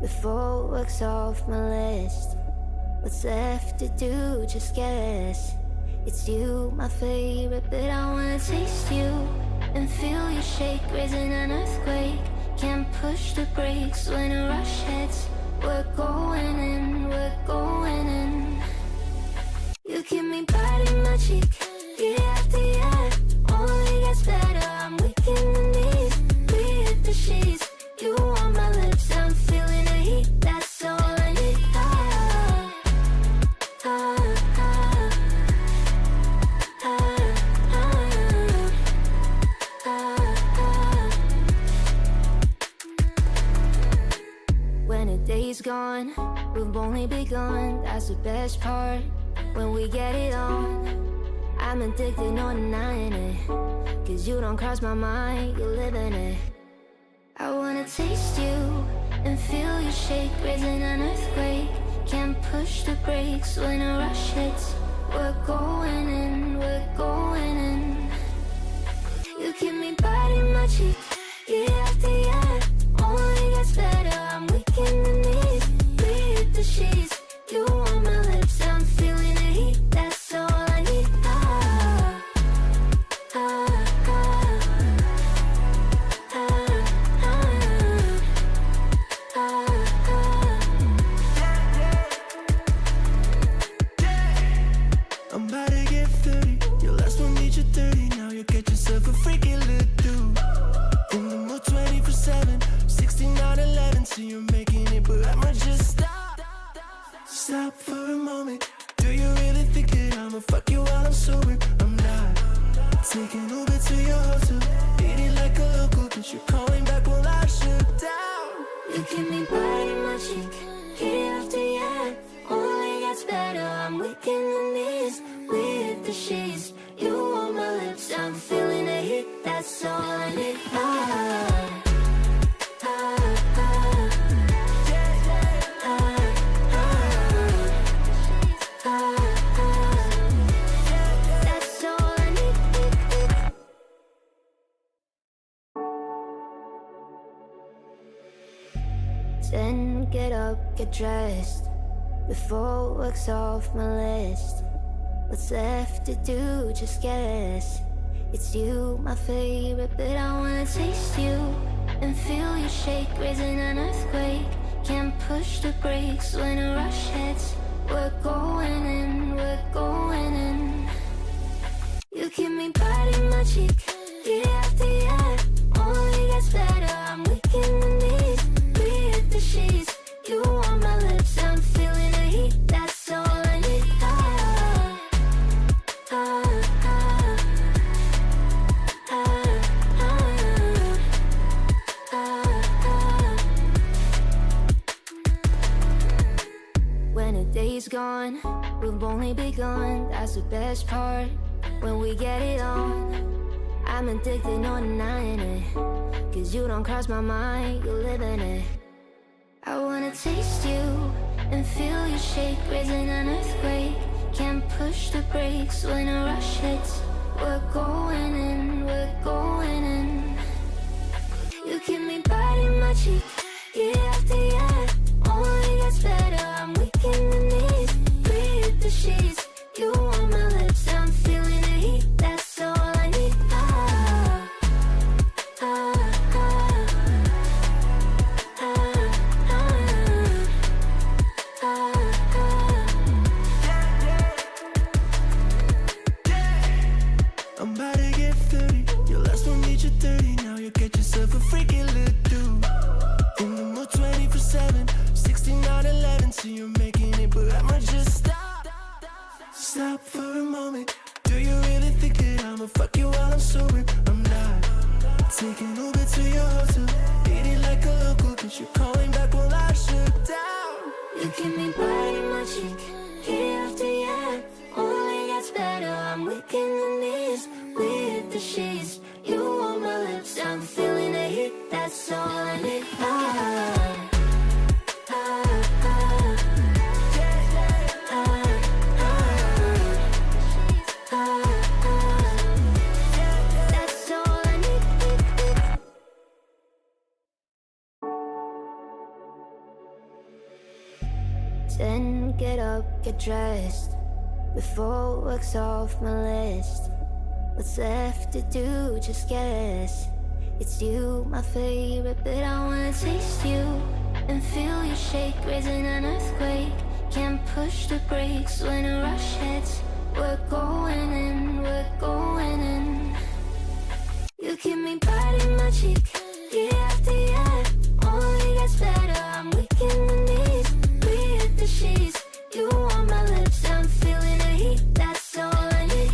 before work's off my list. What's left to do, just guess. It's you, my favorite, but I wanna taste you and feel you shake, raising an earthquake. Can't push the brakes when a rush hits. We're going in, we're going in. You keep me biting my cheek, year after year. Only gets better, I'm weak in the knees. We hit the sheets, you on my lips, I'm feeling the heat. That's all I need. When a day's gone, we've only begun. That's the best part, when we get it on. I'm addicted, no denying it, 'cause you don't cross my mind, you live in it. I wanna taste you and feel you shake, raising an earthquake. Can't push the brakes when a rush hits. We're going in, we're going in. You keep me biting my cheek, year after year. Only gets better, I'm weak in the knees. We hit the sheets, you on my lips, I'm feeling the heat. That's all I need. I'm about to get 30. Your last one made you 30. Now you get yourself a freaky little dude. In the mood 24/7, 16/11. So you're making it, but I'ma just stop. Stop for a moment. Do you really think that I'ma fuck you while I'm sober? I'm not. Taking Uber to your hotel, eating like a local, but you're calling back while I shut down. You keep me biting my cheek, year after year. Only gets better, I'm weak in the knees. We hit the sheets, you on my lips, I'm feeling the heat. That's all I need. That's all I need. Then get up, get dressed, before work's off my list. What's left to do, just guess. It's you, my favorite, but I wanna taste you and feel you shake, raising an earthquake. Can't push the brakes when a rush hits. We're going in, we're going in. You keep me biting my cheek, year after year. Only gets better, I'm weak in the knees. We hit the sheets, you on my lips, I'm feeling the heat. That's all I need. When a day's gone, we've only begun. That's the best part, when we get it on. I'm addicted, no denying it, 'cause you don't cross my mind, you live in it. I wanna taste you and feel you shake, raising an earthquake. Can't push the brakes when a rush hits. We're going in, we're going in. You keep me biting my cheek, year after year. Only gets better, I'm weak in the knees. We hit the sheets, you on my lips, I'm feeling the heat. That's all I need. I'm about to get 30. Your last one made you 30. Now you get yourself a freaky little dude. In the mood 24/7, 16/11. So you're making it, but I'ma just stop. Stop for a moment. Do you really think that I'ma fuck you while I'm sober? I'm not. Taking Uber to your hotel, eating like a local, but you're calling back while I shut down. You keep me biting my cheek, year after year. Only gets better, I'm weak in the knees. We hit the sheets, you on my lips, I'm feeling the heat. That's all I need. That's all I need. Then get up, get dressed. Before work's off my list. What's left to do, just guess. It's you, my favorite, but I wanna taste you and feel you shake, raising an earthquake. Can't push the brakes when a rush hits. We're going in, we're going in. You keep me biting my cheek, year after year. Only gets better, I'm weak in the knees. We hit the sheets, you on my lips, I'm feeling the heat. That's all I need.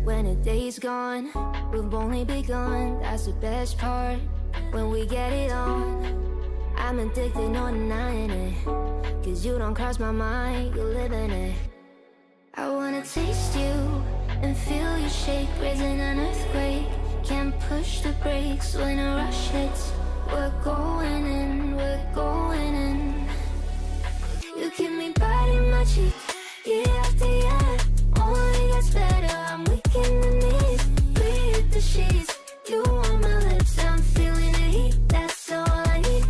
When a day's gone, we've only begun. That's the best part. When we get it on, I'm addicted, no denying it. Cause you don't cross my mind, you live in it. I wanna taste you and feel you shake, raising an earthquake. Can't push the brakes when a rush hits. We're going in, we're going in. You keep me biting my cheek, year after year. Only gets better, I'm weak in the knees. We hit the sheets, you on my lips, I'm feeling the heat. That's all I need.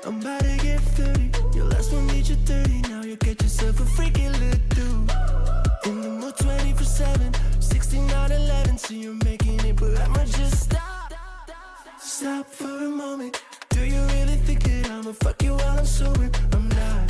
I'm about to get 30. Your last one needs you 30. Now you get yourself a freaky little dude. In the mood 24/7, 6911. So you're making it, but I'ma just stop. Stop for a moment. Do you really think that I'ma fuck you while I'm sober? I'm not.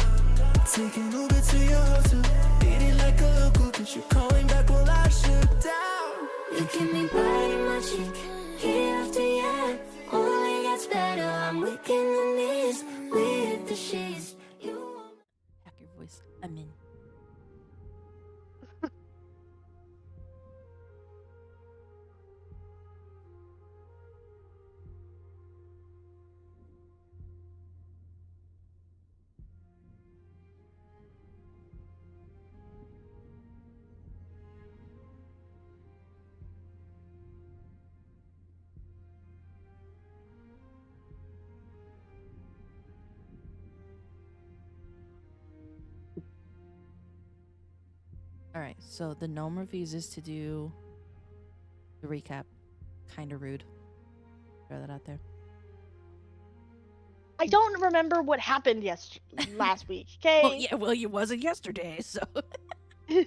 Taking Uber to your hotel. Eating like a local, cause you're calling back while I shut down. You keep me biting my cheek, year after year. Only gets better, I'm weak in the knees. We hit the sheets, you. Hack your voice. I'm in. Alright, so the gnome refuses to do the recap. Kinda rude. Throw that out there. I don't remember what happened last week. Okay. Well, yeah, well, it wasn't yesterday, so. I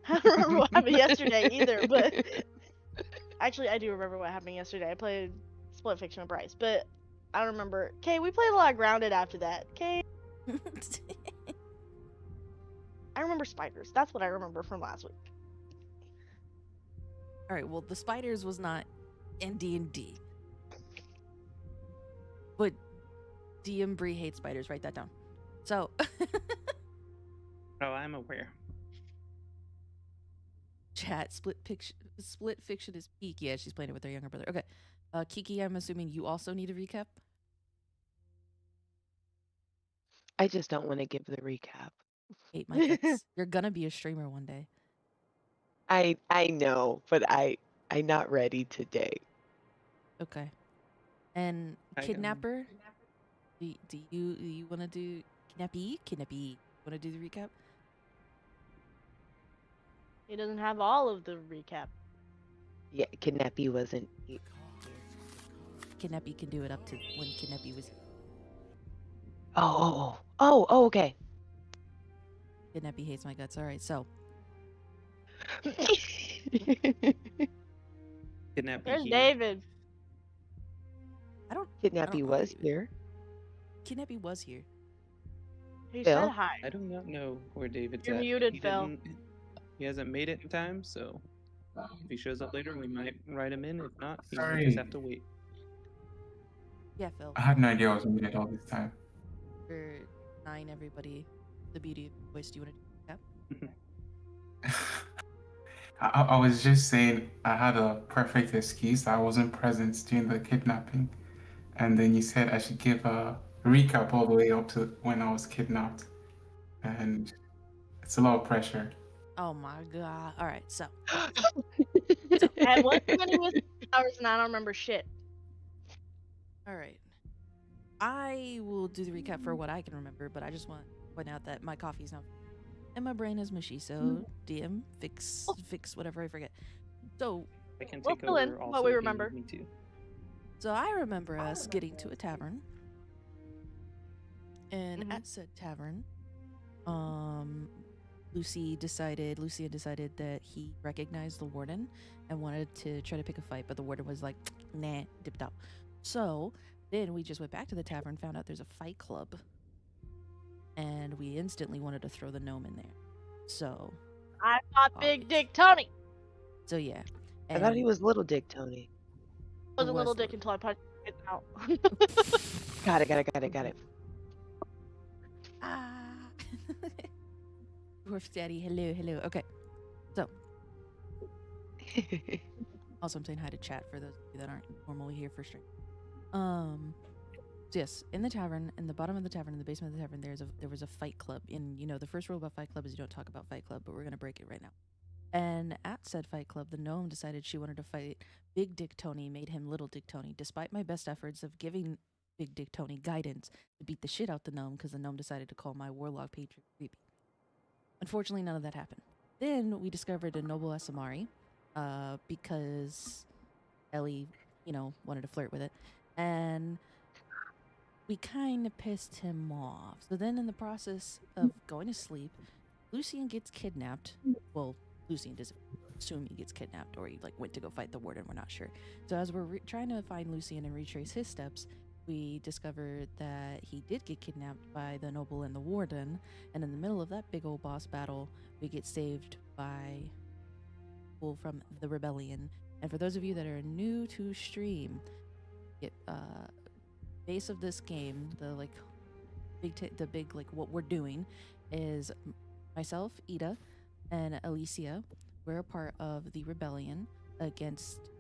don't remember what happened yesterday either, but actually, I do remember what happened yesterday. I played Split Fiction with Bryce, but I don't remember. Okay, we played a lot of Grounded after that. Okay. I remember spiders. That's what I remember from last week. All right. Well, the spiders was not in D&D, but DM Bree hates spiders. Write that down. So. Oh, I'm aware. Chat Split Fiction is peak. Yeah, she's playing it with her younger brother. Okay. Kiki, I'm assuming you also need a recap. I just don't want to give the recap. Hate my guts. You're gonna be a streamer one day. I know, but I'm not ready today. Okay. And I am. Kidnapper, do you want to do Kidnappy? Want to do the recap? He doesn't have all of the recap. Yeah, Kidnappy wasn't here. Kidnappy can do it up to when Kidnappy was. Oh, okay. Kidnappy hates my guts. All right, so. Kidnapping There's here. David. Kidnappy know was David. here. Kidnappy was here. He Phil? said hi. I do not know where David's You're at. muted, He Phil. He hasn't made it in time, so if he shows up later, we might write him in. If not, he might Sorry. just have to wait. Yeah, Phil. I had no idea I was muted all this time. For 9, everybody. The beauty of your voice. Do you want to do a recap? I was just saying I had a perfect excuse. I wasn't present during the kidnapping. And then you said I should give a recap all the way up to when I was kidnapped. And it's a lot of pressure. Oh my god. All right, so I had one too many whiskey hours and I don't remember shit. all right. I will do the recap for what I can remember, but I just want to point out that my coffee's not and my brain is mushy, so DM fix whatever I forget. So I can We'll take fill in over what also we if you remember. need me to. so I remember us getting to a tavern. And Mhm. at said tavern, Lucian decided that he recognized the warden and wanted to try to pick a fight, but the warden was like, nah, dipped out. So then we just went back to the tavern, found out there's a fight club, and we instantly wanted to throw the gnome in there. So I thought Big obvious. Dick Tony So yeah. I thought he And was Little Dick Tony. was a was little dick little. until I punched it out. Got it. Ah. Dwarf Daddy, hello. Okay. So also I'm saying hi to chat for those of you that aren't normally here for stream. So yes, in the tavern, in the bottom of the tavern, in the basement of the tavern, there was a fight club. And you know, the first rule about fight club is you don't talk about fight club, but we're gonna break it right now. And at said fight club, the gnome decided she wanted to fight Big Dick Tony, made him Little Dick Tony, despite my best efforts of giving Big Dick Tony guidance to beat the shit out the gnome, because the gnome decided to call my warlock patron creepy. Unfortunately, none of that happened. Then we discovered a noble Asamari, because Ellie, wanted to flirt with it. And we kind of pissed him off. So then in the process of going to sleep, Lucian gets kidnapped. Well, Lucian doesn't assume he gets kidnapped or he went to go fight the warden. We're not sure. So as we're trying to find Lucian and retrace his steps, we discovered that he did get kidnapped by the noble and the warden. And in the middle of that big old boss battle, we get saved by people from the rebellion. And for those of you that are new to stream, base of this game, the big what we're doing is myself, Ida, and Alicia. We're a part of the rebellion against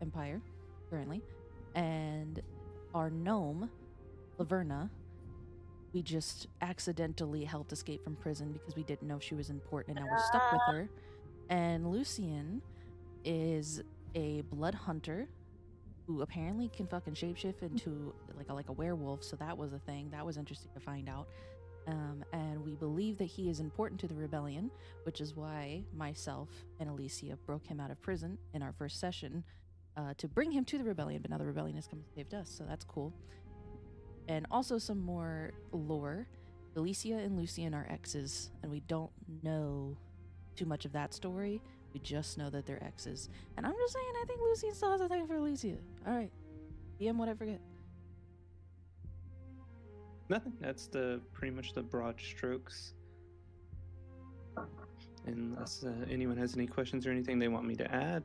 Empire currently, and our gnome, Laverna, we just accidentally helped escape from prison because we didn't know she was important, and now we're stuck with her. And Lucian is a blood hunter who apparently can fucking shapeshift into like a werewolf. So that was a thing. That was interesting to find out. And we believe that he is important to the rebellion, which is why myself and Alicia broke him out of prison in our first session to bring him to the rebellion. But now the rebellion has come and saved us, so that's cool. And also some more lore. Alicia and Lucian are exes, and we don't know too much of that story. We just know that they're exes. And I'm just saying, I think Lucian still has a thing for Alicia. All right. DM, what I forget? Nothing. That's pretty much the broad strokes. Unless anyone has any questions or anything they want me to add.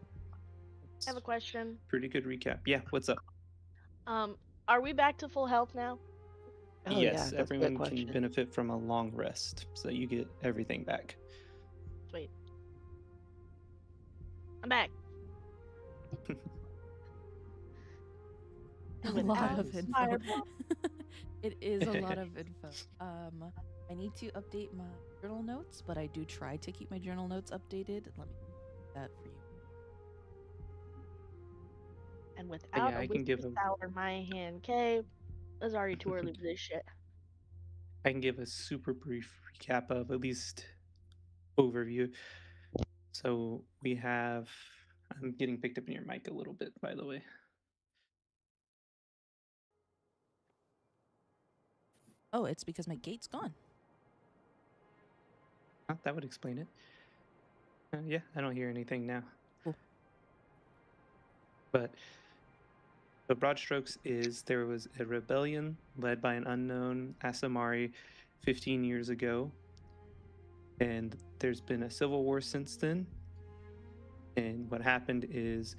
I have a question. Pretty good recap. Yeah, what's up? Are we back to full health now? Oh, Yes, yeah, that's a good everyone can question. benefit from a long rest, so you get everything back. Sweet. I'm back. A Without lot of info. fireball. It is a lot of info. I need to update my journal notes, but I do try to keep my journal notes updated. Let me do that for you. And without yeah, I a can give whiskey a- sour in my hand, okay, it's already too early for this shit. I can give a super brief recap of at least overview. So we have. I'm getting picked up in your mic a little bit, by the way. Oh, it's because my gate's gone. That would explain it. Yeah, I don't hear anything now. Cool. But the broad strokes is there was a rebellion led by an unknown Asamari 15 years ago. And there's been a civil war since then. And what happened is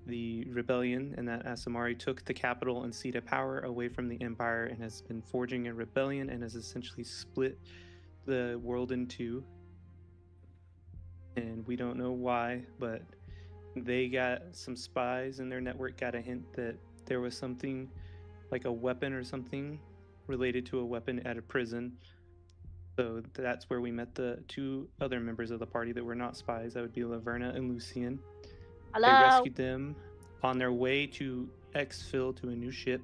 the rebellion and that Asamari took the capital and seat of power away from the empire and has been forging a rebellion and has essentially split the world in two. And we don't know why, but they got some spies in their network got a hint that there was something like a weapon or something related to a weapon at a prison. So that's where we met the two other members of the party that were not spies. That would be Laverna and Lucian. They Hello. rescued them on their way to exfil to a new ship.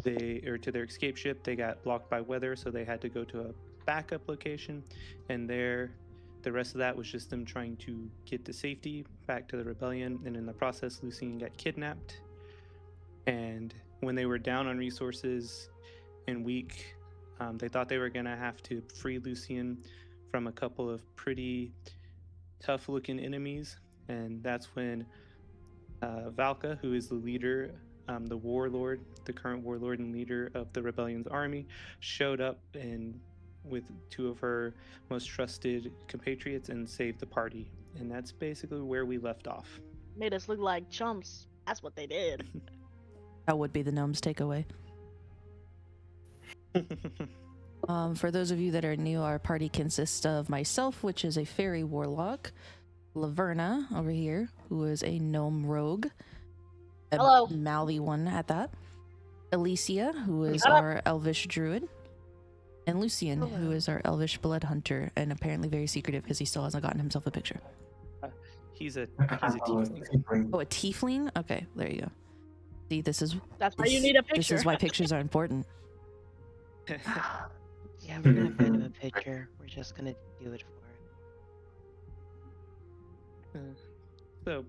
To their escape ship. They got blocked by weather, so they had to go to a backup location. And there, the rest of that was just them trying to get to safety back to the rebellion. And in the process, Lucian got kidnapped. And when they were down on resources and weak, they thought they were going to have to free Lucian from a couple of pretty tough-looking enemies. And that's when Valka, who is the leader, the warlord, the current warlord and leader of the rebellion's army, showed up and with two of her most trusted compatriots and saved the party. And that's basically where we left off. Made us look like chumps. That's what they did. That would be the gnome's takeaway. For those of you that are new, our party consists of myself, which is a fairy warlock, Laverna over here, who is a gnome rogue, a Hello. mouthy one at that, Alicia, who is Shut up. our elvish druid, and Lucian, who Hello. is our elvish blood hunter, and apparently very secretive because he still hasn't gotten himself a picture. He's a I thought it was tiefling. tiefling. Oh, a tiefling? Okay, there you go. See, this is That's why you need a picture. This is why pictures are important. Yeah, we're not gonna have a picture. We're just gonna do it for it. So,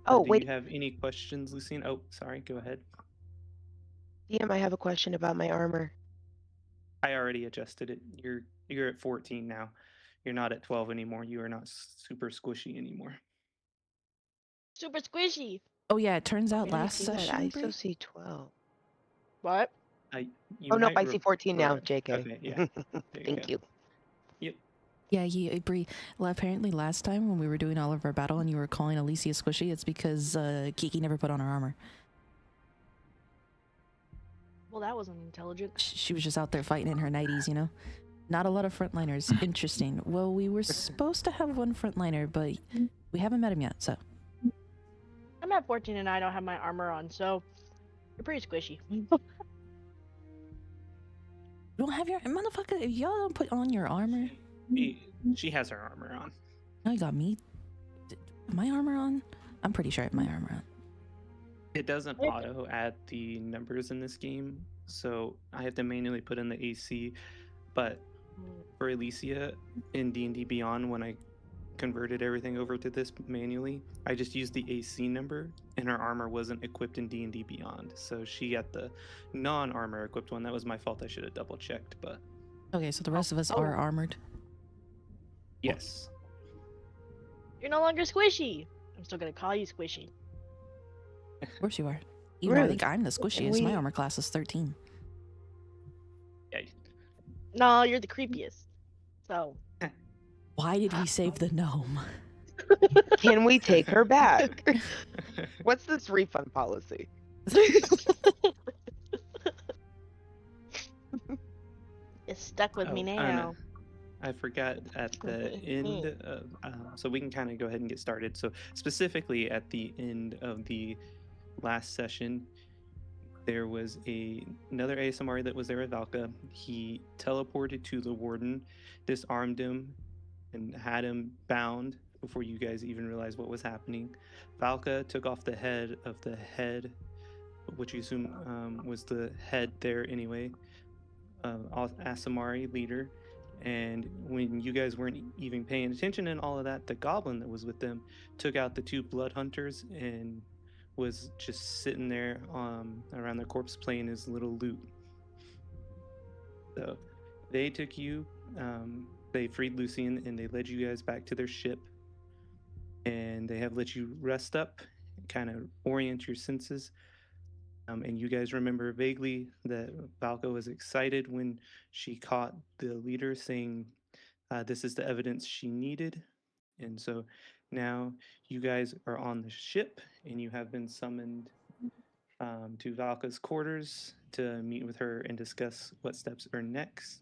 Oh, do wait. you have any questions, Lucine? Oh, sorry, go ahead. DM, I have a question about my armor. I already adjusted it. You're at 14 now. You're not at 12 anymore. You are not super squishy anymore. Super squishy. Oh yeah, it turns out Where do I last see that? session, I Bree, still see 12. What? You Oh, nope, might I see 14 now, JK. Okay, yeah. There Thank you. Yep. Yeah, Bree. Well, apparently last time when we were doing all of our battle and you were calling Alicia squishy, it's because Kiki never put on her armor. Well, that wasn't intelligent. She was just out there fighting in her 90s, you know? Not a lot of frontliners. Interesting. Well, we were supposed to have one frontliner, but we haven't met him yet, so. I'm at 14 and I don't have my armor on, so you're pretty squishy. You don't have your motherfucker. If y'all don't put on your armor, She has her armor on. now you got me. My armor on? I'm pretty sure I have my armor on. It doesn't auto add the numbers in this game, so I have to manually put in the AC. But for Alicia in D&D Beyond, when I converted everything over to this manually, I just used the AC number, and her armor wasn't equipped in D&D Beyond. So she got the non-armor equipped one. That was my fault. I should have double checked, but Okay, so the rest of us are armored. yes. You're no longer squishy. I'm still gonna call you squishy. Of course you are. Even though I Rude. think I'm the squishiest. My we- armor class is 13. Yeah. No, you're the creepiest. So Why did we save the gnome? Can we take her back? What's this refund policy? it's stuck with me Oh, now. I forgot at the end of, so we can kind of go ahead and get started. So specifically at the end of the last session, there was another ASMR that was there with Valka. He teleported to the warden, disarmed him, and had him bound before you guys even realized what was happening. Valka took off the head of the head, which you assume was the head there anyway, Asamari leader. And when you guys weren't even paying attention and all of that, the goblin that was with them took out the two blood hunters and was just sitting there around the corpse playing his little lute. So they took you, they freed Lucian, and they led you guys back to their ship. And they have let you rest up, kind of orient your senses. And you guys remember vaguely that Valka was excited when she caught the leader saying, this is the evidence she needed. And so now you guys are on the ship and you have been summoned to Valka's quarters to meet with her and discuss what steps are next.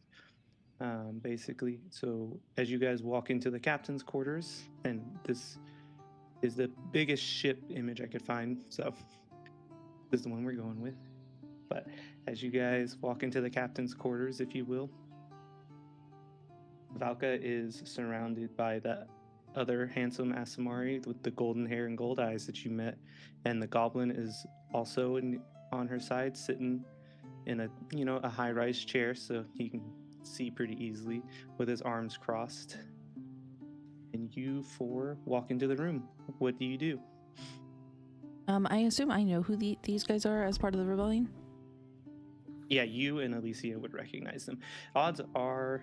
Basically, so as you guys walk into the captain's quarters, and this is the biggest ship image I could find, so this is the one we're going with. But as you guys walk into the captain's quarters, if you will, Valka is surrounded by the other handsome Asamari with the golden hair and gold eyes that you met, and the goblin is also on her side, sitting in a high-rise chair, so he can see pretty easily with his arms crossed. And you four walk into the room. What do you do? I assume I know who these guys are as part of the rebellion. Yeah, you and Alicia would recognize them. Odds are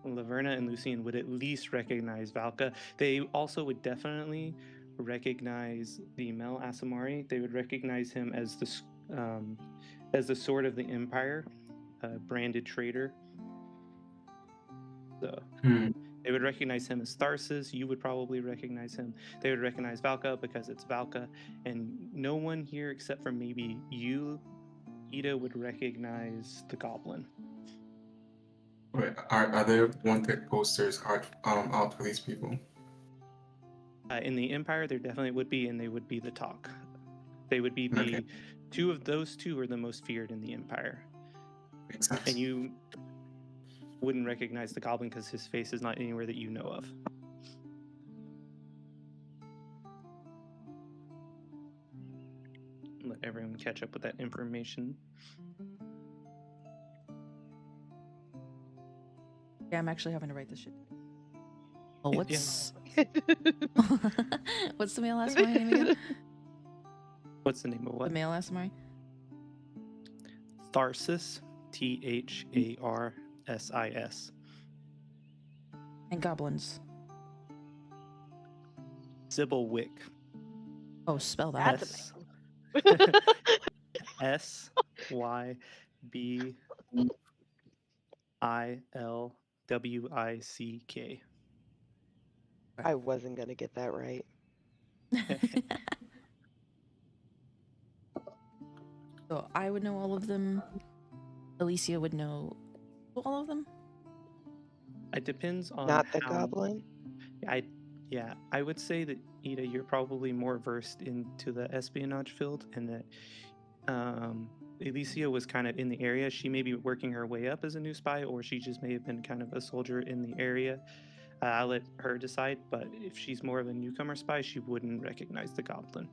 Laverna and Lucian would at least recognize Valka. They also would definitely recognize the Mel Asamari. They would recognize him as the sword of the Empire, branded traitor. So they would recognize him as Tharsis. You would probably recognize him. They would recognize Valka because it's Valka. And no one here except for maybe you, Ida, would recognize the goblin. Wait, are there wanted posters out for these people? In the Empire, there definitely would be, and they would be the talk. They would be the Okay. two of those two are the most feared in the Empire. Makes sense. And you wouldn't recognize the goblin because his face is not anywhere that you know of. Let everyone catch up with that information. Yeah, I'm actually having to write this shit. Oh, what's what's the male Asamari name again? What's the name of what? The male Asamari? Tharsis. Tharsis. And goblins. Sybilwick. Oh, spell that. That's Sybilwick. I wasn't gonna get that right. So I would know all of them. Alicia would know all of them. It depends on Not the how- goblin. I would say that Ida, you're probably more versed into the espionage field, and that Alicia was kind of in the area. She may be working her way up as a new spy, or she just may have been kind of a soldier in the area. I'll let her decide, but if she's more of a newcomer spy, she wouldn't recognize the goblin.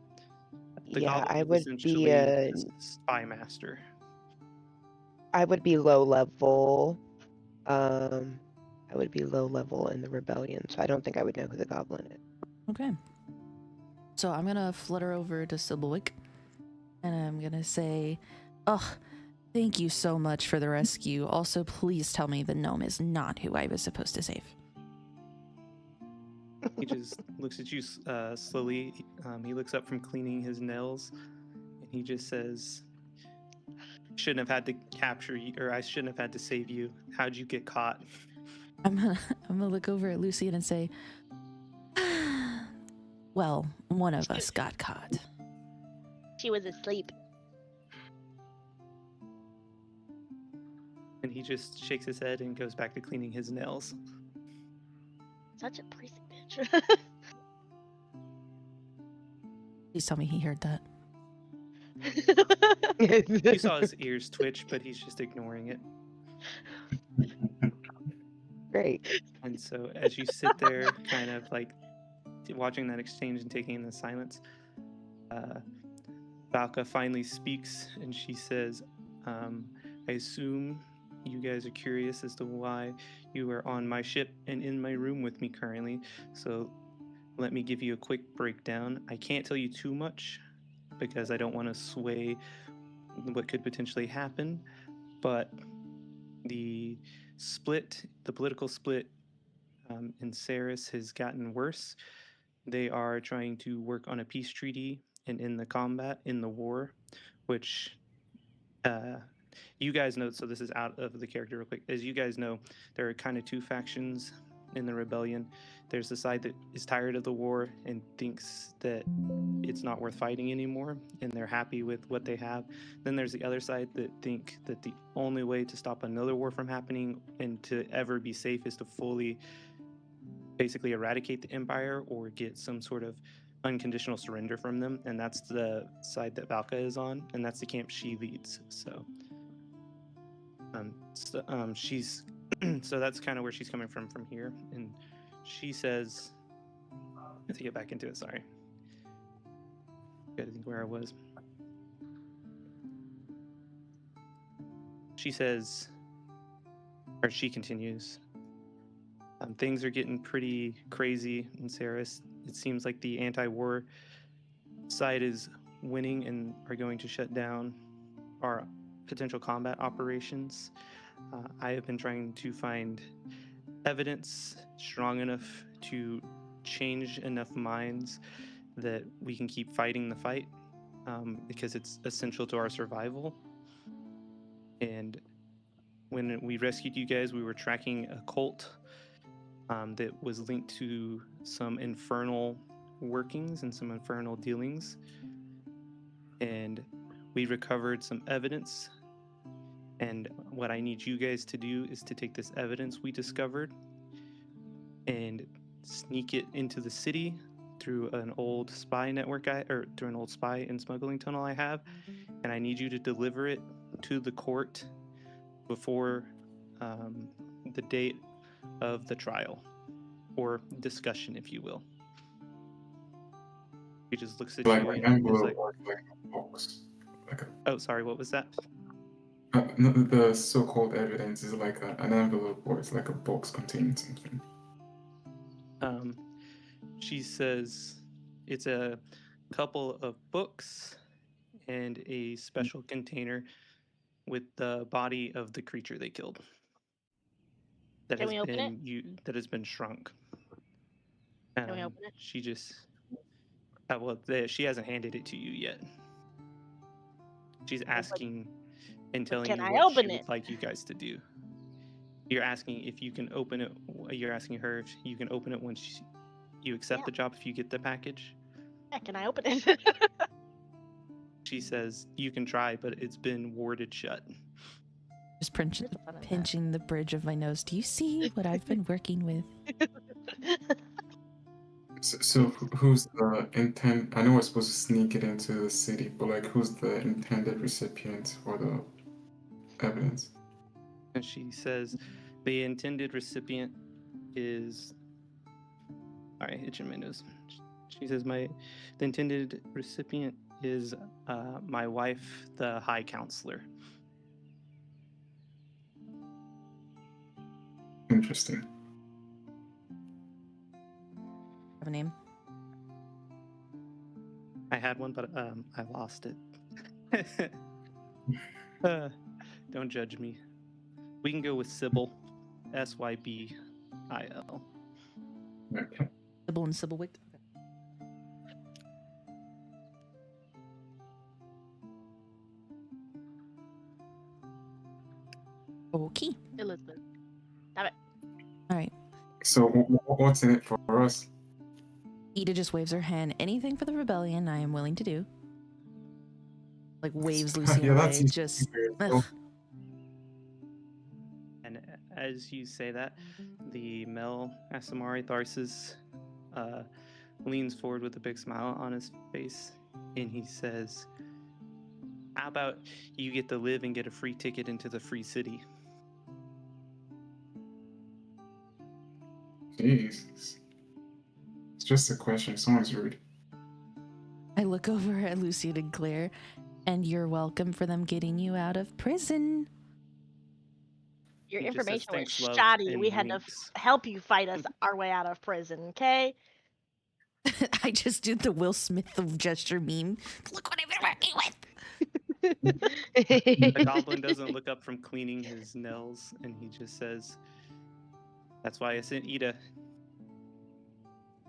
The Yeah, goblin I is would essentially be a spy master. I would be low level. I would be low level in the rebellion, so I don't think I would know who the goblin is. Okay. So I'm gonna flutter over to Sybilwick, and I'm gonna say, "Ugh, thank you so much for the rescue. Also, please tell me the gnome is not who I was supposed to save." He just looks at you slowly. He looks up from cleaning his nails, and he just says, "Shouldn't have had to capture you, or I shouldn't have had to save you. How'd you get caught?" I'm gonna look over at Lucian and say, "Well, one of us got caught." She was asleep. And he just shakes his head and goes back to cleaning his nails. Such a prissy bitch. Please tell me he heard that. You saw his ears twitch, but he's just ignoring it. Great. And so as you sit there, kind of like watching that exchange and taking in the silence, Valka finally speaks, and she says, I assume you guys are curious as to why you are on my ship and in my room with me currently. So let me give you a quick breakdown. I can't tell you too much because I don't want to sway what could potentially happen, but the political split in Ceres has gotten worse. They are trying to work on a peace treaty and in the war, which you guys know, so this is out of the character real quick. As you guys know, there are kind of two factions in the rebellion. There's the side that is tired of the war and thinks that it's not worth fighting anymore, and they're happy with what they have. Then there's the other side that think that the only way to stop another war from happening and to ever be safe is to fully basically eradicate the empire or get some sort of unconditional surrender from them, and that's the side that Valka is on, and that's the camp she leads. So she's So that's kind of where she's coming from here. And she says, I have to get back into it, sorry. Gotta think where I was. She says, or she continues, things are getting pretty crazy in Saris. It seems like the anti-war side is winning and are going to shut down our potential combat operations. I have been trying to find evidence strong enough to change enough minds that we can keep fighting the fight, because it's essential to our survival. And when we rescued you guys, we were tracking a cult that was linked to some infernal workings and some infernal dealings. And we recovered some evidence. And what I need you guys to do is to take this evidence we discovered and sneak it into the city through an old spy network through an old spy and smuggling tunnel I have. And I need you to deliver it to the court before the date of the trial, or discussion, if you will. He just looks at Like you an and is envelope like, or like a box. Like a, oh, sorry, what was that? no, the so-called evidence is like an envelope or it's like a box containing something. She says it's a couple of books and a special container with the body of the creature they killed. That Can has we open it? been that has been shrunk. Can we open it? She just she hasn't handed it to you yet. She's asking and telling can you I what she open would it? like you guys to do. You're asking if you can open it. You're asking her if you can open it once you accept the job, if you get the package. Yeah, can I open it? She says you can try, but it's been warded shut. Just pinching the bridge of my nose. Do you see what I've been working with? So who's the intent? I know we're supposed to sneak it into the city, but like, who's the intended recipient for the evidence? And she says the intended recipient is. All right, itching my nose. She says the intended recipient is my wife, the High Counselor. Interesting. Have a name? I had one, but I lost it. Don't judge me. We can go with Sybil, Sybil. Okay. Sybil and Sybilwick. Okay. Elizabeth. Have it. All right. So what's in it for us? Ida just waves her hand. Anything for the rebellion, I am willing to do. Like waves Lucy Yeah, away. that's Just. ugh. And as you say that, the Mel Asamari Tharsis leans forward with a big smile on his face, and he says, how about you get to live and get a free ticket into the free city? Jeez. It's just a question. Someone's rude. I look over at Lucy and Claire, and you're welcome for them getting you out of prison. Your He just says, information was "Thanks, love," shoddy. and We had winks. to help you fight us our way out of prison, okay? I just did the Will Smith gesture meme. Look what I've been working with. The goblin doesn't look up from cleaning his nails, and he just says, that's why I sent Ida.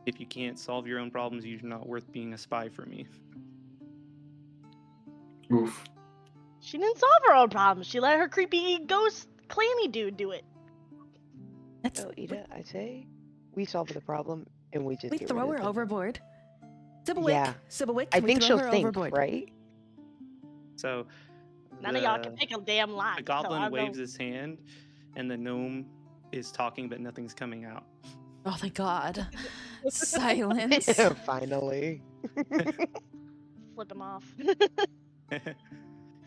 If you can't solve your own problems, you're not worth being a spy for me. Oof. She didn't solve her own problems. She let her creepy ghost clammy dude do it. That's No, Ida, I say we solve the problem and we just we get throw rid her of them. overboard. Sybilwick, Yeah. Sybilwick, I we think throw she'll her think, overboard. right? So None of y'all can pick a damn lock. the goblin so I waves know. his hand, and the gnome is talking, but nothing's coming out. Oh, thank God. Silence. Finally. Flip him off.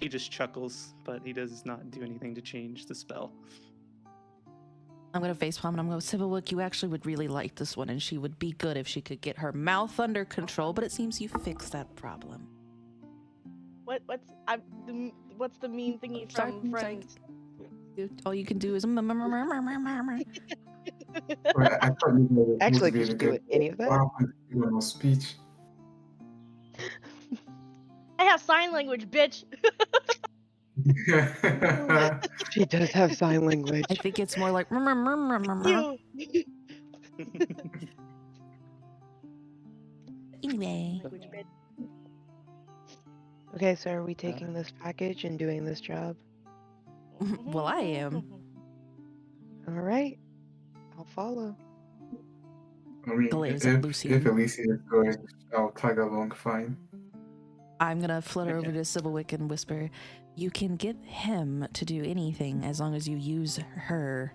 He just chuckles, but he does not do anything to change the spell. I'm gonna facepalm and I'm gonna go, Sibyl, you actually would really like this one, and she would be good if she could get her mouth under control. But it seems you fixed that problem. What's the mean thingy Sorry, from Friends? All you can do is. Wait, I thought you were Actually, could motivated you to do get any of that? wow, no speech. I have sign language, bitch. She does have sign language. I think it's more like. You. Anyway. Language, bitch. Okay, so are we taking this package and doing this job? Well, I am. All right, I'll follow. I mean, Glaze if Lucian. Alicia is going, I'll tag along fine. I'm gonna flutter over Okay. to Sybilwick and whisper, "You can get him to do anything as long as you use her."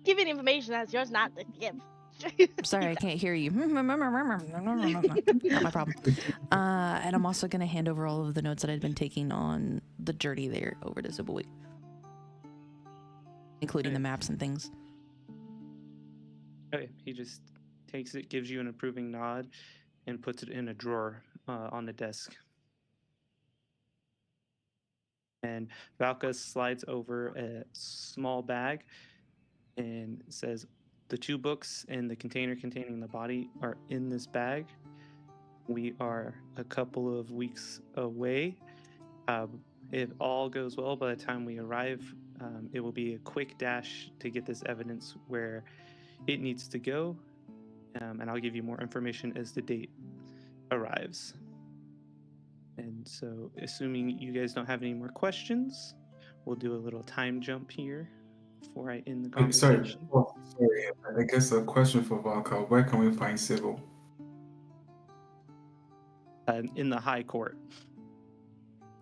Giving information that's yours not to give. Sorry, I can't hear you. Not my problem. And I'm also gonna hand over all of the notes that I'd been taking on the journey there over to Sybilwick, including the maps and things. Okay, he just takes it, gives you an approving nod, and puts it in a drawer on the desk. And Valka slides over a small bag and says, "The 2 books and the container containing the body are in this bag. We are a couple of weeks away. If all goes well, by the time we arrive, it will be a quick dash to get this evidence where it needs to go. And I'll give you more information as the date arrives." And so, assuming you guys don't have any more questions, we'll do a little time jump here before I end the I'm sorry. conversation. Oh, sorry. I guess a question for Valka. Where can we find Sybil? In the High Court.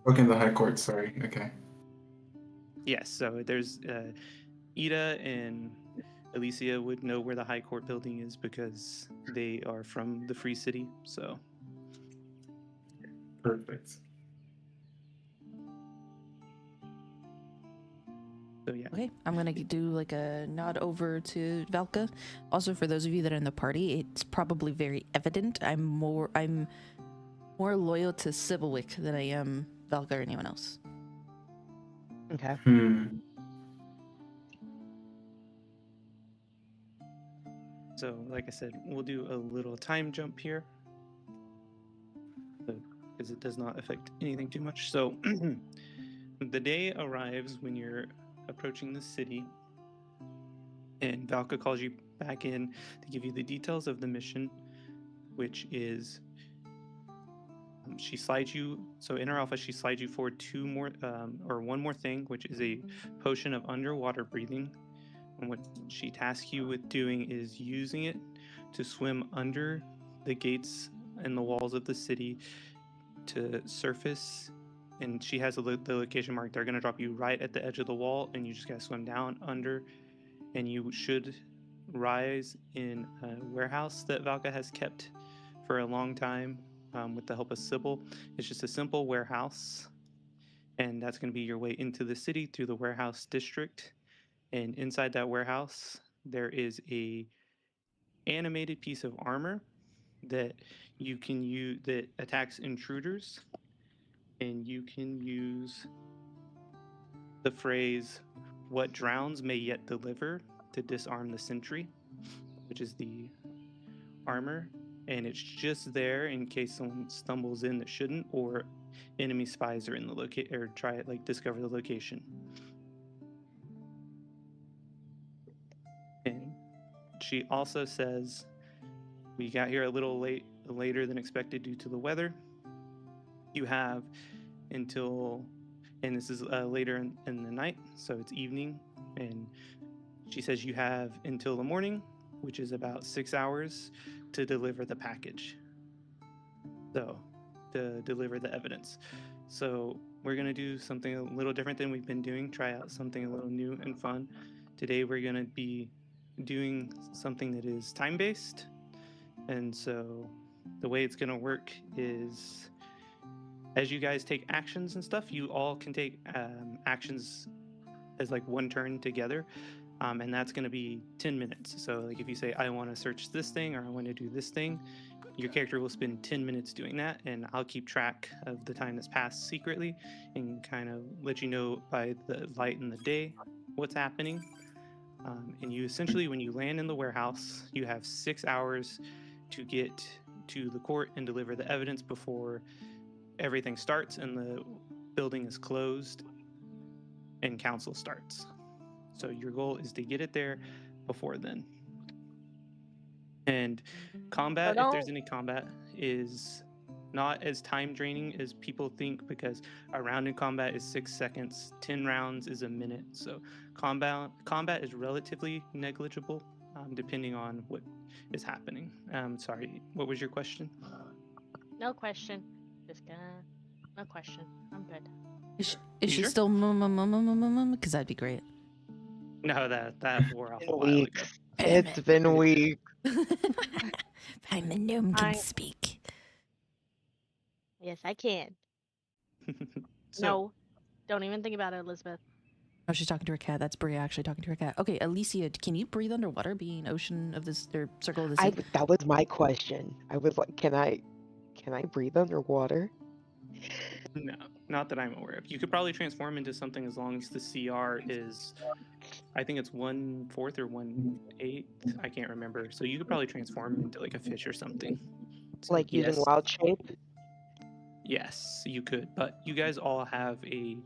Okay, in the High Court. Sorry. Okay. Yes, so there's Ida and Alicia would know where the High Court building is because they are from the Free City. So, Perfect. yeah. Okay, I'm gonna do like a nod over to Valka. Also, for those of you that are in the party, it's probably very evident I'm more loyal to Sybilwick than I am Valka or anyone else. Okay. So, like I said, we'll do a little time jump here because it does not affect anything too much. So, the day arrives when you're approaching the city, and Valka calls you back in to give you the details of the mission, which is she slides you. So, in her office, she slides you forward one more thing, which is a potion of underwater breathing. And what she tasks you with doing is using it to swim under the gates and the walls of the city to surface. And she has the location marked. They're going to drop you right at the edge of the wall, and you just got to swim down under. And you should rise in a warehouse that Valka has kept for a long time with the help of Sybil. It's just a simple warehouse. And that's going to be your way into the city through the warehouse district. And inside that warehouse, there is a animated piece of armor that you can use that attacks intruders, and you can use the phrase "What drowns may yet deliver" to disarm the sentry, which is the armor, and it's just there in case someone stumbles in that shouldn't, or enemy spies are in the location or discover the location. And she also says, "We got here a little later than expected due to the weather. You have until," and this is later in the night, so it's evening, and she says you have until the morning, which is about 6 hours, to deliver the package. So, to deliver the evidence. So, we're going to do something a little different than we've been doing, try out something a little new and fun. Today, we're going to be doing something that is time-based. And so, the way it's going to work is, as you guys take actions and stuff, you all can take actions as like one turn together, and that's going to be 10 minutes. So like if you say I want to search this thing or I want to do this thing, your character will spend 10 minutes doing that, and I'll keep track of the time that's passed secretly and kind of let you know by the light in the day what's happening. And you essentially, when you land in the warehouse, you have 6 hours to get to the court and deliver the evidence before everything starts and the building is closed and council starts. So your goal is to get it there before then. And combat, if there's any combat, is not as time draining as people think, because a round in combat is 6 seconds, 10 rounds is a minute. So combat is relatively negligible, depending on what is happening. Sorry, what was your question? No question. Just gonna. No question. I'm good. Is You she sure? still because that'd be great. No, that wore off a Been while ago. weeks. It's been weeks. I'm the gnome can I- speak. Yes, I can. So, No, don't even think about it, Elizabeth. Oh, she's talking to her cat. That's Bria actually talking to her cat. Okay, Alicia, can you breathe underwater, being ocean of this or circle of the sea? That was my question. I was like, can I breathe underwater? no, not that I'm aware of. You could probably transform into something as long as the CR is, I think it's 1/4 or 1/8. I can't remember. So you could probably transform into like a fish or something. So, Like using yes, wild shape? yes, you could. But you guys all have a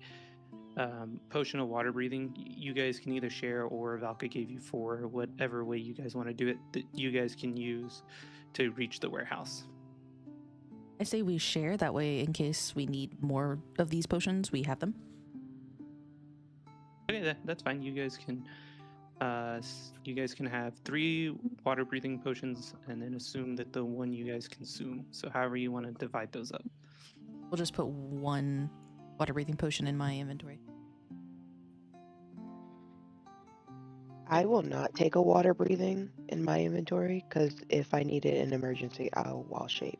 potion of water breathing. You guys can either share, or Valka gave you 4, whatever way you guys want to do it, that you guys can use to reach the warehouse. I say we share, that way in case we need more of these potions, we have them. Okay, that's fine. You guys can have 3 water breathing potions, and then assume that the one you guys consume. So however you want to divide those up. We'll just put 1 water breathing potion in my inventory. I will not take a water breathing in my inventory, because if I need it in emergency, I'll wild shape.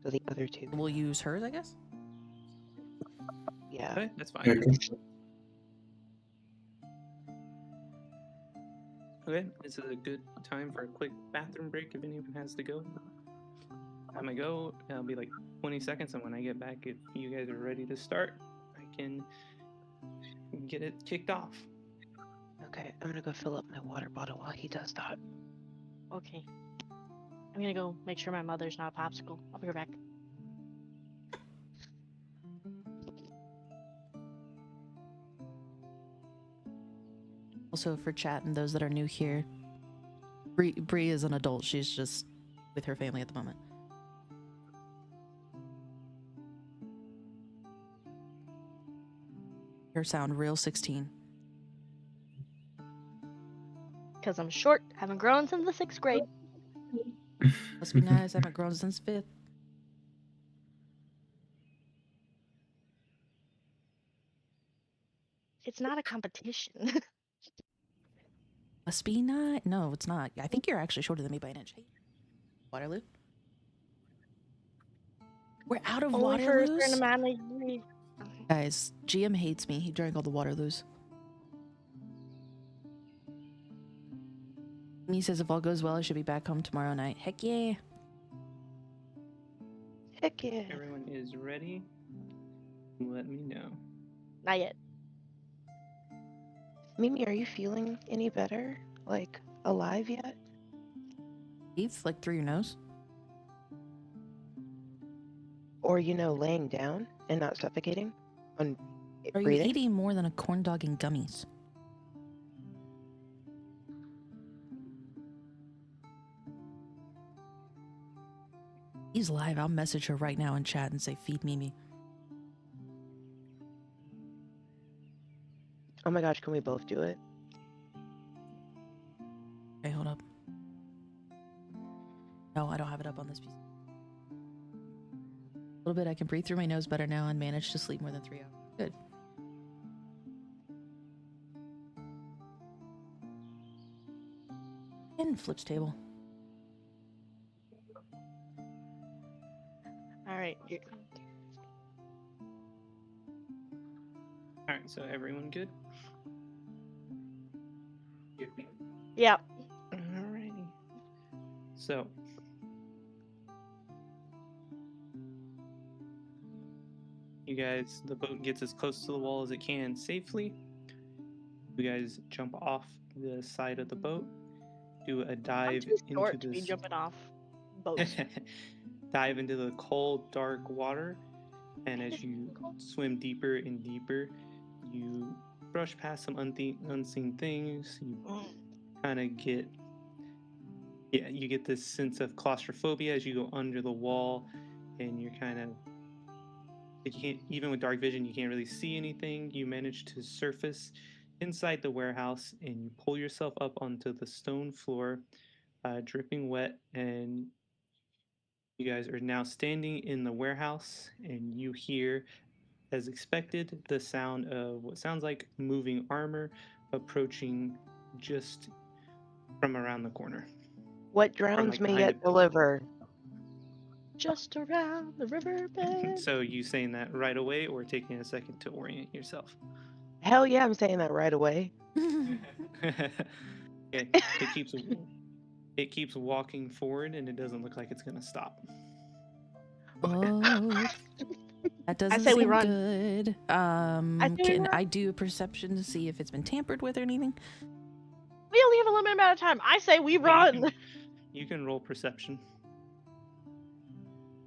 So the other 2. We'll use hers, I guess. Yeah. Okay, that's fine. Okay. Okay, this is a good time for a quick bathroom break if anyone has to go. I'm gonna go. It'll be like 20 seconds, and when I get back, if you guys are ready to start, I can get it kicked off. Okay, I'm gonna go fill up my water bottle while he does that. Okay. I'm gonna go make sure my mother's not a popsicle. I'll be right back. Also, for chat and those that are new here, Bree is an adult. She's just with her family at the moment. Her sound real 16. Because I'm short, haven't grown since the 6th grade. Must be nice. I haven't grown since 5th. It's not a competition. Must be not. No, it's not. I think you're actually shorter than me by an inch. Hey, Waterloo. We're out of Only for a certain Waterloos. amount of years. Guys, GM hates me. He drank all the Waterloos. Me says if all goes well, I should be back home tomorrow night. Heck yeah. Heck yeah. Everyone is ready. Let me know. Not yet. Mimi, are you feeling any better? Like, alive yet? Breathe like through your nose. Or, laying down and not suffocating? On Are breathing? you eating more than a corn dog and gummies? He's live. I'll message her right now in chat and say, feed Mimi. Oh my gosh, can we both do it? Okay, hold up. No, I don't have it up on this piece. A little bit. I can breathe through my nose better now and manage to sleep more than 3 hours. Good. And flips table. Alright. All right, Alright, so everyone good? Yeah. Alrighty. So, you guys, the boat gets as close to the wall as it can safely. You guys jump off the side of the boat, do a I'm dive too into short to be this. jumping off boats. Dive into the cold, dark water, and as you swim deeper and deeper, you brush past some unseen things. You kind of get, you get this sense of claustrophobia as you go under the wall, and you're kind of, you can't, even with dark vision, you can't really see anything. You manage to surface inside the warehouse, and you pull yourself up onto the stone floor, dripping wet, and you guys are now standing in the warehouse, and you hear, as expected, the sound of what sounds like moving armor approaching just from around the corner. What From drowns like me behind yet deliver? Just around the riverbed. So you saying that right away or taking a second to orient yourself? Hell yeah, I'm saying that right away. It keeps walking forward, and it doesn't look like it's gonna stop. Oh, that doesn't say we seem run. good. say we Can run. I do a perception to see if it's been tampered with or anything? We only have a limited amount of time. I say we run. You can roll perception.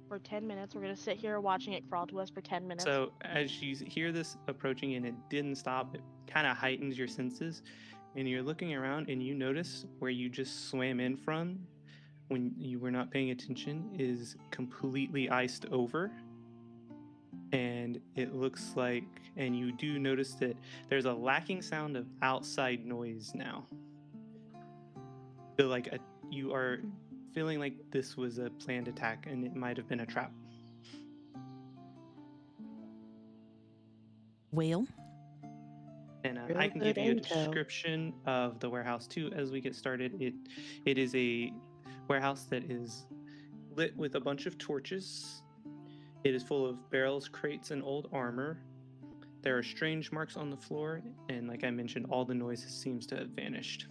For 10 minutes, we're gonna sit here watching it crawl to us for 10 minutes. So as you hear this approaching and it didn't stop, it kind of heightens your senses, and you're looking around and you notice where you just swam in from when you were not paying attention is completely iced over. And it looks like, and you do notice that there's a lacking sound of outside noise now. Feel like you are feeling like this was a planned attack and it might have been a trap. Whale? And I Real can good give you a intel. description of the warehouse too as we get started. It is a warehouse that is lit with a bunch of torches. It is full of barrels, crates, and old armor. There are strange marks on the floor, and like I mentioned, all the noise seems to have vanished.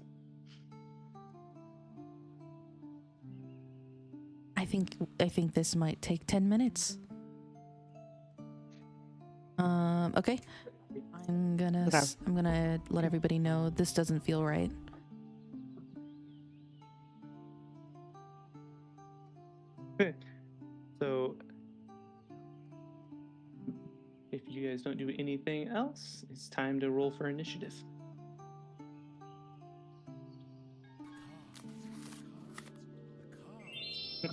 I think this might take 10 minutes. Okay. I'm gonna let everybody know this doesn't feel right. Okay. So if you guys don't do anything else, it's time to roll for initiative.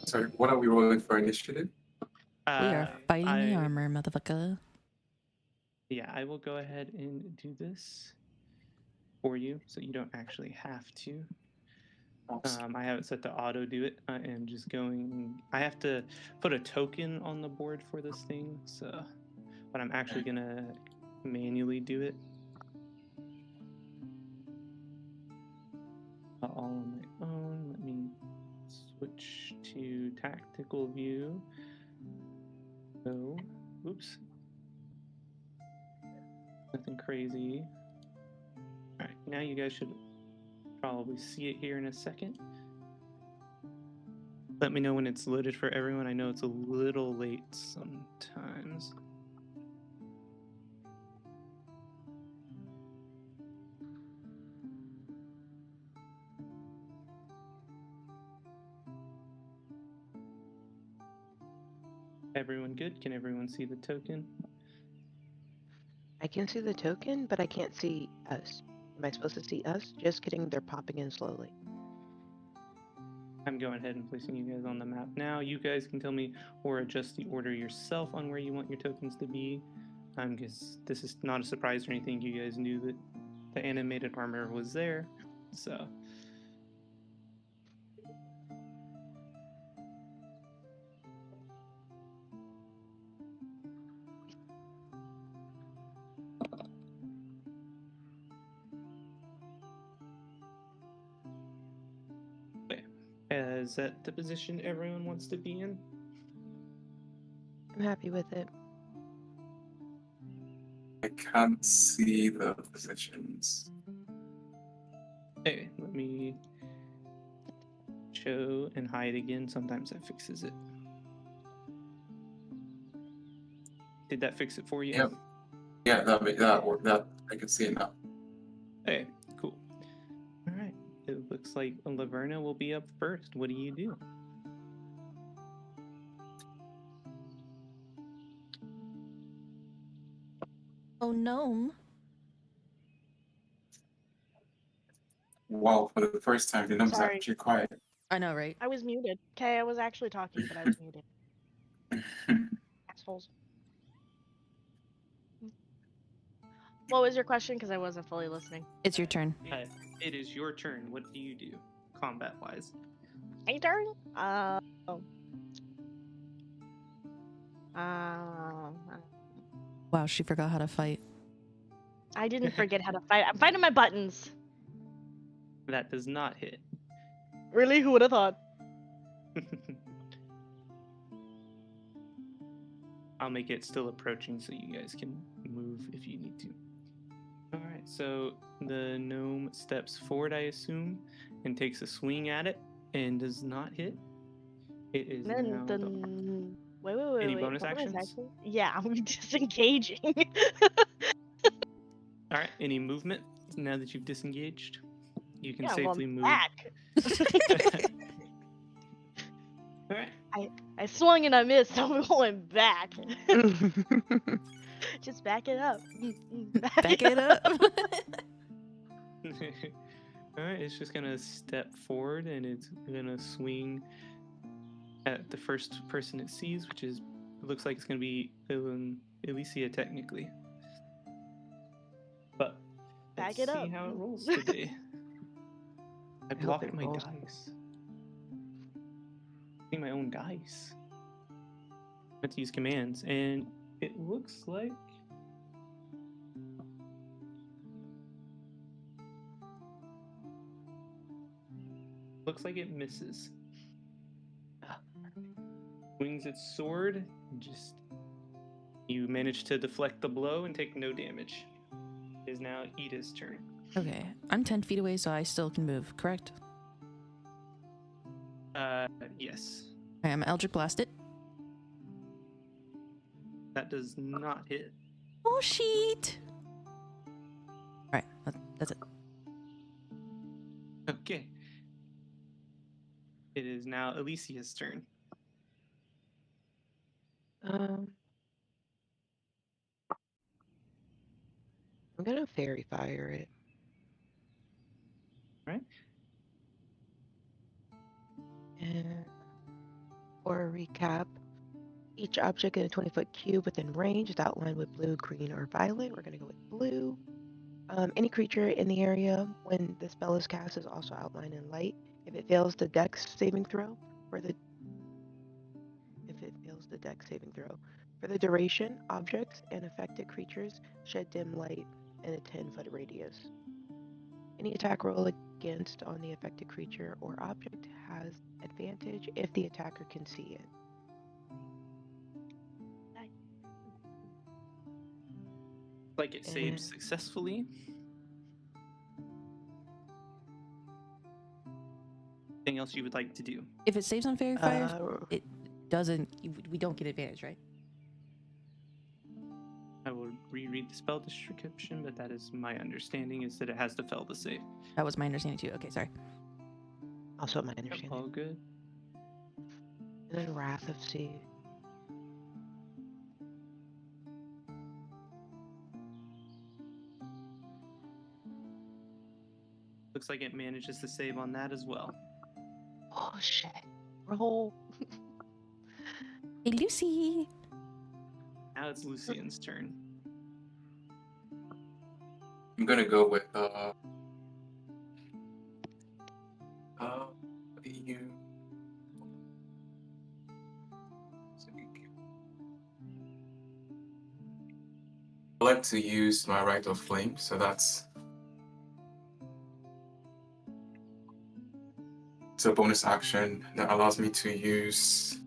Sorry, what are we rolling for initiative? We are fighting the armor, motherfucker. Yeah, I will go ahead and do this for you, so you don't actually have to. Awesome. I have it set to auto do it. I am just going. I have to put a token on the board for this thing, so, but I'm actually gonna manually do it. All on my own. Let me switch to tactical view. So, oops. Nothing crazy. All right, now you guys should probably see it here in a second. Let me know when it's loaded for everyone. I know it's a little late sometimes. Everyone good? Can everyone see the token? I can see the token, but I can't see us. Am I supposed to see us? Just kidding, they're popping in slowly. I'm going ahead and placing you guys on the map now. You guys can tell me or adjust the order yourself on where you want your tokens to be. Because this is not a surprise or anything. You guys knew that the animated armor was there. So is that the position everyone wants to be in? I'm happy with it. Like, can't see the positions. Okay, let me show and hide again. Sometimes that fixes it. Did that fix it for you? Yep. Yeah, that worked. That I can see it now. Okay, cool. All right. It looks like Laverna will be up first. What do you do? Oh, gnome. Wow, for the first time, the numbers are Sorry. actually quiet. I know, right? I was muted. Okay, I was actually talking, but I was muted. Assholes. What was your question? Because I wasn't fully listening. It's your turn. It is your turn. What do you do, combat-wise? My turn? Wow, she forgot how to fight. I didn't forget how to fight. I'm fighting my buttons. That does not hit. Really? Who would have thought? I'll make it still approaching so you guys can move if you need to. Alright, so the gnome steps forward, I assume, and takes a swing at it and does not hit. It is now Wait. Any bonus what was actions? actually? Yeah, I'm disengaging. Alright, any movement now that you've disengaged? You can Yeah, safely I'm move. back. Alright. I swung and I missed. I'm going back. Just back it up. Back it up. Alright, it's just gonna step forward and it's gonna swing at the first person it sees, which is, it looks like it's gonna be Alicia technically. But Back let's it see up. how it rolls today. I hope blocked it my rolls. dice. I my own dice. I have to use commands, and it looks like it misses. Swings its sword, and just you manage to deflect the blow and take no damage. It is now Ida's turn. Okay, I'm 10 feet away, so I still can move, correct? Yes. Okay, I'm Eldritch Blast it. That does not hit. Oh, shit! Alright, that's it. Okay. It is now Alicia's turn. I'm gonna fairy fire it. Right? And for a recap, each object in a 20-foot cube within range is outlined with blue, green, or violet. We're gonna go with blue. Any creature in the area when the spell is cast is also outlined in light. If it fails the dex saving throw for the duration, objects and affected creatures shed dim light in a 10-foot radius. Any attack roll against on the affected creature or object has advantage if the attacker can see it. Like it saves successfully. Anything else you would like to do? If it saves on Fairy Fire, it doesn't. We don't get advantage, right? I will reread the spell description, but that is my understanding, is that it has to fail the save. That was my understanding too. Okay, sorry. Also my Yep, understanding. all good. And then Wrath of Sea. Looks like it manages to save on that as well. Oh shit. Roll. Hey, Lucy! Now it's Lucian's turn. I'm gonna go with what do you? I like to use my Rite of Flame, so that's it's a bonus action that allows me to use.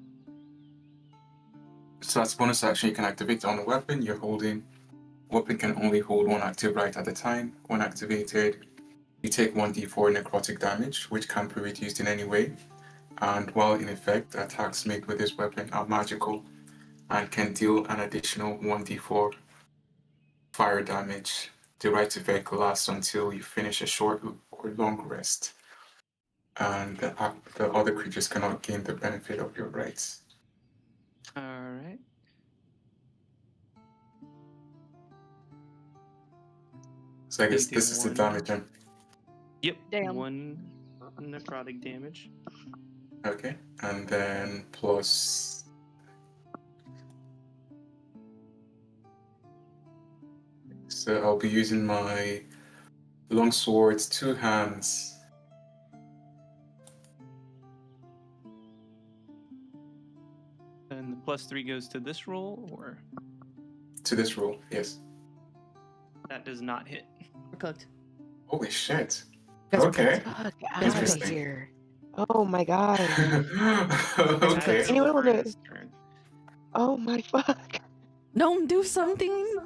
So that's a bonus action you can activate on a weapon you're holding weapon can only hold one active right at a time. When activated, you take 1d4 necrotic damage, which can't be reduced in any way. And while in effect, attacks made with this weapon are magical and can deal an additional 1d4 fire damage. The right effect lasts until you finish a short or long rest, and the other creatures cannot gain the benefit of your rights. All right. So I guess You do this is the one- damage. Yep. Damn. 1 necrotic damage. Okay, and then plus. So I'll be using my longsword's 2 hands. And the +3 goes to this roll, or To this roll, yes. that does not hit. We're cooked. Holy shit. Guys, Okay. Fuck out of Interesting. here. Oh my god. Okay. Anyone wanna- His turn. Oh my fuck. No, do something.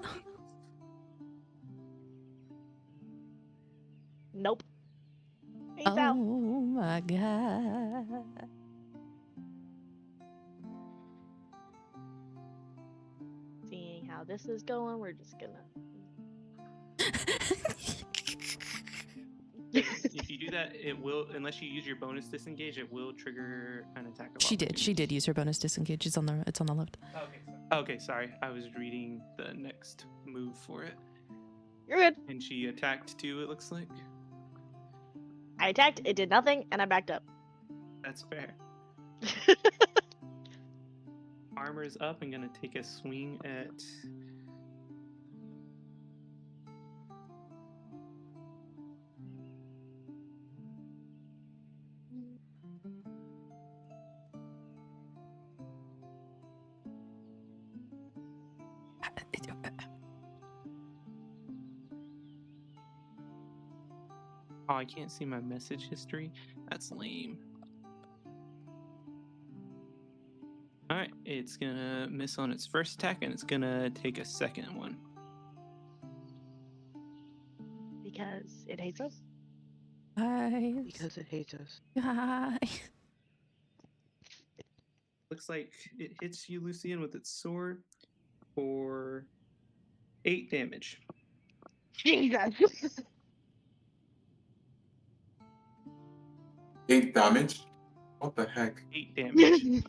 Nope. Peace Oh out. my god. Seeing how this is going, we're just gonna. If you do that, it will, unless you use your bonus disengage, it will trigger an attack. Of She did. She did use her bonus disengage. It's on the left. Okay, sorry. I was reading the next move for it. You're good. And she attacked too, it looks like. I attacked, it did nothing, and I backed up. That's fair. Armor's up. I'm gonna take a swing at. Oh, I can't see my message history. That's lame. Alright, it's gonna miss on its first attack and it's gonna take a second one. Because it hates us. Guys. Because it hates us. Guys. Looks like it hits you, Lucian, with its sword for 8 damage. Jesus. 8 damage? What the heck? 8 damage.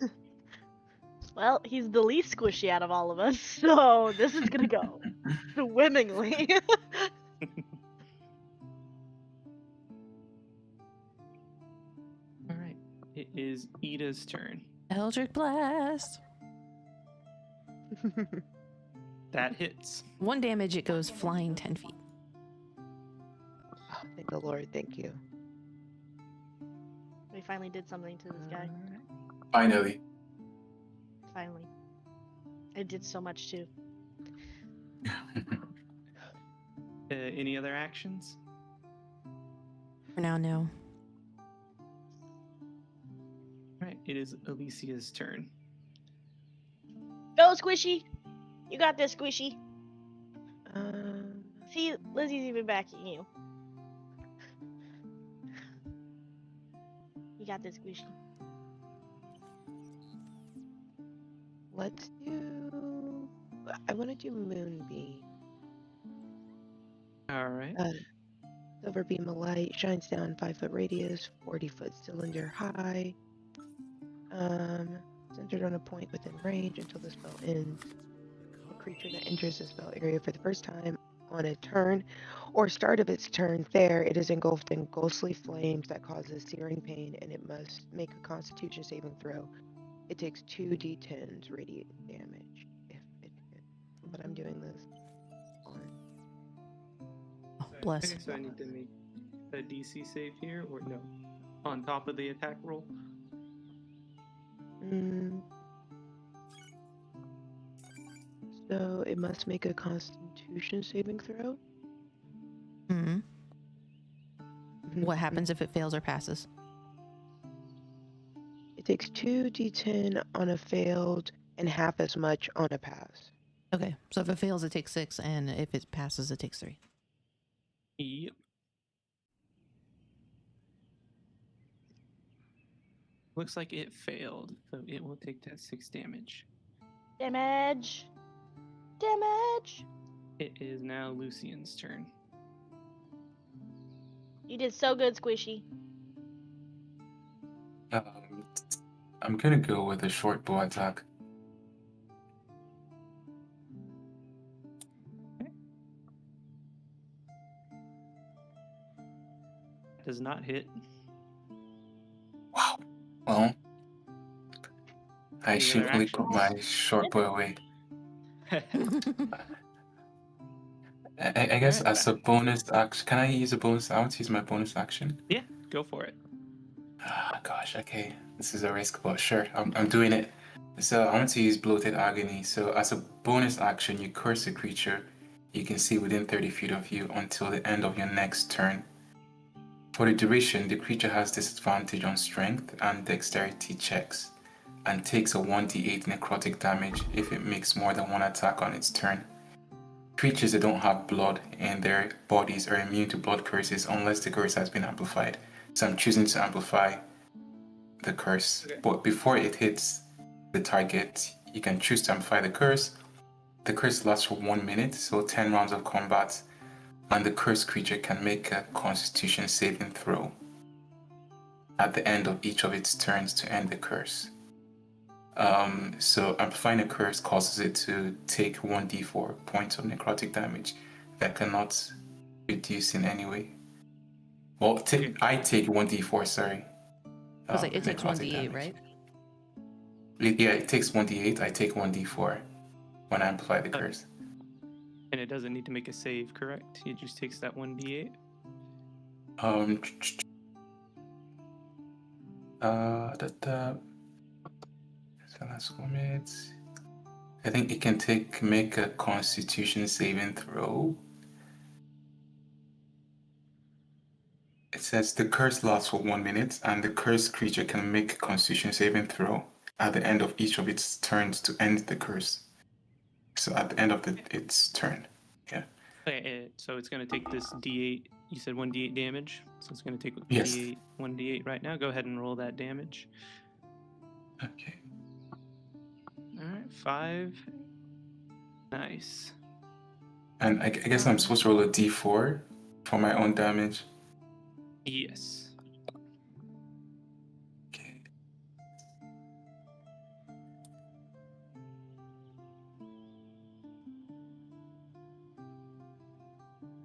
Well, he's the least squishy out of all of us, so this is gonna go swimmingly. Alright, it is Ida's turn. Eldritch Blast. That hits. 1 damage, it goes flying 10 feet. Oh, thank the Lord, thank you. We finally did something to this guy. Finally. Finally. It did so much too. Any other actions? For now, no. Alright, it is Alicia's turn. Go, Squishy! You got this, Squishy. Um, See, Lizzie's even backing you. You got this, Squishy. let's do. I want to do Moonbeam. Alright. Silver beam of light shines down 5-foot radius, 40-foot cylinder high. Centered on a point within range until the spell ends. A creature that enters the spell area for the first time on a turn or start of its turn there, it is engulfed in ghostly flames that causes searing pain, and it must make a Constitution saving throw. It takes 2d10s radiant damage if it hits. But I'm doing this on. Oh, bless. Okay, so I need to make a DC save here, or no? On top of the attack roll? So it must make a Constitution saving throw. Hmm. Mhm. What happens if it fails or passes? It takes 2d10 on a failed and half as much on a pass. Okay, so if it fails, it takes 6, and if it passes, it takes 3. Yep. Looks like it failed, so it will take that 6 damage. Damage. Damage. It is now Lucian's turn. You did so good, Squishy. I'm gonna go with a short bow attack. Does not hit. Wow. Well, I Any other shamefully put actions? my short bow away. I guess Alright, as a bonus action, can I use a bonus? I want to use my bonus action. Yeah, go for it. Ah, gosh, okay. This is a risk, but sure, I'm doing it. So I want to use Bloated Agony. So as a bonus action, you curse a creature you can see within 30 feet of you until the end of your next turn. For the duration, the creature has disadvantage on strength and dexterity checks and takes a 1d8 necrotic damage if it makes more than one attack on its turn. Creatures that don't have blood in their bodies are immune to blood curses unless the curse has been amplified. So I'm choosing to amplify the curse. Okay. But before it hits the target, you can choose to amplify the curse. The curse lasts for 1 minute, so 10 rounds of combat, and the cursed creature can make a Constitution saving throw at the end of each of its turns to end the curse. So amplifying a curse causes it to take 1d4 points of necrotic damage that cannot reduce in any way. Well, I take 1d4, sorry. I was like, it takes necrotic 1d8, damage. right? Yeah, it takes 1d8, I take 1d4 when I amplify the curse. And it doesn't need to make a save, correct? It just takes that 1d8. So let's commit. I think it can make a Constitution saving throw. It says the curse lasts for 1 minute, and the cursed creature can make a Constitution saving throw at the end of each of its turns to end the curse. So at the end of its turn, yeah. Okay, so it's going to take this d8. You said 1d8 damage, so it's going to take Yes. 1d8 right now. Go ahead and roll that damage. Okay. All right, 5. Nice. And I guess I'm supposed to roll a d4 for my own damage. Yes. Okay.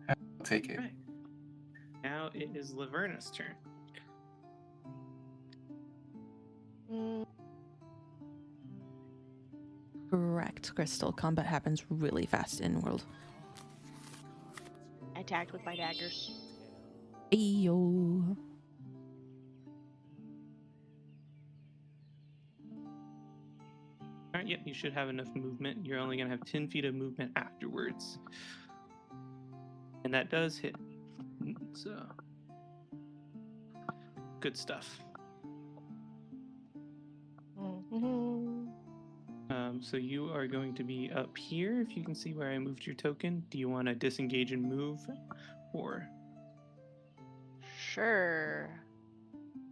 I'll take it. Right. Now it is Laverna's turn. Correct, Crystal. Combat happens really fast in world. I attacked with my daggers. Ayo. All right, yep, you should have enough movement. You're only going to have 10 feet of movement afterwards. And that does hit. So, good stuff. So you are going to be up here. If you can see where I moved your token. Do you want to disengage and move? Or Sure.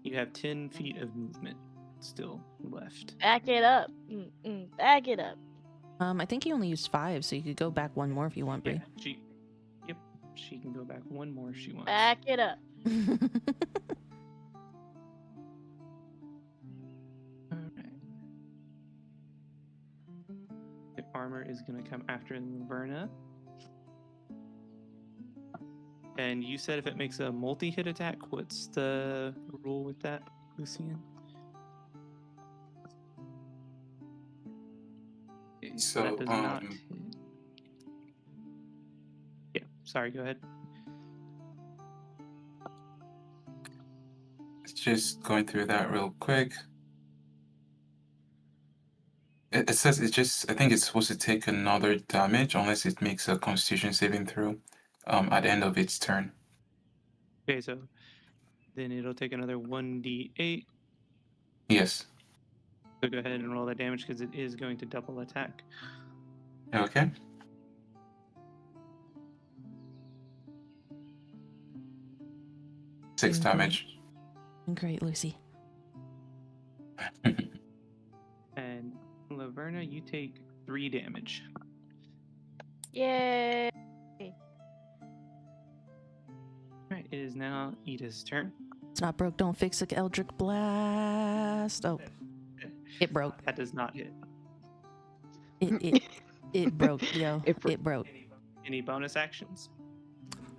you have 10 feet of movement still left. Back it up. Back it up. I think you only used 5, so you could go back 1 more if you want, Bree. Yeah, she can go back 1 more if she wants. Back it up. Armor is going to come after Laverna. And you said if it makes a multi-hit attack, what's the rule with that, Lucian? Okay, So, that does not hit. Yeah, sorry, go ahead. Just going through that real quick. It says I think it's supposed to take another damage unless it makes a Constitution saving throw at the end of its turn. Okay, so then it'll take another 1d8. Yes. So go ahead and roll that damage because it is going to double attack. Okay. Six Mhm. damage. Great, Lucy. And Laverna, you take 3 damage. Yay! Alright, it is now Ida's turn. It's not broke. Don't fix it. Eldritch Blast. Oh, it broke. That does not hit. It broke, yo. It bro- It broke. Any bonus actions?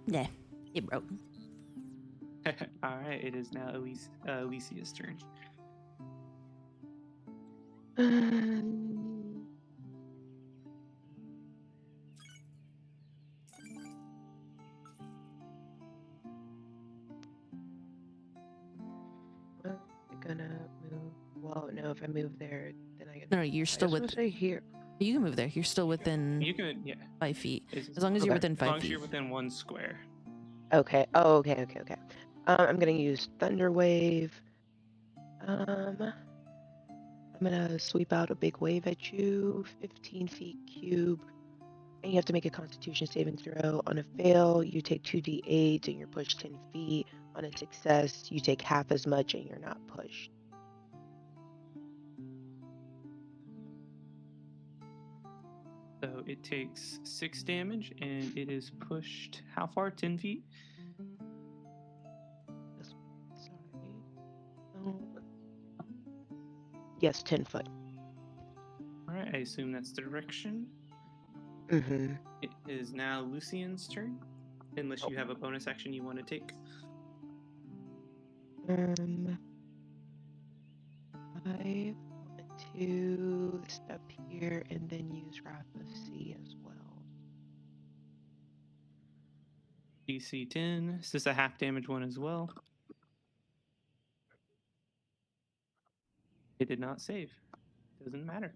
Yeah, it broke. Alright, it is now Alicia's turn. I'm gonna move. Well, no, if I move there, then I get. No, you're still I with. just wanna say here. You can move there. You're still within You can, yeah. 5 feet. As As long as you're Okay. within as 5 long as feet. you're within 1 square. Okay. Oh, okay. I'm gonna use Thunder Wave. I'm gonna sweep out a big wave at you, 15 feet cube, and you have to make a Constitution saving throw. On a fail, you take 2d8 and you're pushed 10 feet. On a success, you take half as much and you're not pushed. So it takes 6 damage and it is pushed how far? 10 feet? Sorry. Oh. Yes, 10 foot. Alright, I assume that's the direction. Mm-hmm. It is now Lucian's turn. Unless you have a bonus action you want to take. I want to step here and then use Wrath of Sea as well. DC 10. Is this a half damage one as well? It did not save. Doesn't matter.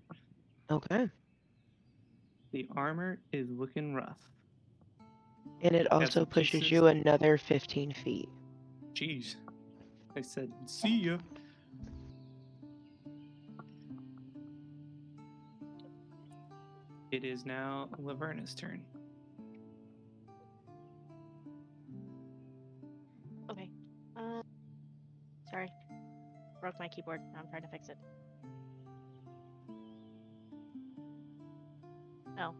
Okay. The armor is looking rough. And it Got also some pushes pieces. you another 15 feet. Jeez. I said, see ya. It is now Laverna's turn. Okay. Sorry. Broke my keyboard. Now I'm trying to fix it. No.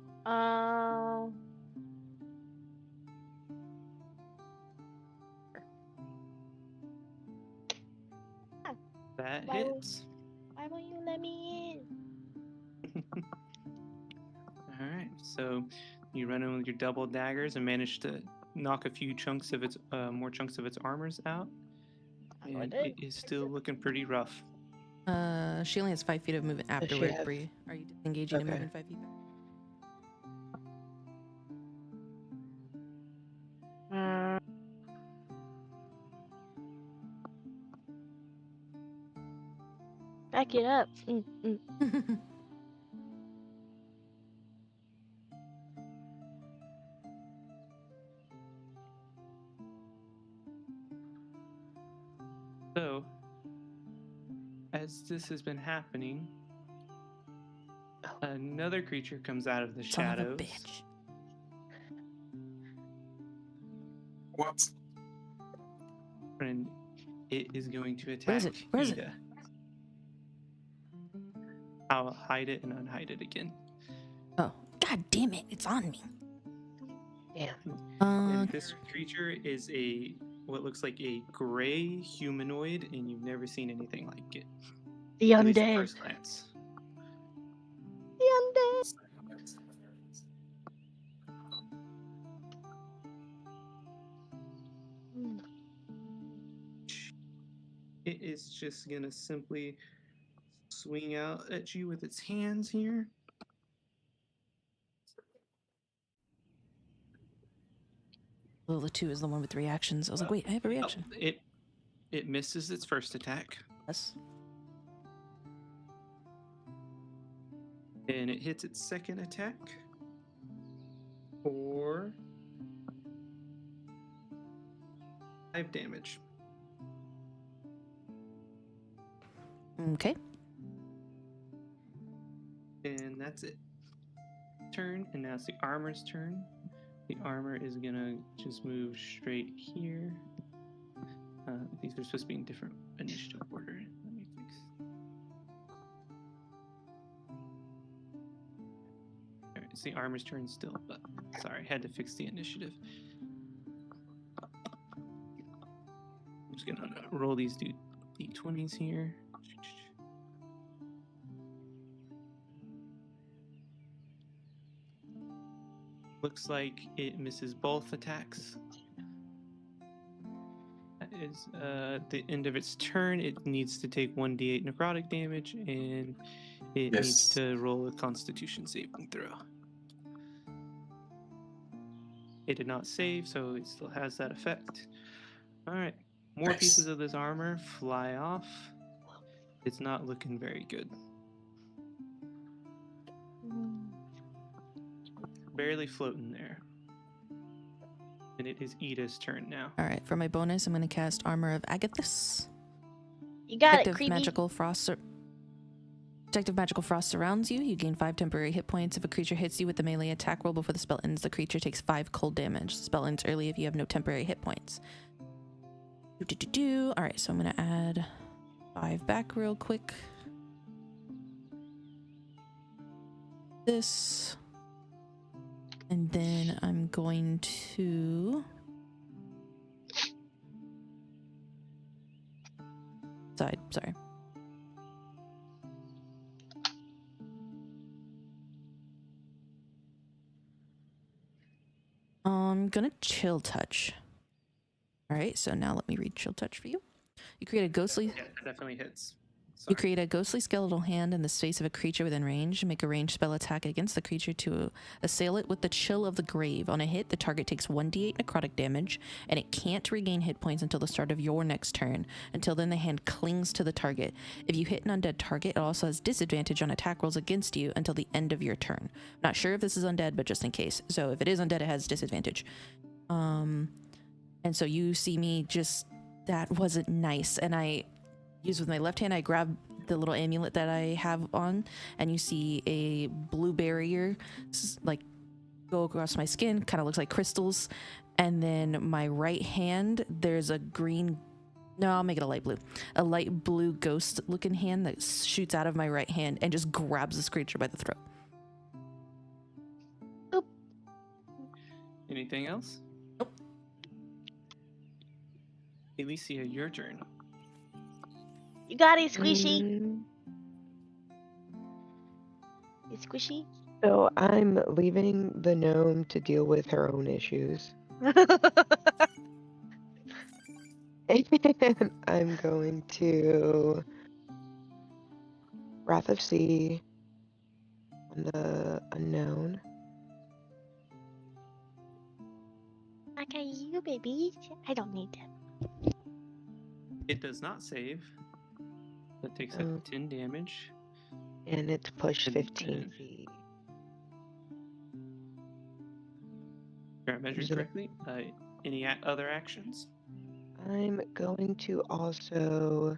That Why won't- hits. Why won't you let me in? Alright, so you run in with your double daggers and manage to knock a few chunks of its more chunks of its armors out. That's what I And did. it is still looking pretty rough. She only has 5 feet of movement Does she afterward, have- Bree. Are you disengaging and Okay. moving 5 feet back? Back it up. So, as this has been happening, another creature comes out of the Son of a shadows. bitch. What? And it is going to attack Where is it? Where is it? Ida. I'll hide it and unhide it again. Oh, god damn it. It's on me. Damn. And this creature is what looks like a gray humanoid, and you've never seen anything like it. The At least at undead. first glance. The undead. It is just gonna simply swing out at you with its hands here. Well, the 2 is the one with reactions. I was like, wait, I have a reaction. Oh, it misses its first attack, Yes. and it hits its second attack for 5 damage. Okay. And that's it. turn, and now it's the armor's turn. The armor is gonna just move straight here. These are supposed to be in different initiative order. Let me fix. Alright, it's the armor's turn still, but sorry, had to fix the initiative. I'm just gonna roll these d20s here. Looks like it misses both attacks. That is the end of its turn. It needs to take 1d8 necrotic damage, and it needs to roll a Constitution saving throw. It did not save, so it still has that effect. All right, more pieces of this armor fly off. It's not looking very good. Barely floating there. And it is Ida's turn now. All right, for my bonus, I'm going to cast Armor of Agathis. You got it, Protective creepy. magical frost. Protective magical frost surrounds you. You gain 5 temporary hit points. If a creature hits you with a melee attack roll before the spell ends, the creature takes 5 cold damage. The spell ends early if you have no temporary hit points. All right, so I'm going to add 5 back real quick. This. And then I'm going to sorry. I'm gonna chill touch. All right, so now let me read chill touch for you. You create a ghostly. Yeah, that definitely hits. You create a ghostly skeletal hand in the space of a creature within range. Make a ranged spell attack against the creature to assail it with the Chill of the Grave. On a hit, the target takes 1d8 necrotic damage, and it can't regain hit points until the start of your next turn. Until then, the hand clings to the target. If you hit an undead target, it also has disadvantage on attack rolls against you until the end of your turn. Not sure if this is undead, but just in case. So if it is undead, it has disadvantage. And so you see me just... That wasn't nice, and I... use with my left hand, I grab the little amulet that I have on, and you see a blue barrier like go across my skin, kind of looks like crystals, and then my right hand, there's a green, no, I'll make it a light blue ghost looking hand that shoots out of my right hand and just grabs this creature by the throat. Oop. Anything else? Nope. Alicia, your turn. You got it, Squishy. It's Squishy. So I'm leaving the gnome to deal with her own issues. And I'm going to Wrath of Sea on the unknown. I got you, baby. I don't need them. It does not save. That takes up 10 damage. And it's pushed And 15 then- feet. If I measured Is it a- correctly. Any other actions? I'm going to also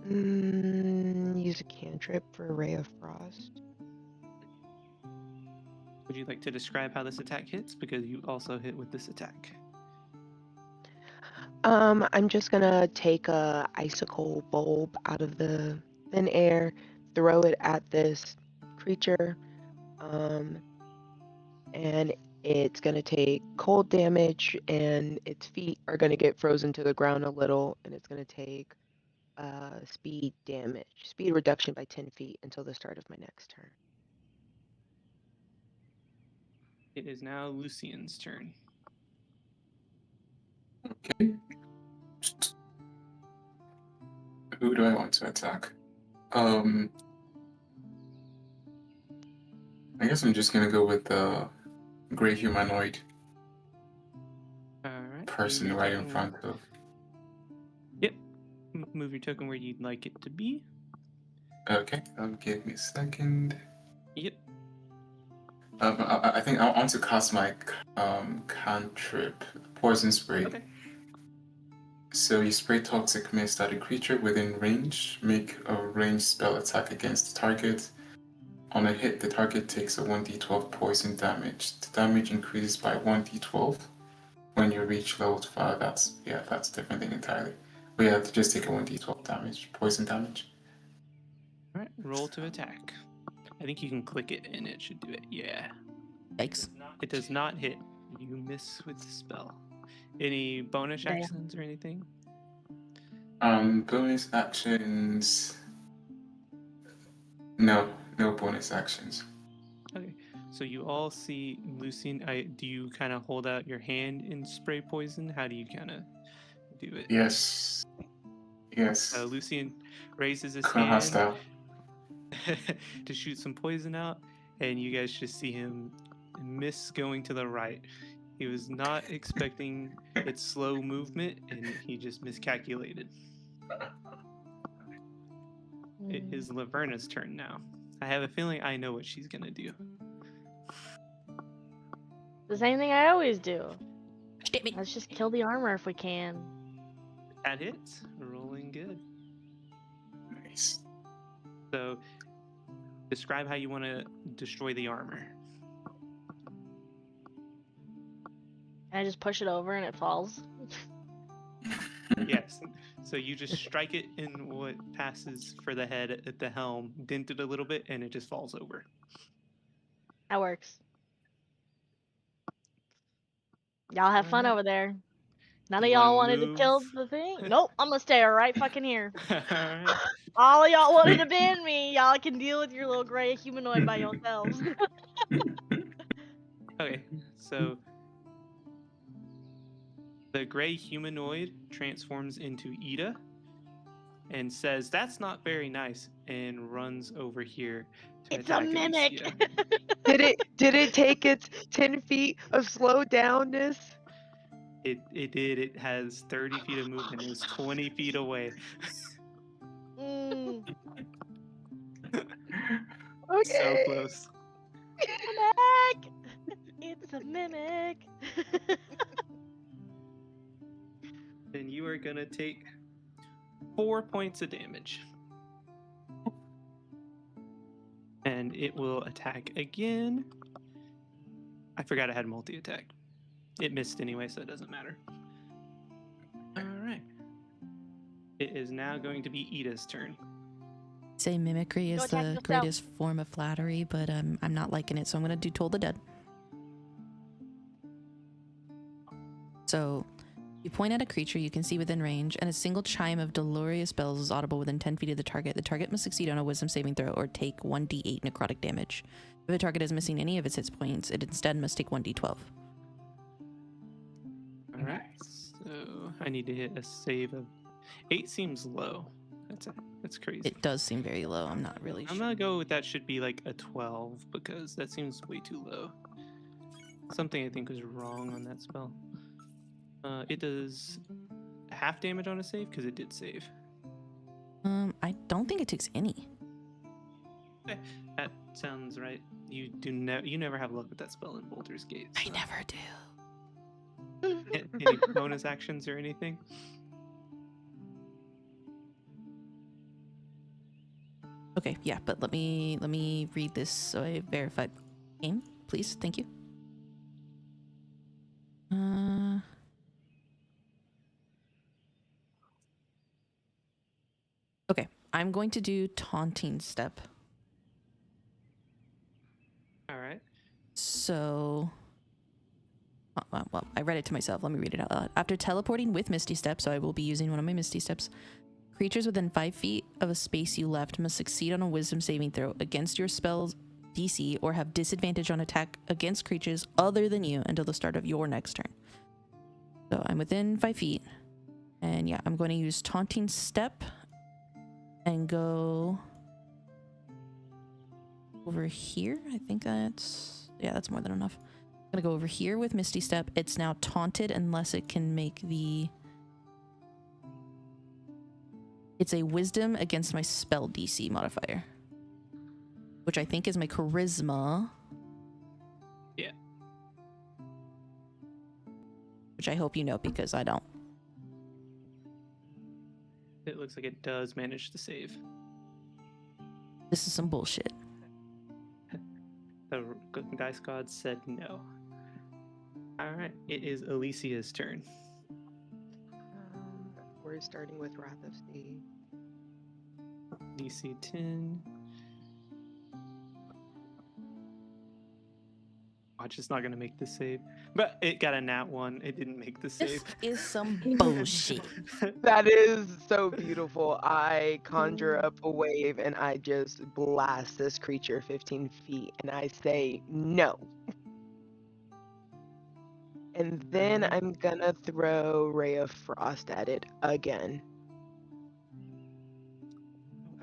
use a cantrip for a Ray of Frost. Would you like to describe how this attack hits? Because you also hit with this attack. I'm just gonna take a icicle bulb out of the thin air, throw it at this creature, and it's gonna take cold damage, and its feet are gonna get frozen to the ground a little, and it's gonna take speed reduction by 10 feet until the start of my next turn. It is now Lucian's turn. Okay. Who do I want to attack? I guess I'm just gonna go with the gray humanoid Alright. person right in front of. Yep. Move your token where you'd like it to be. Okay, give me a second. Yep. I think I want to cast my cantrip, Poison Spray. Okay. So you spray toxic mist at a creature within range. Make a ranged spell attack against the target. On a hit, the target takes a 1d12 poison damage. The damage increases by 1d12 when you reach level 5. That's a different thing entirely. But yeah, just take a 1d12 damage, poison damage. All right, roll to attack. I think you can click it and it should do it. Yeah. Yikes. It does not hit. You miss with the spell. Any bonus Damn. actions or anything? Bonus actions. No bonus actions. Okay. So you all see Lucian. Do you kind of hold out your hand and spray poison? How do you kind of do it? Yes. Lucian raises his Kinda hand hostile. to shoot some poison out, and you guys just see him miss going to the right. He was not expecting its slow movement, and he just miscalculated. It is Laverna's turn now. I have a feeling I know what she's gonna do. The same thing I always do. Damn it. Let's just kill the armor if we can. That hits. Rolling good. Nice. So, describe how you want to destroy the armor. I just push it over and it falls. Yes. So you just strike it in what passes for the head at the helm, dent it a little bit, and it just falls over. That works. Y'all have fun Alright. over there. None of You wanna y'all wanted to move? kill the thing. Nope, I'm gonna stay right fucking here. Alright. All of y'all wanted to ban me. Y'all can deal with your little gray humanoid by yourselves. Okay, so the gray humanoid transforms into Ida and says, "That's not very nice," and runs over here to It's a attack mimic. Alicia. Did it take its 10 feet of slow downness? It did. It has 30 feet of movement. It was 20 feet away. Mm. Okay. So close. Mimic! It's a mimic. Then you are gonna take 4 points of damage. And it will attack again. I forgot I had multi-attack. It missed anyway, so it doesn't matter. Alright. It is now going to be Ida's turn. Say mimicry Go is attack the yourself. greatest form of flattery, but I'm not liking it, so I'm gonna do Toll the Dead. So, you point at a creature you can see within range, and a single chime of delirious bells is audible within 10 feet of the target. The target must succeed on a wisdom saving throw or take 1d8 necrotic damage. If the target is missing any of its hit points, it instead must take 1d12. Alright. So I need to hit a save of 8 seems low. That's crazy. It does seem very low. I'm not really I'm sure. gonna go with that should be like a 12 because that seems way too low. Something I think was wrong on that spell. It does half damage on a save because it did save. I don't think it takes any. Okay, that sounds right. You never have luck with that spell in Baldur's Gate. I so- never do. Any bonus actions or anything? Okay, yeah, but let me read this so I verify game, please. Thank you. Okay, I'm going to do taunting step. All right. So, well, I read it to myself. Let me read it out loud. After teleporting with Misty Step, so I will be using one of my Misty Steps, creatures within 5 feet of a space you left must succeed on a wisdom saving throw against your spell's DC or have disadvantage on attack against creatures other than you until the start of your next turn. So I'm within 5 feet. And yeah, I'm going to use Taunting Step and go over here. I think that's more than enough. I'm gonna go over here with Misty Step. It's now taunted unless it can make the... It's a wisdom against my spell DC modifier, which I think is my charisma. Yeah. Which I hope you know because I don't. It looks like it does manage to save. This is some bullshit. The dice god said no. All right, it is Alicia's turn. We're starting with Wrath of the. DC 10. Watch, it's not going to make the save. But it got a nat 1. It didn't make the This save. is some bullshit. That is so beautiful. I conjure up a wave and I just blast this creature 15 feet and I say no. And then Alright. I'm gonna throw Ray of Frost at it again.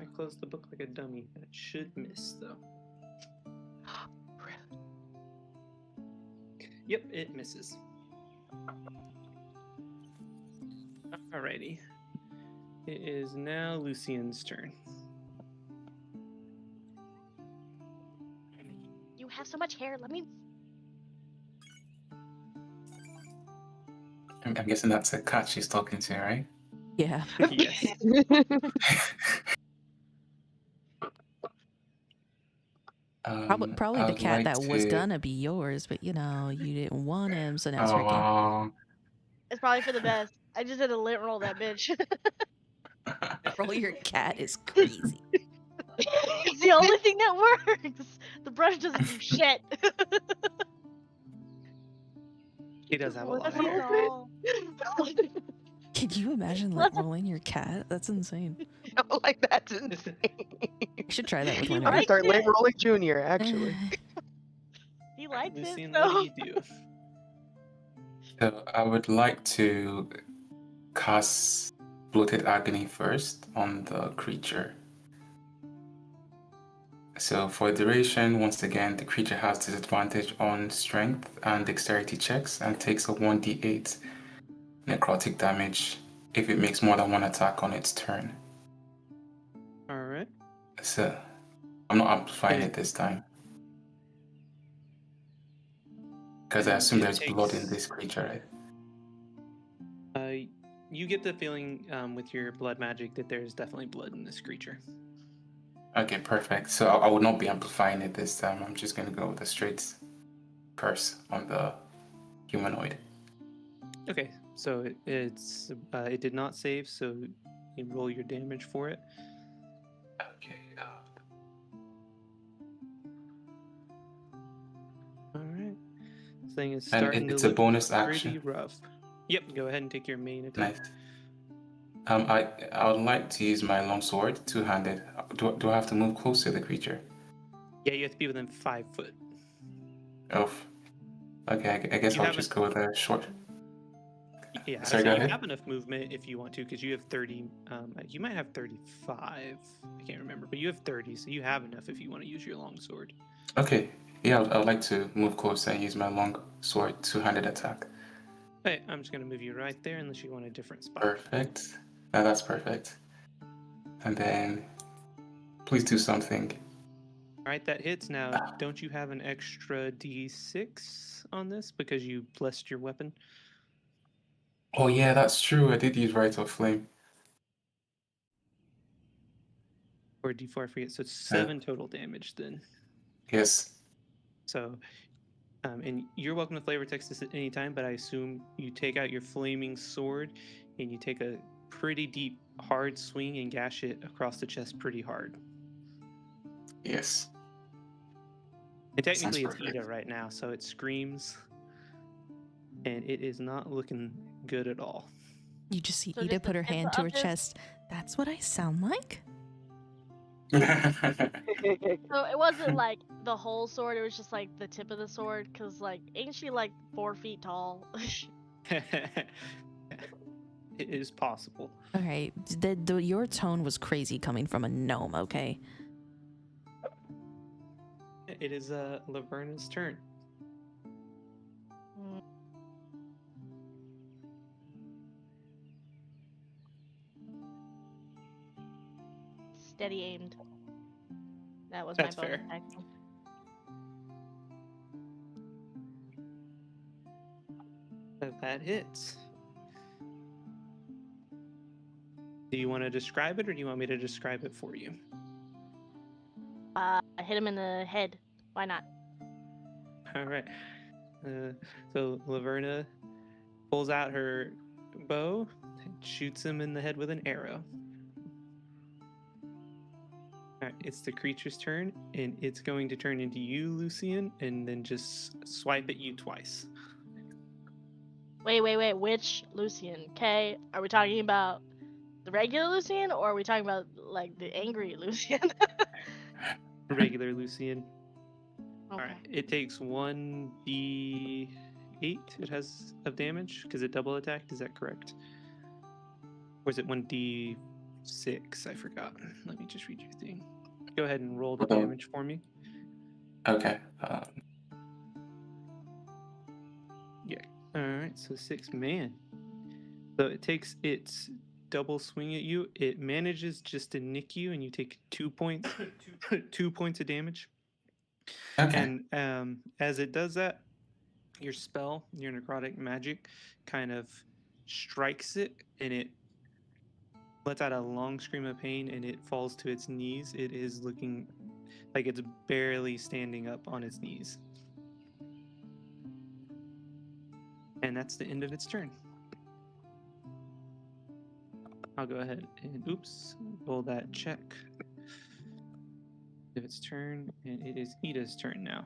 I closed the book like a dummy. That should miss, though. Yep, it misses. Alrighty. It is now Lucian's turn. You have so much hair. Let me. I'm guessing that's a cat she's talking to, right? Yeah. Yes. Probably I the would cat like that was to- gonna be yours, but you know, you didn't want him, so now it's Oh, your game. wow. It's probably for the best. I just did a lint roll that bitch. Roll your cat is crazy. It's the only thing that works. The brush doesn't do shit. He does have a lot That's of hair. all. Can you imagine like rolling your cat? That's insane. Like that's insane. I should try that with He I'm Leonard. gonna start likes late it. rolling Junior, actually. He likes Lucian, it, what so. do you do? So I would like to cast Bloated Agony first on the creature. So for duration, once again, the creature has disadvantage on strength and dexterity checks and takes a 1d8 necrotic damage if it makes more than one attack on its turn. Alright. So I'm not amplifying it this time. Because I assume It there's blood in takes- this creature, right? You get the feeling with your blood magic that there's definitely blood in this creature. Okay, perfect. So I will not be amplifying it this time. I'm just going to go with a straight curse on the humanoid. Okay, so it did not save, so you roll your damage for it. Okay. Alright. This thing is And starting it's to a look bonus pretty action. rough. Yep, go ahead and take your main attack. Nice. I would like to use my longsword, two-handed. Do I have to move close to the creature? Yeah, you have to be within 5 foot. Oh. Okay, I guess You I'll haven't- just go with a short. Yeah, Sorry, so go you ahead. have enough movement if you want to, because you have 30. You might have 35. I can't remember, but you have 30, so you have enough if you want to use your longsword. Okay. Yeah, I'd like to move close and use my longsword, two-handed attack. Hey, I'm just gonna move you right there, unless you want a different spot. Perfect. Now that's perfect. And then, please do something. All right, that hits. Now, don't you have an extra D6 on this because you blessed your weapon? Oh yeah, that's true. I did use Rite of Flame. Or D4, I forget. So it's 7 total damage then. Yes. So, and you're welcome to flavor text this at any time, but I assume you take out your flaming sword and you take a pretty deep, hard swing and gash it across the chest pretty hard. Yes. And technically Sounds it's Ida perfect. right now, so it screams, and it is not looking good at all. You just see So Ida just put the her tip hand to of her his- chest. That's what I sound like? So it wasn't like the whole sword, it was just like the tip of the sword, because, like, ain't she like 4 feet tall? It is possible. Okay, your tone was crazy coming from a gnome, okay? It is Laverna's turn. Steady aimed. That was That's my bonus fair. action. That hits. Do you want to describe it, or do you want me to describe it for you? I hit him in the head. Why not? All right. So Laverna pulls out her bow and shoots him in the head with an arrow. All right, it's the creature's turn, and it's going to turn into you, Lucian, and then just swipe at you twice. Wait. Which Lucian? Okay, are we talking about the regular Lucian, or are we talking about like the angry Lucian? Regular Lucian. Okay. All right, it takes 1d8. It has of damage because it double attacked. Is that correct? Or is it 1d6? I forgot. Let me just read your thing. Go ahead and roll the damage for me. Okay. Yeah. All right. So 6. Man. So it takes its double swing at you. It manages just to nick you, and you take 2 points. 2 points of damage. Okay. And as it does that, your spell, your necrotic magic, kind of strikes it, and it lets out a long scream of pain, and it falls to its knees. It is looking like it's barely standing up on its knees. And that's the end of its turn. I'll go ahead and roll that check. Of its turn, and it is Ida's turn now.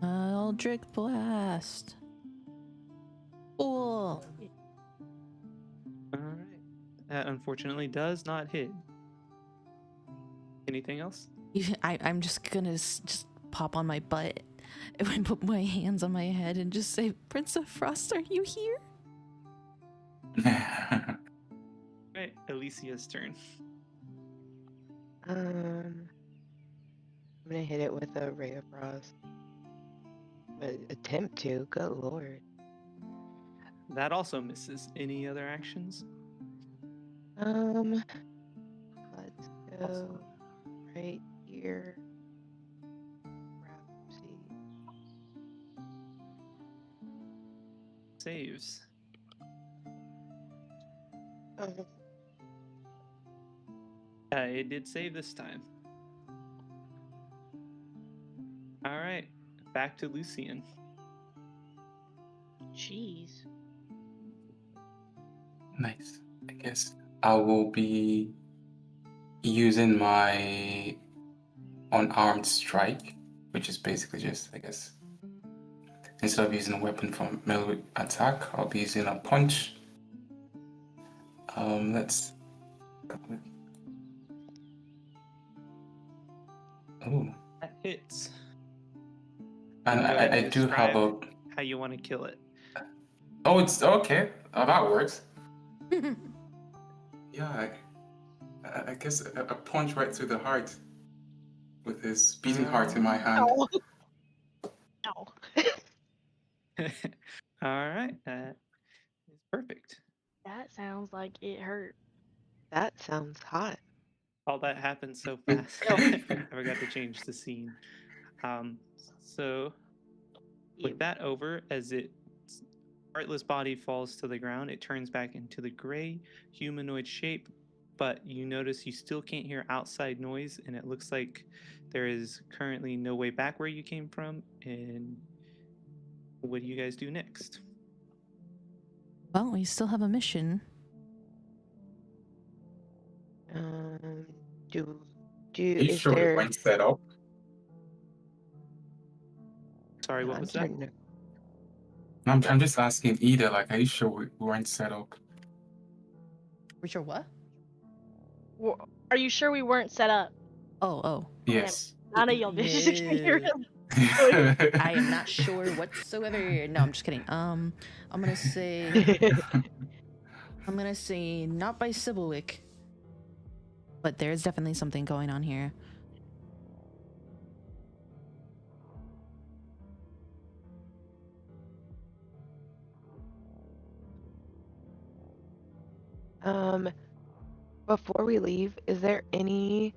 Eldritch Blast. Cool. All right. That unfortunately does not hit. Anything else? I'm just gonna just pop on my butt and put my hands on my head and just say, Prince of Frost, are you here? Right, Alicia's turn. I'm gonna hit it with a ray of frost. But attempt to. Good lord. That also misses. Any other actions? Let's go right here. Grab seed. Saves. It did save this time. All right, back to Lucian. Jeez. Nice. I guess I will be using my unarmed strike, which is basically just, I guess, instead of using a weapon for melee attack, I'll be using a punch. Let's. Oh, That hits. and Go ahead I and do have describe a. how you want to kill it. Oh, it's okay. Oh, that works. Yeah, I guess a punch right through the heart with his beating heart in my hand. No. No. All right, that is perfect. That sounds like it hurt. That sounds hot. All that happened so fast. No. I forgot to change the scene. So with that over, as its heartless body falls to the ground, it turns back into the gray humanoid shape, but you notice you still can't hear outside noise, and it looks like there is currently no way back where you came from. And what do you guys do next? Well, we still have a mission. You Is sure it there? went set up? Sorry, No, what I'm was that? starting to. I'm just asking Ida, like, are you sure we weren't set up? We sure what? Are you sure we weren't set up? Oh. Yes. None of y'all bitches can hear him. I am not sure whatsoever. No, I'm just kidding. I'm gonna say not by Sybilwick, but there's definitely something going on here. Before we leave, is there any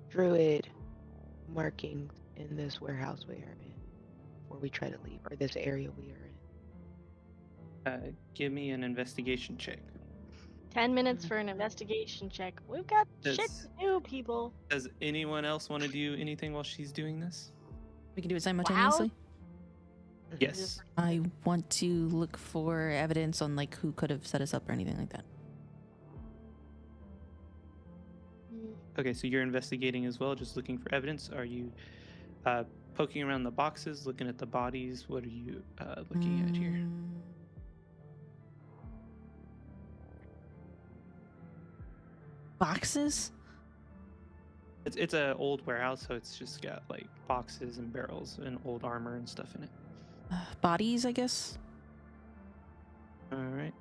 druid markings in this warehouse we are in before we try to leave, or this area we are in? Give me an investigation check. 10 minutes for an investigation check. We've got shit to do, people. Does anyone else want to do anything while she's doing this? We can do it simultaneously. Yes. I want to look for evidence on like who could have set us up or anything like that. Okay, so you're investigating as well, just looking for evidence. Are you poking around the boxes, looking at the bodies? What are you looking at here? Boxes? It's a old warehouse, so it's just got like boxes and barrels and old armor and stuff in it. Bodies, I guess. All right.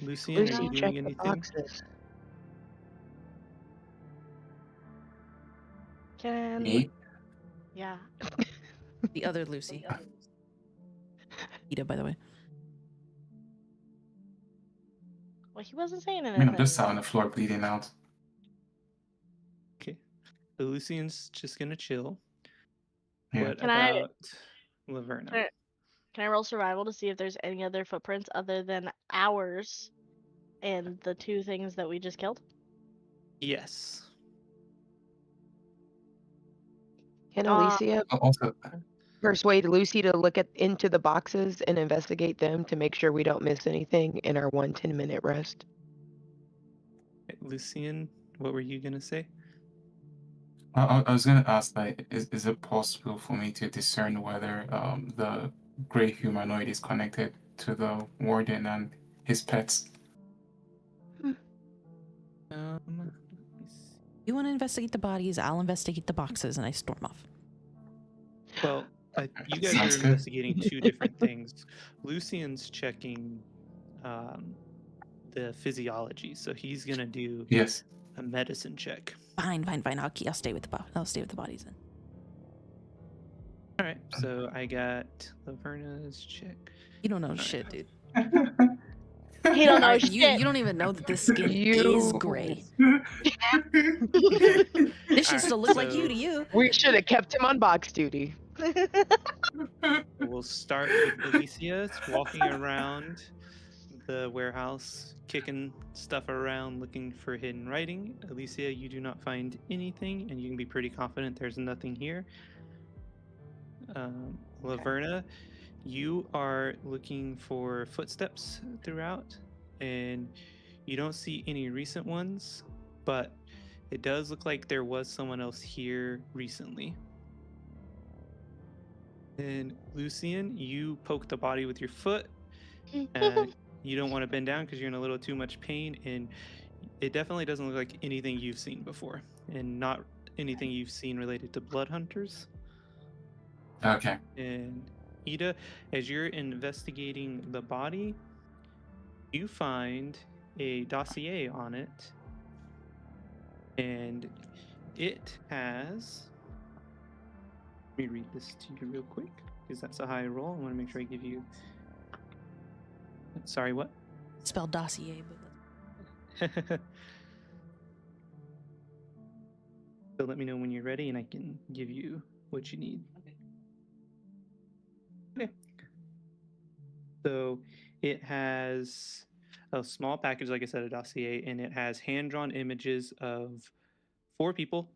Lucian, are Lucy, you check doing the anything? boxes. Can Me? yeah. The other Lucy. Ida, by the way. Well, he wasn't saying I mean, anything. I'm just sat on the floor bleeding out. Okay. So Lucian's just gonna chill. Yeah. What Can I- about Laverna? Can I roll survival to see if there's any other footprints other than ours and the two things that we just killed? Yes. Can Alicia Also, persuade Lucy to look into the boxes and investigate them to make sure we don't miss anything in our 1 10-minute rest? Lucian, what were you gonna say? I was gonna ask, like, is it possible for me to discern whether the gray humanoid is connected to the warden and his pets? Let me see. You want to investigate the bodies, I'll investigate the boxes, and I storm off. Well, you guys Sounds are good. investigating two different things. Lucian's checking the physiology, so he's gonna do Yes. a medicine check. Fine. I'll stay with the bodies then. All right, so I got Laverna's check. You don't know shit, dude. He don't know Alright, shit. you don't even know that this skin is gray. This should still look like you to you. We should have kept him on box duty. We'll start with Alicia. It's walking around the warehouse, kicking stuff around, looking for hidden writing. Alicia, you do not find anything, and you can be pretty confident there's nothing here. Laverna, you are looking for footsteps throughout, and you don't see any recent ones, but it does look like there was someone else here recently. And Lucian, you poke the body with your foot, and you don't want to bend down because you're in a little too much pain, and it definitely doesn't look like anything you've seen before, and not anything you've seen related to blood hunters. Okay. And Ida, as you're investigating the body, you find a dossier on it, and it has. Let me read this to you real quick, because that's a high roll. I want to make sure I give you. Sorry, what? Spelled dossier, but So let me know when you're ready, and I can give you what you need. Okay. So it has a small package, like I said, a dossier, and it has hand-drawn images of 4 people.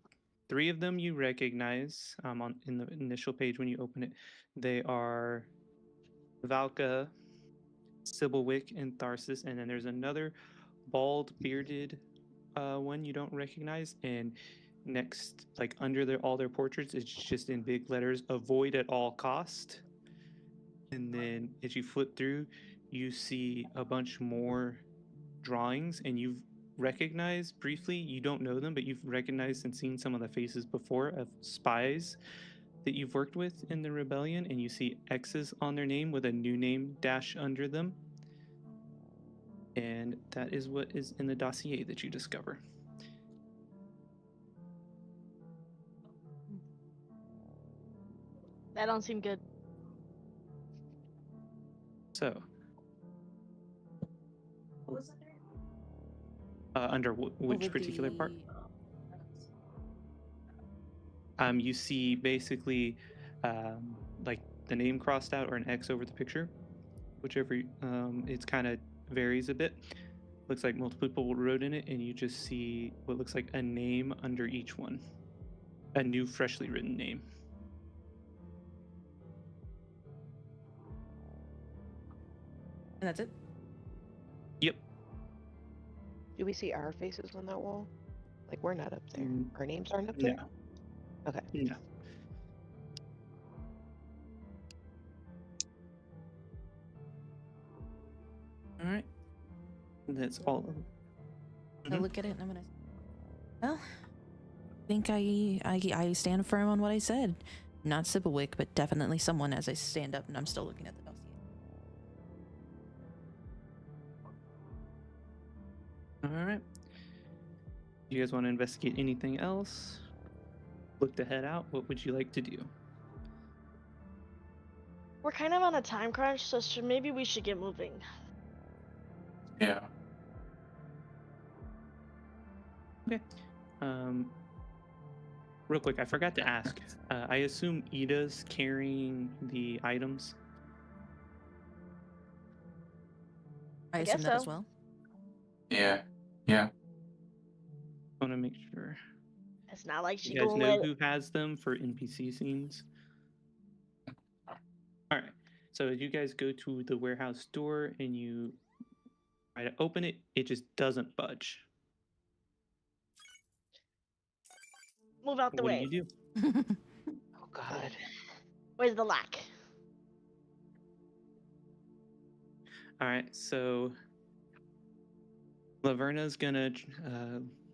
3 of them you recognize in the initial page when you open it. They are Valka, Sybilwick, and Tharsis, and then there's another bald, bearded one you don't recognize, and next, like under all their portraits, it's just in big letters, avoid at all cost. And then as you flip through, you see a bunch more drawings, and you've recognized briefly, you don't know them, but you've recognized and seen some of the faces before of spies that you've worked with in the rebellion, and you see X's on their name with a new name dash under them. And that is what is in the dossier that you discover. That don't seem good. So, under which particular part? You see basically like the name crossed out or an X over the picture, whichever. It's kind of varies a bit. Looks like multiple people wrote in it, and you just see what looks like a name under each one, a new, freshly written name. And that's it? Yep. Do we see our faces on that wall? Like, we're not up there. Mm, Our names aren't up there? No. Okay. No. All right. That's all of them. I look at it and I'm gonna. Well, I think I stand firm on what I said. Not Sibblewick, but definitely someone. As I stand up and I'm still looking at the dossier. All right. You guys want to investigate anything else? Look to head out. What would you like to do? We're kind of on a time crunch, so maybe we should get moving. Yeah. Okay. Real quick, I forgot to ask. I assume Ida's carrying the items. I guess assume that as so. well. Yeah. Yeah. I want to make sure. It's not like she's You guys going know with. who has them for NPC scenes? All right. So as you guys go to the warehouse door and you try to open it, it just doesn't budge. Move out the What way. do you do? Oh, God. Where's the lock? All right. So Laverna's gonna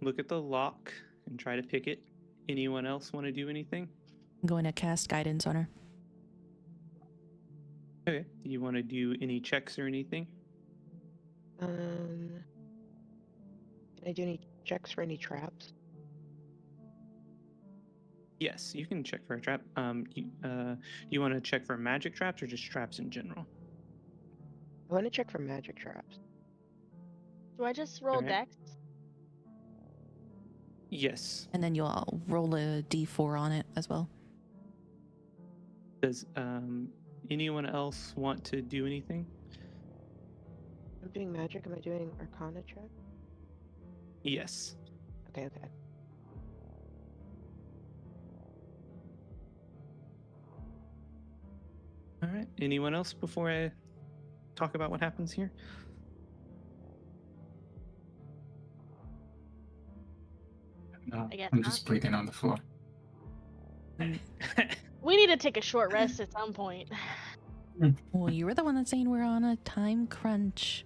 look at the lock and try to pick it. Anyone else want to do anything? I'm going to cast guidance on her. Okay. Do you want to do any checks or anything? Can I do any checks for any traps? Yes, you can check for a trap. You want to check for magic traps or just traps in general? I want to check for magic traps. Do I just roll Alright. dex? Yes. And then you'll roll a d4 on it as well. Does anyone else want to do anything? I'm doing magic. Am I doing Arcana check? Yes. Okay, okay. All right. Anyone else before I talk about what happens here? No, I guess I'm not. just bleeding on the floor. We need to take a short rest at some point. Well, you were the one that's saying we're on a time crunch.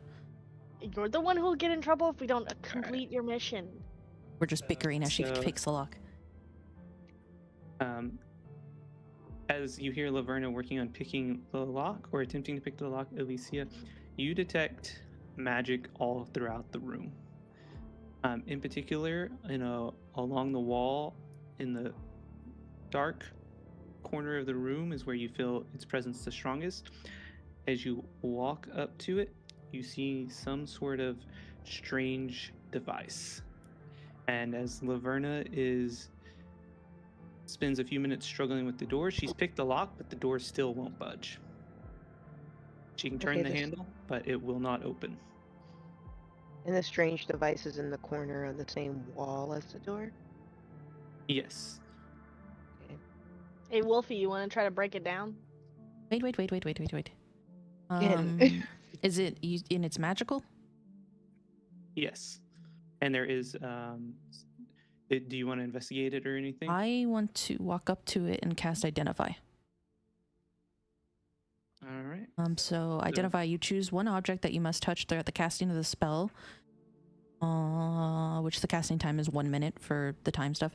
You're the one who'll get in trouble if we don't complete your mission. We're just bickering as she So- picks the lock. As you hear Laverna working on picking the lock or attempting to pick the lock, Alicia, you detect magic all throughout the room. In particular, along the wall in the dark corner of the room is where you feel its presence the strongest. As you walk up to it, you see some sort of strange device. And as Laverna spends a few minutes struggling with the door, she's picked the lock, but the door still won't budge. She can turn Okay, the this- handle, but it will not open. And the strange device is in the corner on the same wall as the door? Yes. Okay. Hey, Wolfie, you want to try to break it down? Wait. Again. Is it and it's magical? Yes. And there is do you want to investigate it or anything? I want to walk up to it and cast Identify. All right. So Identify, you choose one object that you must touch throughout the casting of the spell, which the casting time is 1 minute for the time stuff.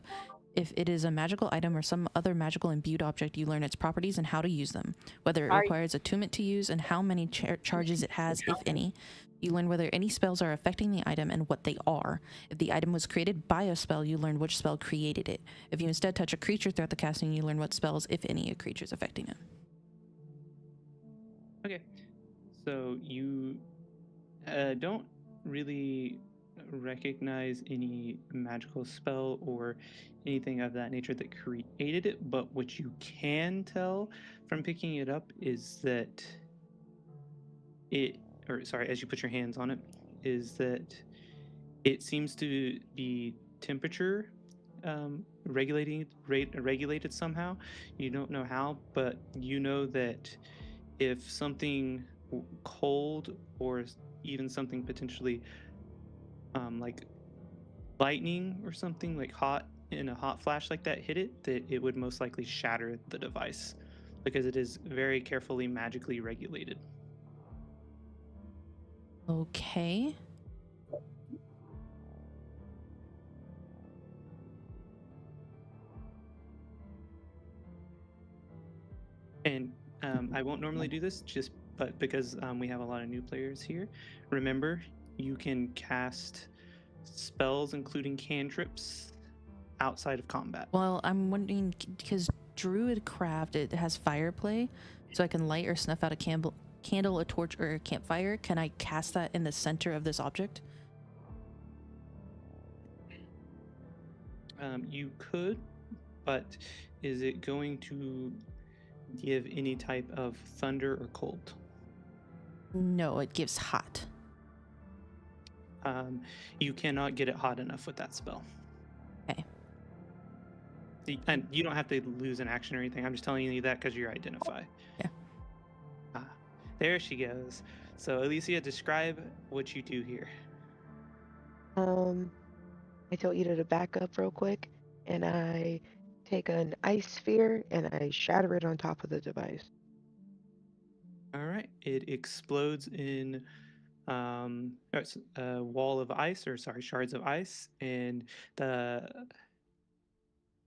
If it is a magical item or some other magical imbued object, you learn its properties and how to use them, whether it requires attunement to use and how many charges it has, if any. You learn whether any spells are affecting the item and what they are. If the item was created by a spell, you learn which spell created it. If you instead touch a creature throughout the casting, you learn what spells, if any, a creature is affecting it. Okay. So you don't really recognize any magical spell or anything of that nature that created it, but what you can tell from picking it up is that as you put your hands on it, is that it seems to be temperature regulated somehow. You don't know how, but you know that if something cold or even something potentially like lightning or something like hot in a hot flash like that hit it, that it would most likely shatter the device because it is very carefully magically regulated. Okay. And I won't normally do this, but because we have a lot of new players here, remember you can cast spells, including cantrips, outside of combat. Well, I'm wondering because Druidcraft, it has fire play, so I can light or snuff out a candle, a torch, or a campfire. Can I cast that in the center of this object? You could, but is it going to give any type of thunder or cold? No, it gives hot. You cannot get it hot enough with that spell. Okay. And you don't have to lose an action or anything. I'm just telling you that because you're identify. Yeah. There she goes. So Alicia, describe what you do here. I tell Ida to back up real quick, and I take an ice sphere and I shatter it on top of the device. All right. It explodes in a wall of ice, or sorry, shards of ice, and the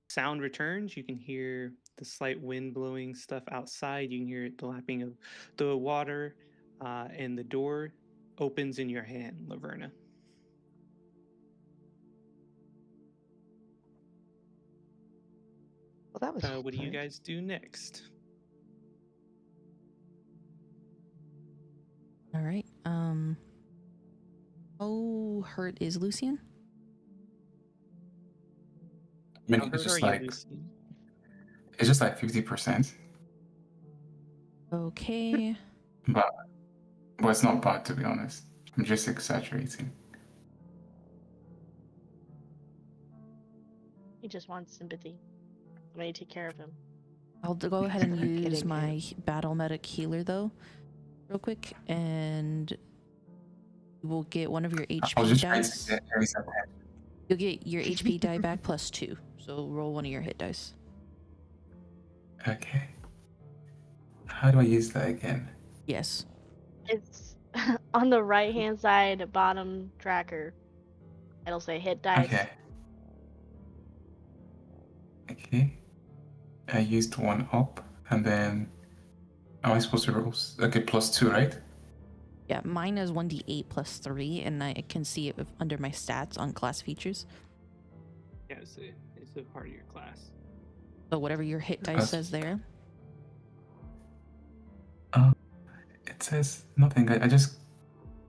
sound returns. You can hear the slight wind blowing stuff outside. You can hear the lapping of the water, and the door opens in your hand, Laverna. Well, that was What do you fun. guys do next? All right. How hurt is Lucian? I mean, How it's hurt are just you, like Lucy? it's just like 50%, Okay. but it's not bad, to be honest. I'm just exaggerating. He just wants sympathy. I'm gonna take care of him. I'll go ahead and Kidding use him. my battle medic healer though, real quick, and you will get one of your I was HP just trying dice. to get Harry's attention. You'll get your HP die back +2. So roll one of your hit dice. Okay. How do I use that again? Yes. It's on the right hand side, bottom tracker. It'll say hit dice. Okay. Okay. I used one up, and then am I supposed to roll? Okay, +2, right? Yeah, mine is 1d8 +3, and I can see it under my stats on class features. Yeah, it's a part of your class. So whatever your hit dice Class says there. It says nothing. I just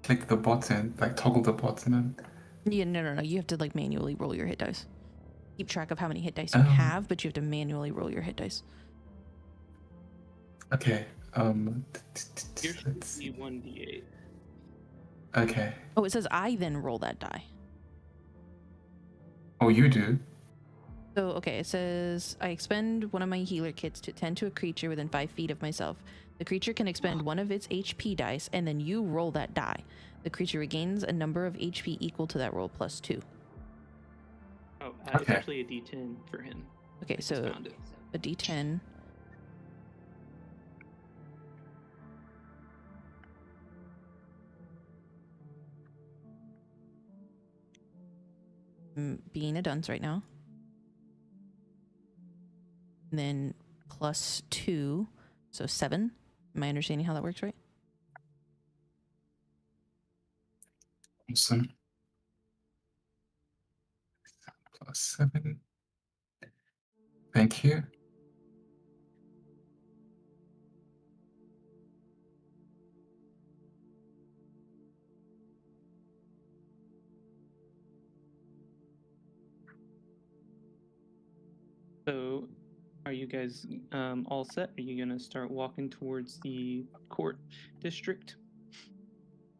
click the button, like toggle the button, and Yeah, no. You have to like manually roll your hit dice. Keep track of how many hit dice you Oh. have, but you have to manually roll your hit dice. okay. Yours should Let's be see. 1d8. Okay. Oh, it says I then roll that die. Oh, you do? So, okay, it says, I expend one of my healer kits to tend to a creature within 5 feet of myself. The creature can expend one of its HP dice, and then you roll that die. The creature regains a number of HP equal to that roll +2. Oh, it's Okay. actually a d10 for him. Okay, I just so found it. a d10. Being a dunce right now. And then +2, so 7. Am I understanding how that works right? Awesome. +7. Thank you. So, are you guys all set? Are you gonna start walking towards the court district,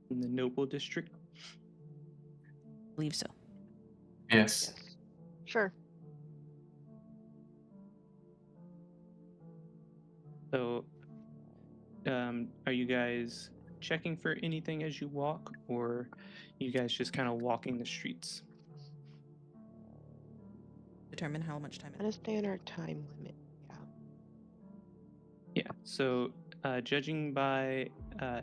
in the noble district? I believe so. Yes. Sure. So, are you guys checking for anything as you walk, or you guys just kind of walking the streets? Determine how much time it Let us stay in our time limit. Yeah. Yeah, so judging by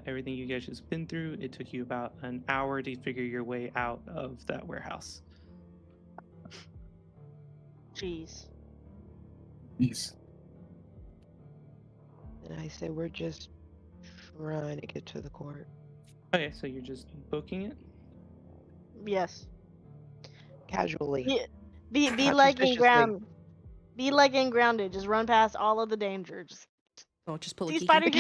everything you guys just been through, it took you about an hour to figure your way out of that warehouse. Jeez. Yes. And I say we're just trying to get to the court. Okay, so you're just booking it? Yes. Casually. Be Not like in suspiciously. ground. Be like in grounded. Just run past all of the danger. just pull a See kiki. spider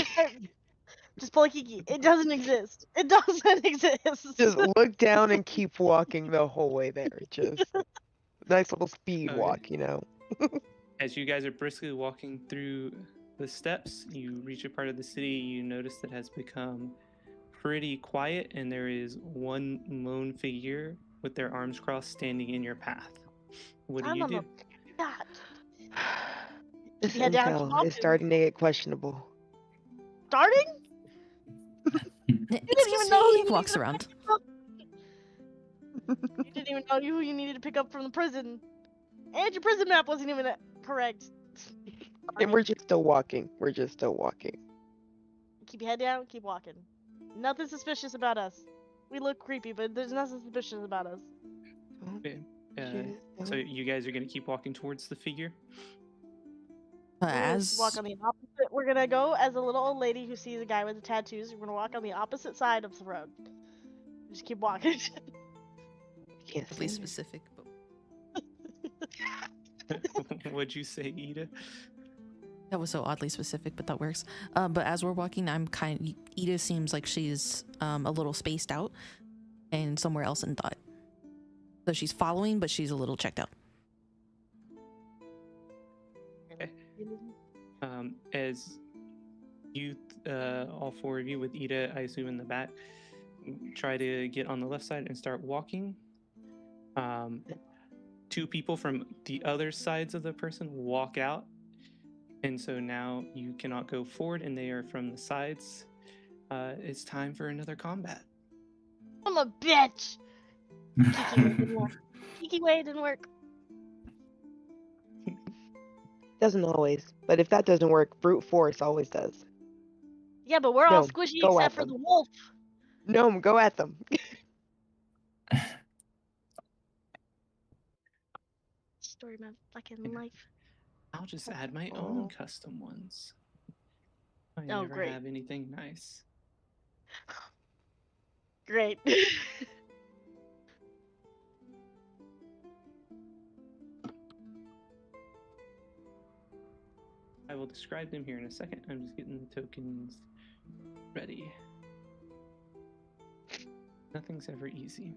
just pull a kiki. It doesn't exist. It doesn't exist. Just look down and keep walking the whole way there. Just nice little speed Okay. walk, you know. As you guys are briskly walking through the steps, you reach a part of the city you notice that has become pretty quiet, and there is one lone figure with their arms crossed standing in your path. What do Son you of do? a God. This Yeah, down, keep intel is walking. starting to get questionable. Starting? You didn't Excuse even know who me. you Walks needed to around. pick up. You didn't even know who you needed to pick up from the prison. And your prison map wasn't even correct. And we're just still walking. We're just still walking. Keep your head down, keep walking. Nothing suspicious about us. We look creepy, but there's nothing suspicious about us. Okay, Just so don't- you guys are going to keep walking towards the figure? We're gonna As walk on the opposite. We're gonna go as a little old lady who sees a guy with the tattoos. We're gonna walk on the opposite side of the road. Just keep walking. Can't oddly say specific, but What'd you say, Ida? that was so oddly specific, but that works. But as we're walking, Ida seems like she's a little spaced out and somewhere else in thought. So she's following, but she's a little checked out. As you, all four of you with Ida, I assume in the back, try to get on the left side and start walking. Two people from the other sides of the person walk out, and so now you cannot go forward, and they are from the sides. It's time for another combat. I'm a bitch. Kiki way didn't work. Kiki way didn't work. Doesn't always. But if that doesn't work, brute force always does. Yeah, but we're all No, squishy go except at for them. the wolf. No, go at them. Story of my fucking life. I'll just add my Oh. own custom ones. I Oh, never great. have anything nice. Great. I will describe them here in a second. I'm just getting the tokens ready. Nothing's ever easy.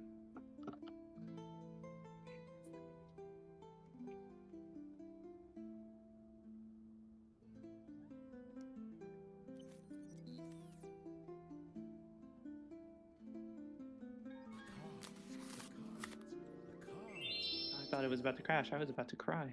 I thought it was about to crash. I was about to cry.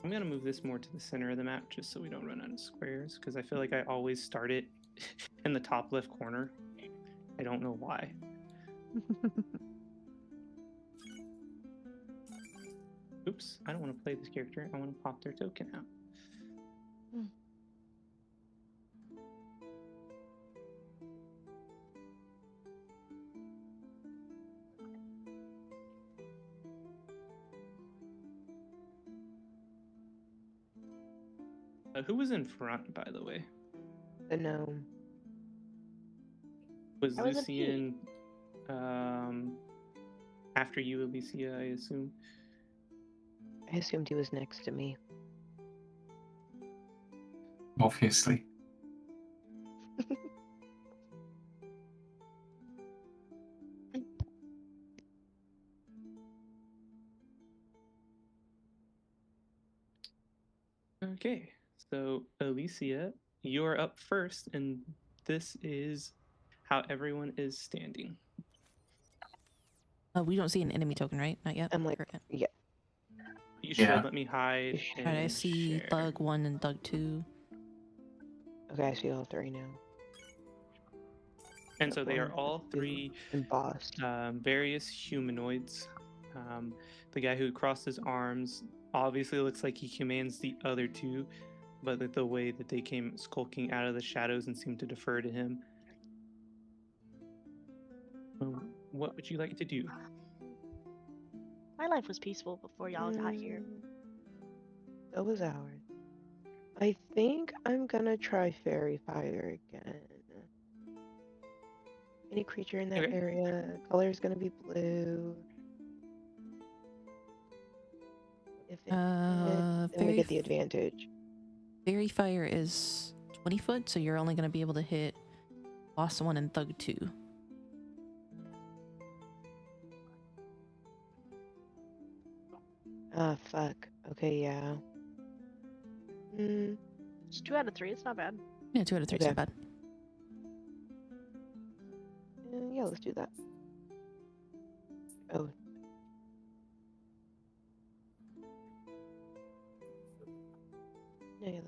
I'm gonna move this more to the center of the map just so we don't run out of squares, because I feel like I always start it in the top left corner. I don't know why. Oops, I don't want to play this character. I want to pop their token out. Who was in front, by the way? The gnome. Was I was in P. Lucian after you, Alicia, I assume? I assumed he was next to me. Obviously. Okay, So, Alicia, you're up first, and this is how everyone is standing. We don't see an enemy token, right? Not yet. I'm like, Or- yeah. You Yeah. should let me hide. should. And Alright, I see share. Thug 1 and Thug 2. Okay, I see all three now. And so they are One, all two, three and boss. various humanoids. The guy who crossed his arms obviously looks like he commands the other two, but the way that they came skulking out of the shadows and seemed to defer to him. What would you like to do? My life was peaceful before y'all got here. So was ours. I think I'm gonna try Fairy Fire again. Any creature in that Okay. area, color is gonna be blue. If it hits, then we Fairy get the advantage. Fairy Fire is 20 foot, so you're only going to be able to hit Boss 1 and Thug 2. Ah, fuck. Okay, yeah. It's 2 out of 3. It's not bad. Yeah, 2 out of 3 is Okay. not bad. Yeah, let's do that. Oh. Yeah,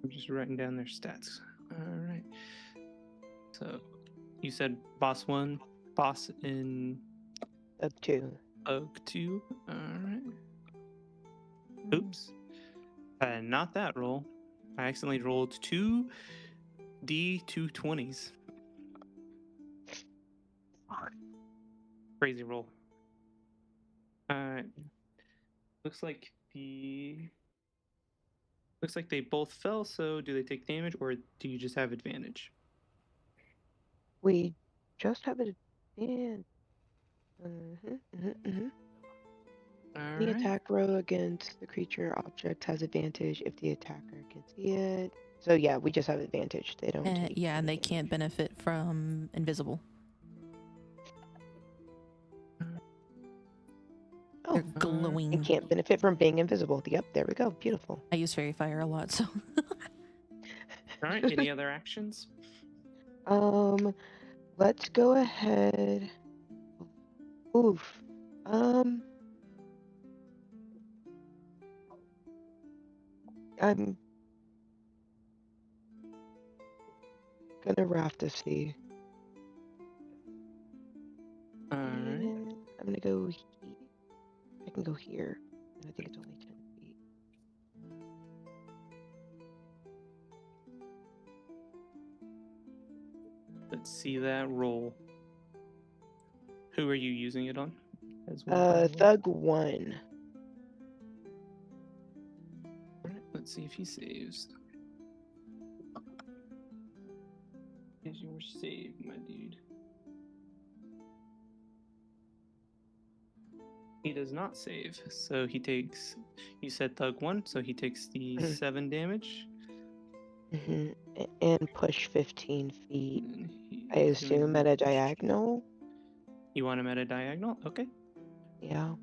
I'm just writing down their stats. All right. So you said boss 1, boss in up 2. Thug 2. All right. Oops. Not that roll. I accidentally rolled 2 D220s. Crazy roll. Alright. Looks like they both fell, so do they take damage or do you just have advantage? We just have it. And any Alright. attack roll against the creature object has advantage if the attacker can see it. So yeah, we just have advantage. They don't take Yeah, and any they can't damage. benefit from invisible. Oh, They're glowing. and can't benefit from being invisible. Yep, there we go. Beautiful. I use Fairy Fire a lot, so. Alright, any other actions? Let's go ahead. Oof. I'm gonna raft to see. Alright. And I'm gonna go here. I can go here. And I think it's only 10 feet. Let's see that roll. Who are you using it on? As well, by the way? Thug 1. Alright, let's see if he saves. Is your save, my dude? He does not save, so he takes. You said Thug 1, so he takes the 7 damage. And push 15 feet. And I he's gonna assume at a push- diagonal. You want him at a diagonal? Okay. Yeah.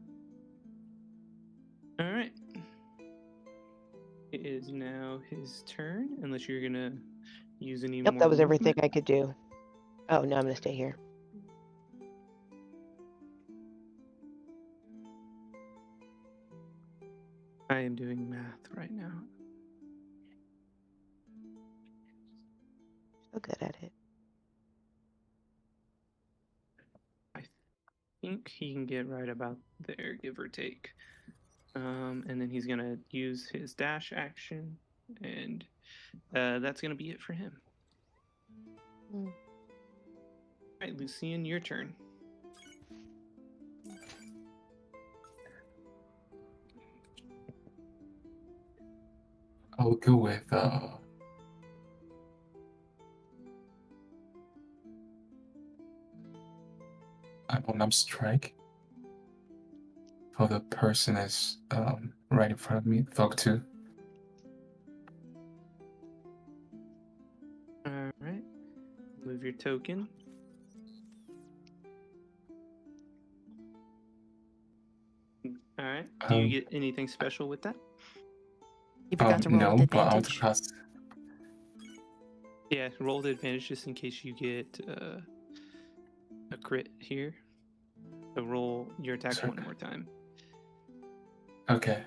Alright. It is now his turn, unless you're gonna use any Yep, more that was everything movement. I could do. Oh, no, I'm gonna stay here. I am doing math right now. So good at it. I think he can get right about there, give or take. And then he's gonna use his dash action, and that's gonna be it for him. Mm. Alright, Lucian, your turn. I'll go with an unarmed strike for the person that's right in front of me, Thug 2. Alright. Move your token. All right. Do you get anything special with that? You forgot to roll with no, but I want to advantage. cast. Yeah, roll the advantage just in case you get a crit here. So roll your attack Sure. one more time. Okay.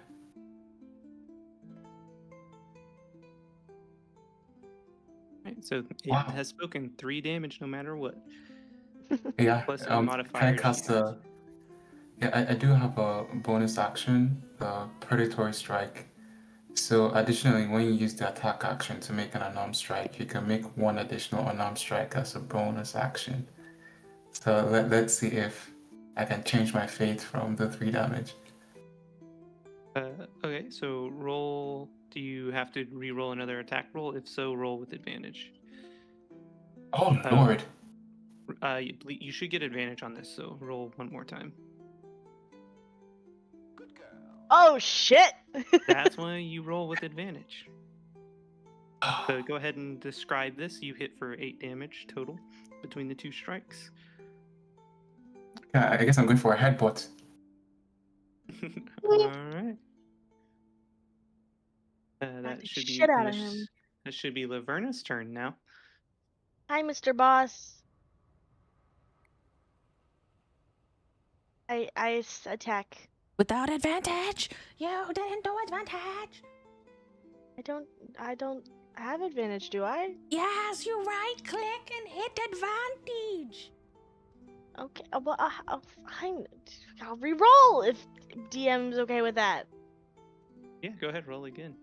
Right, so it Wow. has spoken 3 damage no matter what. Yeah. Plus any Can I modifiers. cast you have. a? Yeah, I do have a bonus action, the predatory strike. So additionally, when you use the attack action to make an unarmed strike, you can make one additional unarmed strike as a bonus action. So let's see if I can change my fate from the 3 damage. Okay, so roll. Do you have to re-roll another attack roll? If so, roll with advantage. Oh lord. You should get advantage on this, so roll one more time. Oh shit! That's why you roll with advantage. So go ahead and describe this. You hit for 8 damage total between the 2 strikes. Yeah, I guess I'm going for a headbutt. All right. That the should be shit out of him. That should be Laverna's turn now. Hi, Mr. Boss. I attack. Without advantage! You didn't do advantage! I don't have advantage, do I? Yes, you right click and hit advantage! Okay, well, fine. I'll re-roll if DM's okay with that. Yeah, go ahead, roll again.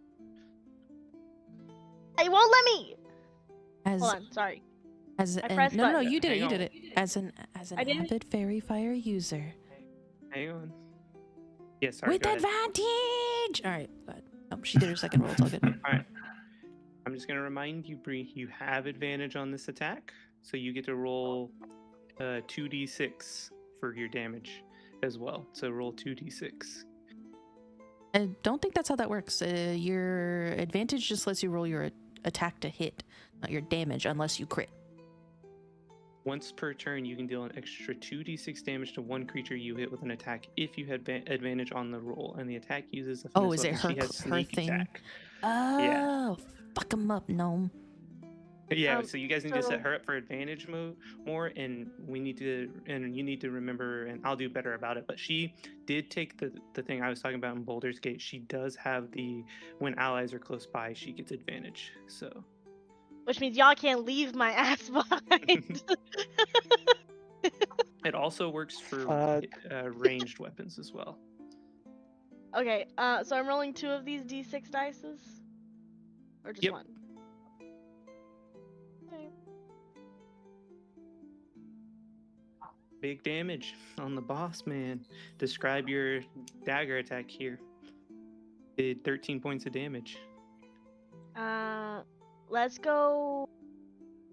It won't let me. As Hold on, sorry. as I an, pressed no, button. you did it, Hang you on. did it. As an I did it? avid fairy fire user. Hang on. Yeah, sorry. With go ahead. advantage! Alright, good. Oh, she did her second roll, it's all good. All right. I'm just gonna remind you, Bree, you have advantage on this attack, so you get to roll 2d6 for your damage as well. So roll 2d6. I don't think that's how that works. Your advantage just lets you roll your attack to hit, not your damage, unless you crit. Once per turn, you can deal an extra 2d6 damage to one creature you hit with an attack if you had advantage on the roll, and the attack uses a Oh, finesse is it weapon. She her has her sneak thing? attack. Oh, fuck him up, gnome. Yeah, so you guys need to so- set her up for advantage more, and you need to remember, and I'll do better about it. But she did take the thing I was talking about in Baldur's Gate. She does have when allies are close by, she gets advantage. So Which means y'all can't leave my ass behind. it also works for ranged weapons as well. Okay, so I'm rolling 2 of these D6 dices? Or just Yep. 1? Okay. Big damage on the boss, man. Describe your dagger attack here. Did 13 points of damage. Let's go,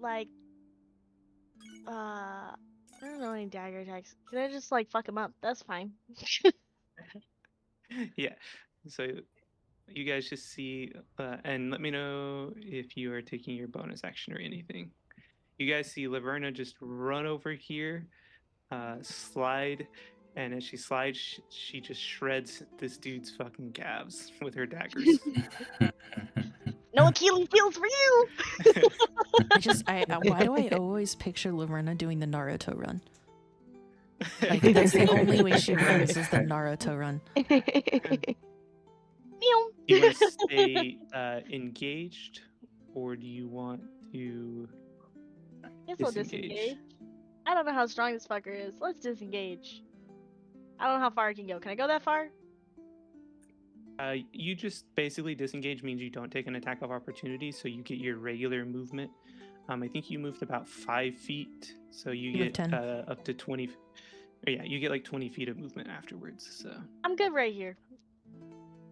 like, I don't know any dagger attacks. Can I just, like, fuck him up? That's fine. Yeah. So you guys just see, and let me know if you are taking your bonus action or anything. You guys see Laverna just run over here, slide, and as she slides, she just shreds this dude's fucking calves with her daggers. No Achilles heels for you! Why do I always picture Laverna doing the Naruto run? Like, that's the only way she runs is the Naruto run. Meow. Do you want to stay engaged, or do you want to Guess I'll disengage. I don't know how strong this fucker is. Let's disengage. I don't know how far I can go. Can I go that far? You just basically disengage means you don't take an attack of opportunity, so you get your regular movement. I think you moved about 5 feet, so you moved get 10. up to 20. Yeah, you get like 20 feet of movement afterwards. So I'm good right here.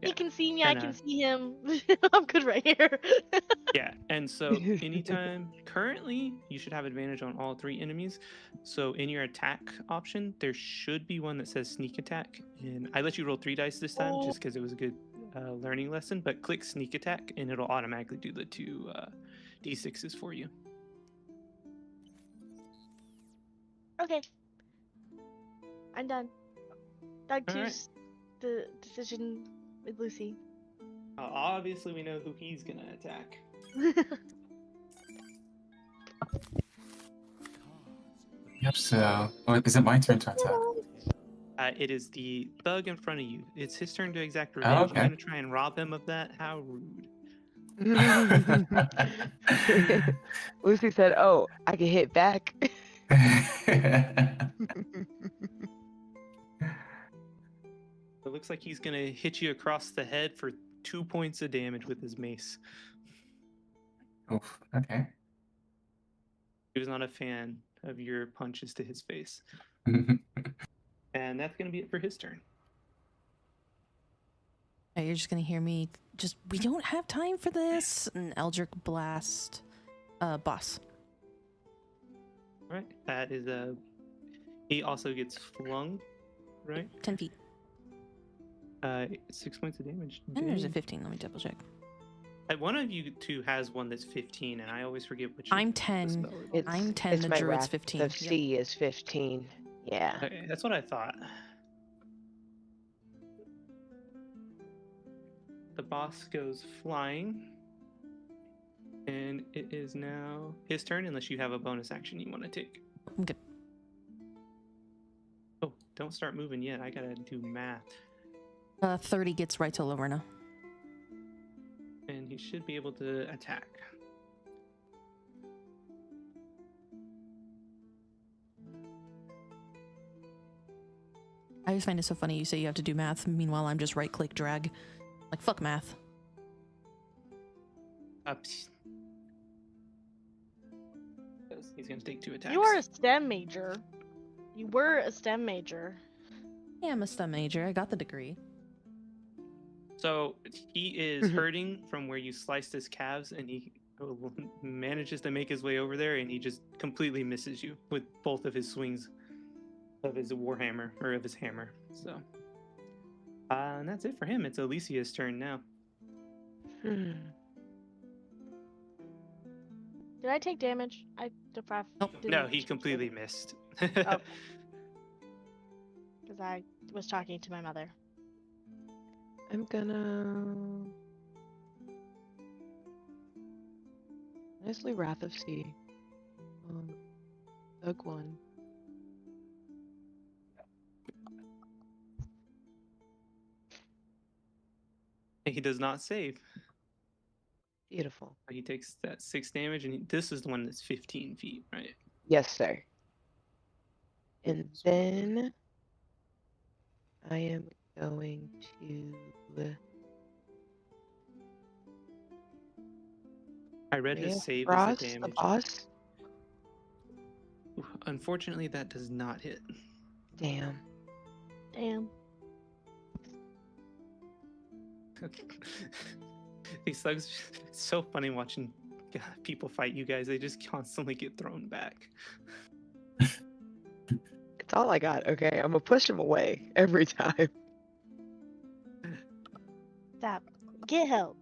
Yeah. He can see me, And, I can see him. I'm good right here. yeah, and so anytime currently you should have advantage on all 3 enemies. So in your attack option, there should be one that says sneak attack, and I let you roll 3 dice this time just because it was a good learning lesson. But click sneak attack, and it'll automatically do the 2 d6s for you. Okay. I'm done. Doug All right. choose the decision with Lucy. Obviously, we know who he's gonna attack. Yep, so is it my turn to attack? It is the thug in front of you. It's his turn to exact Oh, revenge. You're okay. gonna try and rob him of that? How rude. Lucy said, "Oh, I can hit back." It looks like he's gonna hit you across the head for 2 points of damage with his mace. Oof, okay. He was not a fan of your punches to his face. And that's gonna be it for his turn. Yeah, you're just gonna hear me just, we don't have time for this. And Eldritch Blast, boss. All right, that is he also gets flung, right? 10 feet. 6 points of damage. And there's a Dang. 15. Let me double check. One of you two has one that's 15, and I always forget which. I'm the 10. spell is. I'm 10. It's The my druid's wrath. 15. The Yep. C is 15. Yeah. Okay, that's what I thought. The boss goes flying, and it is now his turn. Unless you have a bonus action you want to take. I'm good. Oh, don't start moving yet. I gotta do math. 30 gets right to Lorena. And he should be able to attack. I just find it so funny you say you have to do math. Meanwhile, I'm just right click drag. Like, fuck math. Ups. He's gonna take 2 attacks. You are a STEM major. You were a STEM major. Yeah, I'm a STEM major. I got the degree. So he is hurting from where you sliced his calves, and he manages to make his way over there, and he just completely misses you with both of his swings of his warhammer, or of his hammer. So, and that's it for him. It's Alicia's turn now. Hmm. Did I take damage? Nope. No, he completely missed. Because I was talking to my mother. I'm gonna nicely Wrath of Sea. Doug 1. He does not save. Beautiful. He takes that 6 damage, and this is the one that's 15 feet, right? Yes, sir. And then I am going to. I read Ray his of save Frost, as a the damage. boss. Unfortunately, that does not hit. Damn. Damn. These thugs, it's so funny watching people fight you guys. They just constantly get thrown back. It's all I got. Okay, I'm gonna push him away every time. Stop. Get help.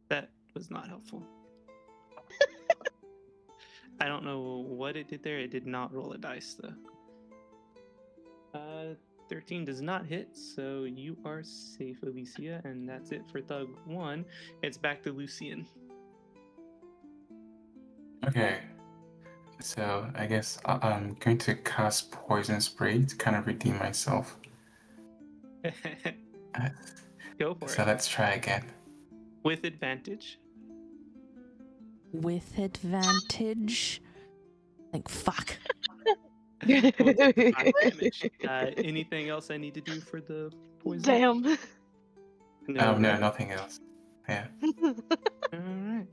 That was not helpful. I don't know what it did there. It did not roll a dice, though. 13 does not hit, so you are safe, Alicia, and that's it for Thug 1. It's back to Lucian. Okay. So I guess I'm going to cast Poison Spray to kind of redeem myself. Go for So it. let's try again. With advantage. With advantage. Like, fuck. Well, it's 5 damage. Anything else I need to do for the poison? Damn. No, right? nothing else. Yeah. Alright.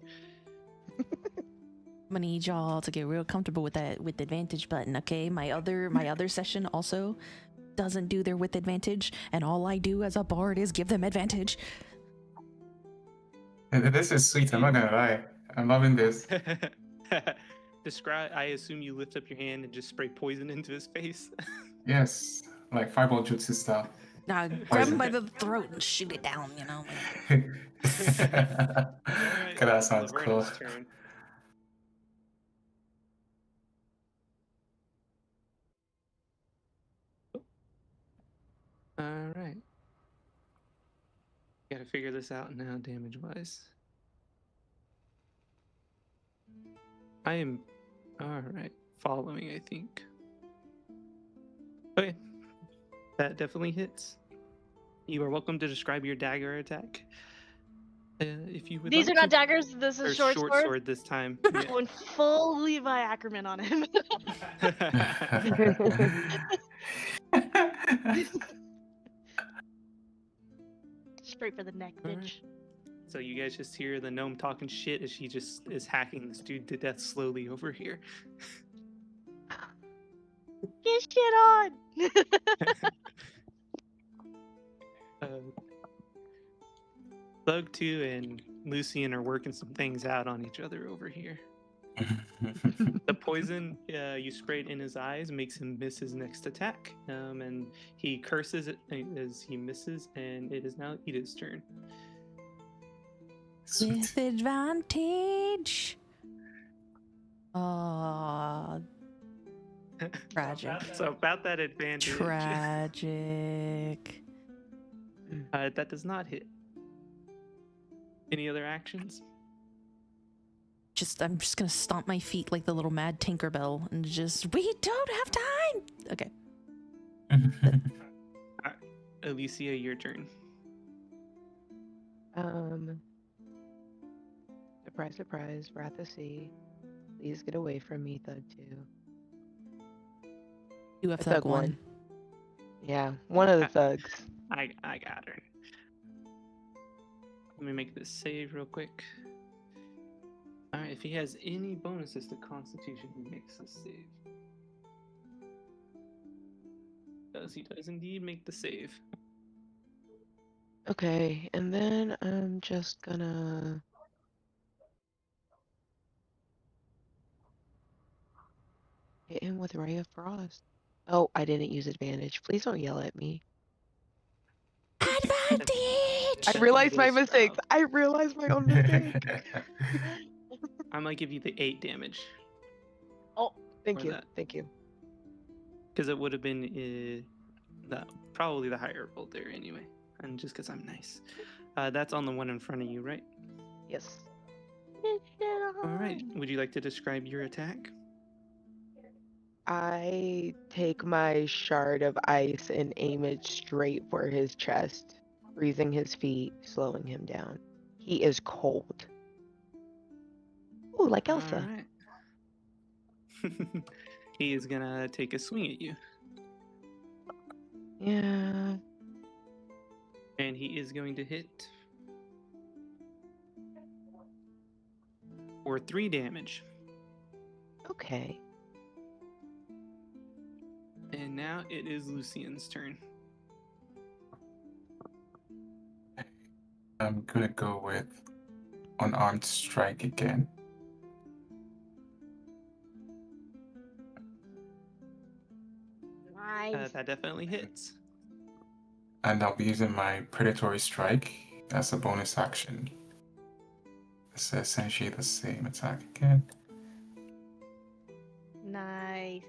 I'm gonna need y'all to get real comfortable with that with advantage button, okay? My other session also doesn't do their with advantage, and all I do as a bard is give them advantage. This is sweet, I'm not gonna lie. I'm loving this. Describe. I assume you lift up your hand and just spray poison into his face. Yes, like fireball jutsu style. Now grab him by the throat and shoot it down, you know? Alright, Okay, that sounds cool. Laverna's turn. All right. Gotta figure this out now, damage wise. I am. All right. Following, I think. Okay. That definitely hits. You are welcome to describe your dagger attack. If you would These like are not to. daggers. This Or is short sword. sword this time. Yeah. Going full Levi Ackerman on him. Straight for the neck, Alright. bitch. So you guys just hear the gnome talking shit as she just is hacking this dude to death slowly over here. Get shit on. Bug 2 and Lucian are working some things out on each other over here. The poison you sprayed in his eyes makes him miss his next attack, and he curses it as he misses, and it is now Ida's turn. With advantage. Oh, tragic. So about that advantage, Tragic. that does not hit. Any other actions? I'm just gonna stomp my feet like the little mad Tinkerbell and just, we don't have time. Okay. Alicia, your turn. Surprise, surprise, Wrath of Sea. Please get away from me, Thug 2. You have Thug thug one. Yeah, one of the thugs. I got her. Let me make this save real quick. Alright, if he has any bonuses to Constitution, he makes a save. He does indeed make the save. Okay, and then I'm just gonna... hit him with Ray of Frost. Oh, I didn't use advantage. Please don't yell at me. Advantage! I realized my mistakes. I realized my own mistake. I might give you the 8 damage. Oh, Thank Or you. that. Thank you. Because it would have been probably the higher roll there anyway. And just because I'm nice. That's on the one in front of you, right? Yes. get shit on. Alright, would you like to describe your attack? I take my shard of ice and aim it straight for his chest, freezing his feet, slowing him down. He is cold. Ooh, like Elsa. Alright. He is gonna take a swing at you. Yeah. And he is going to hit for 3 damage. Okay. And now it is Lucian's turn. I'm gonna go with unarmed strike again. Nice. That definitely hits. And I'll be using my predatory strike as a bonus action. It's essentially the same attack again. Nice.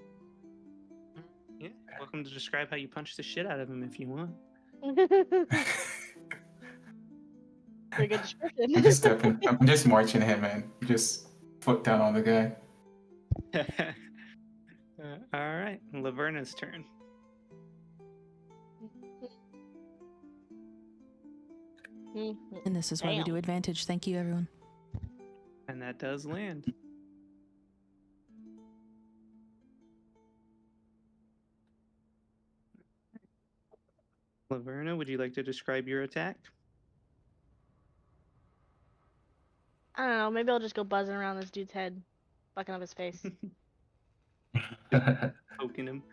Yeah, welcome to describe how you punch the shit out of him if you want. Pretty good description. I'm just marching him and just foot down on the guy. Alright, Laverna's turn. And this is why we do advantage. Thank you, everyone. And that does land. Laverna, would you like to describe your attack? I don't know. Maybe I'll just go buzzing around this dude's head, fucking up his face. Poking him.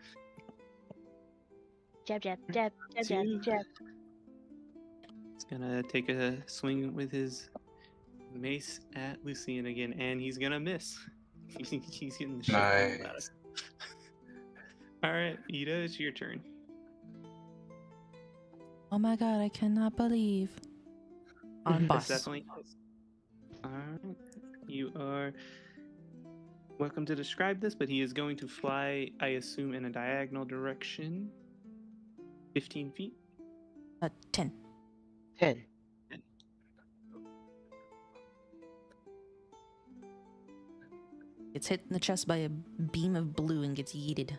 Jab, jab, jab, jab, jab, Two. jab. He's gonna take a swing with his mace at Lucian again, and he's gonna miss. He's getting the shit pulled out of Nice. him. Alright, Ida, it's your turn. Oh my god, I cannot believe. On This boss. definitely is. Alright. You are welcome to describe this, but he is going to fly, I assume, in a diagonal direction. 15 feet. 10. 10. Gets hit in the chest by a beam of blue and gets yeeted.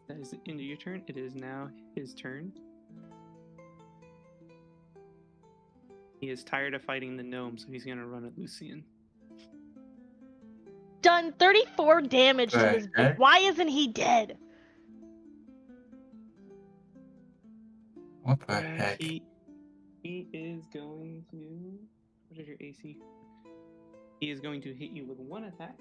That is the end of your turn. It is now his turn. He is tired of fighting the gnome, so he's gonna run at Lucian. Done 34 damage to this bitch. Heck? Why isn't he dead? What the heck? He is going to. What is your AC? He is going to hit you with one attack.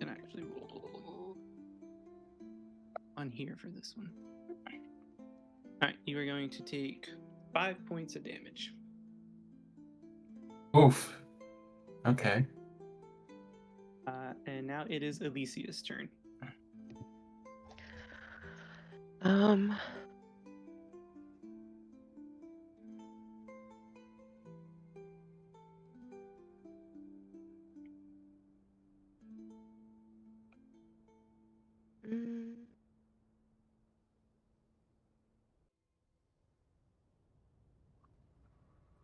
And actually roll on here for this one. Alright, you are going to take 5 points of damage. Oof. Okay. And now it is Alicia's turn.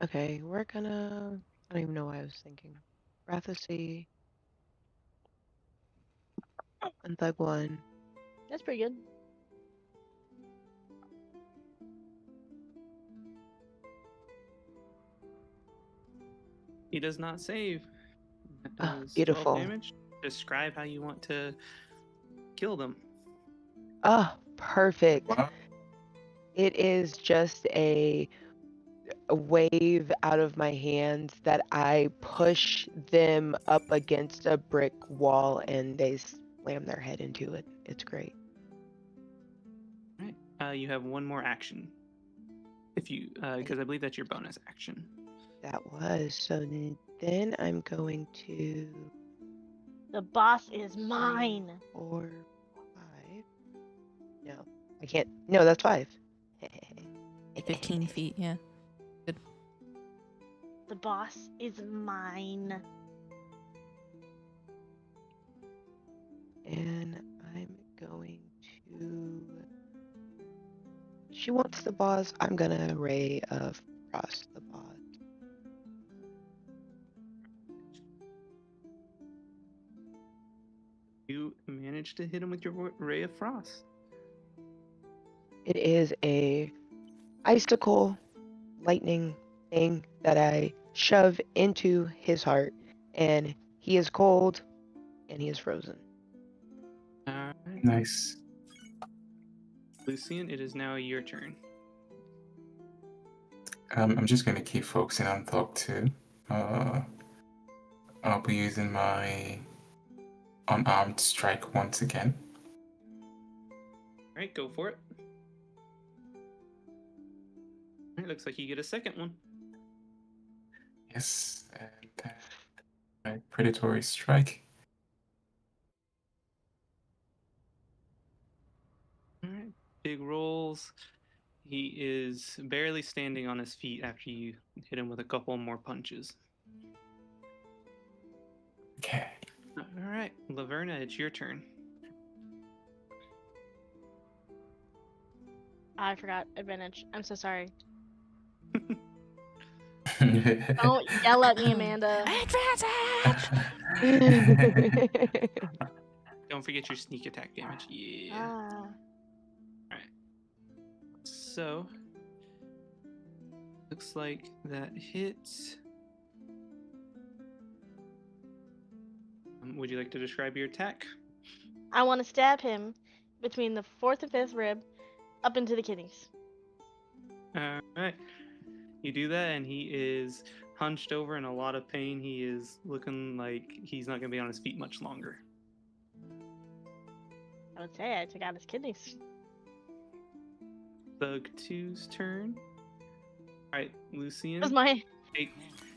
Okay, we're gonna. I don't even know what I was thinking. Wrath of Sea. Unthug 1. That's pretty good. He does not save. That Ah, does 12 beautiful. damage. Describe how you want to kill them. Ah, perfect. Wow. It is just a wave out of my hands that I push them up against a brick wall and they slam their head into it. It's great. Alright. You have one more action. If you, because I believe that's your bonus action. That was. So then I'm going to. The boss is mine. 4, 5. No, I can't. No, that's 5. 15 feet, yeah. The boss is mine. And I'm going to. She wants the boss. I'm gonna Ray of Frost the boss. You managed to hit him with your Ray of Frost. It is a icicle lightning thing that I shove into his heart, and he is cold and he is frozen. Alright. Nice. Lucian, it is now your turn. I'm just gonna keep focusing on Thug 2. I'll be using my unarmed strike once again. Alright, go for it. Alright, looks like you get a second one. Yes, and my predatory strike. Alright, big rolls. He is barely standing on his feet after you hit him with a couple more punches. Okay. Alright, Laverna, it's your turn. I forgot advantage. I'm so sorry. Don't Don't yell at me, Amanda. Don't forget your sneak attack damage. Yeah. Ah. So, looks like that hits. Would you like to describe your attack? I want to stab him between the 4th and 5th rib up into the kidneys. Alright. You do that, and he is hunched over in a lot of pain. He is looking like he's not going to be on his feet much longer. I would say I took out his kidneys. Thug 2's turn. Alright, Lucian, That was my.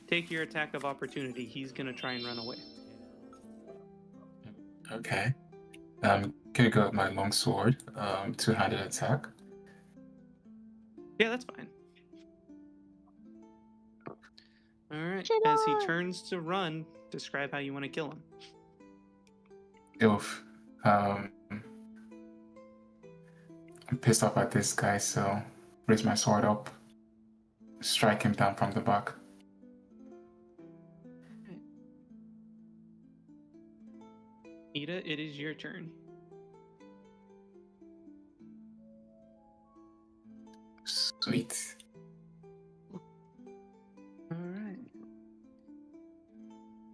take your attack of opportunity. He's going to try and run away. Okay. I'm gonna go with my longsword, two-handed attack. Yeah, that's fine. Alright. right. As he turns to run, describe how you want to kill him. Oof. I'm pissed off at this guy, so raise my sword up, strike him down from the back. Ida, it is your turn. Sweet. All right.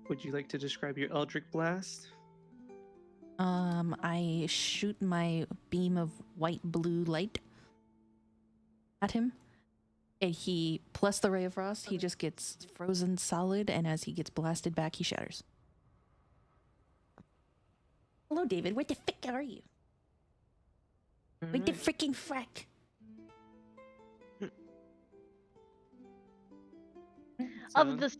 Would you like to describe your Eldritch Blast? I shoot my beam of white blue light at him. And he, plus the Ray of Frost, he just gets frozen solid, and as he gets blasted back, he shatters. Hello, David. Where the frick are you? Where the freaking frick? Of the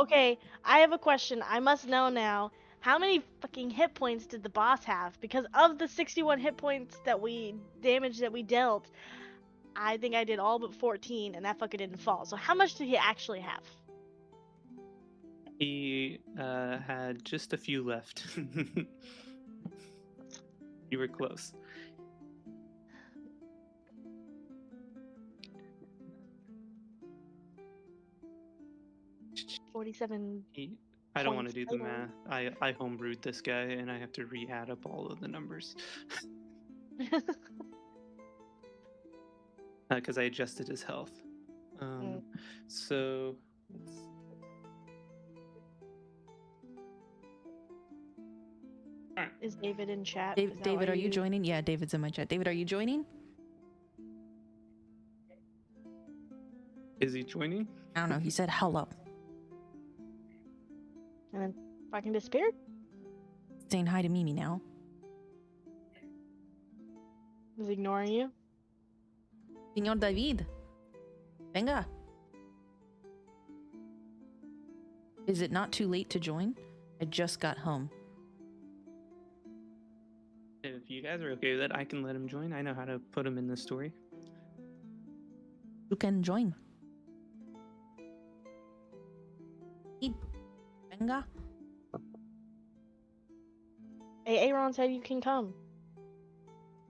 okay, I have a question. I must know now. How many fucking hit points did the boss have? Because of the 61 hit points that we dealt, I think I did all but 14, and that fucker didn't fall. So how much did he actually have? He had just a few left. You were close. $47. I don't want to do the total. math. I homebrewed this guy, and I have to re-add up all of the numbers. Because I adjusted his health. So let's... Alright. Is David in chat? David, are you joining? Yeah, David's in my chat. David, are you joining? Is he joining? I don't know. He said hello. And then fucking disappeared? Saying hi to Mimi now. Is he ignoring you? Señor David. Venga. Is it not too late to join? I just got home. If you guys are okay with it, I can let him join. I know how to put him in the story. You can join. Venga. Hey, Aaron said you can come.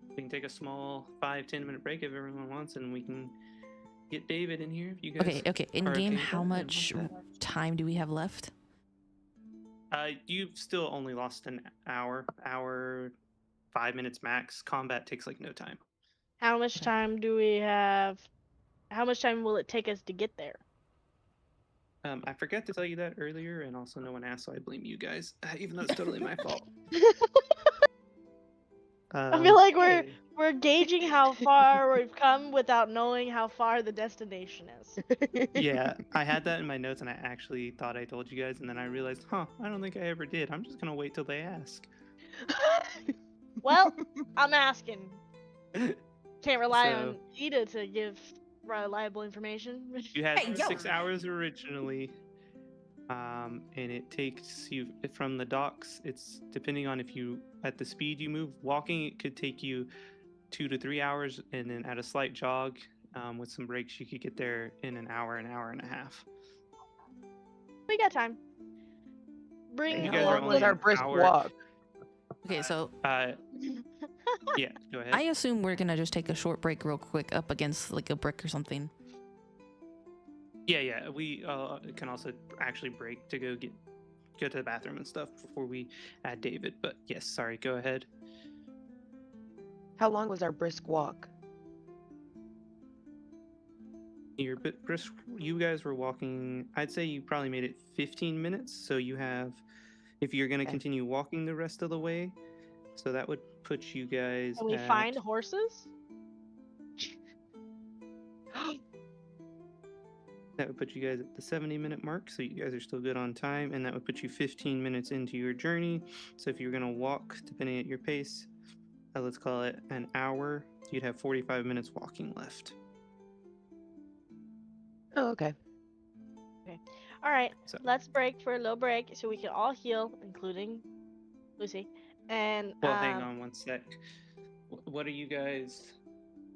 We can take a small 5-10 minute break if everyone wants, and we can get David in here if you guys. Okay. In are game, okay with how that. much time do we have left? You've still only lost an hour, 5 minutes max. Combat takes like no time. How much time do we have? How much time will it take us to get there? I forgot to tell you that earlier, and also no one asked, so I blame you guys, even though it's totally my fault. I feel like we're gauging how far we've come without knowing how far the destination is. Yeah, I had that in my notes, and I actually thought I told you guys, and then I realized, I don't think I ever did. I'm just gonna wait till they ask. Well, I'm asking. Can't rely So- on Ida to give reliable information. You had Hey, yo. 6 hours originally, and it takes you from the docks. It's depending on if you at the speed you move. Walking, it could take you 2 to 3 hours, and then at a slight jog, with some breaks, you could get there in an hour and a half. We got time. Bring You How guys are long only was our an brisk hour- walk? Okay, so Yeah, go ahead. I assume we're gonna just take a short break real quick up against like a brick or something. Yeah. We can also actually break to go to the bathroom and stuff before we add David. But yes, sorry. Go ahead. How long was our brisk walk? You guys were walking. I'd say you probably made it 15 minutes. So you have, if you're gonna Okay. continue walking the rest of the way, so that would put you guys. Can we at, find horses? That would put you guys at the 70-minute mark, so you guys are still good on time, and that would put you 15 minutes into your journey. So if you're gonna walk, depending at your pace, let's call it an hour, you'd have 45 minutes walking left. Oh, okay. All right, So- let's break for a little break so we can all heal, including Lucy. And Well, hang on one sec. What are you guys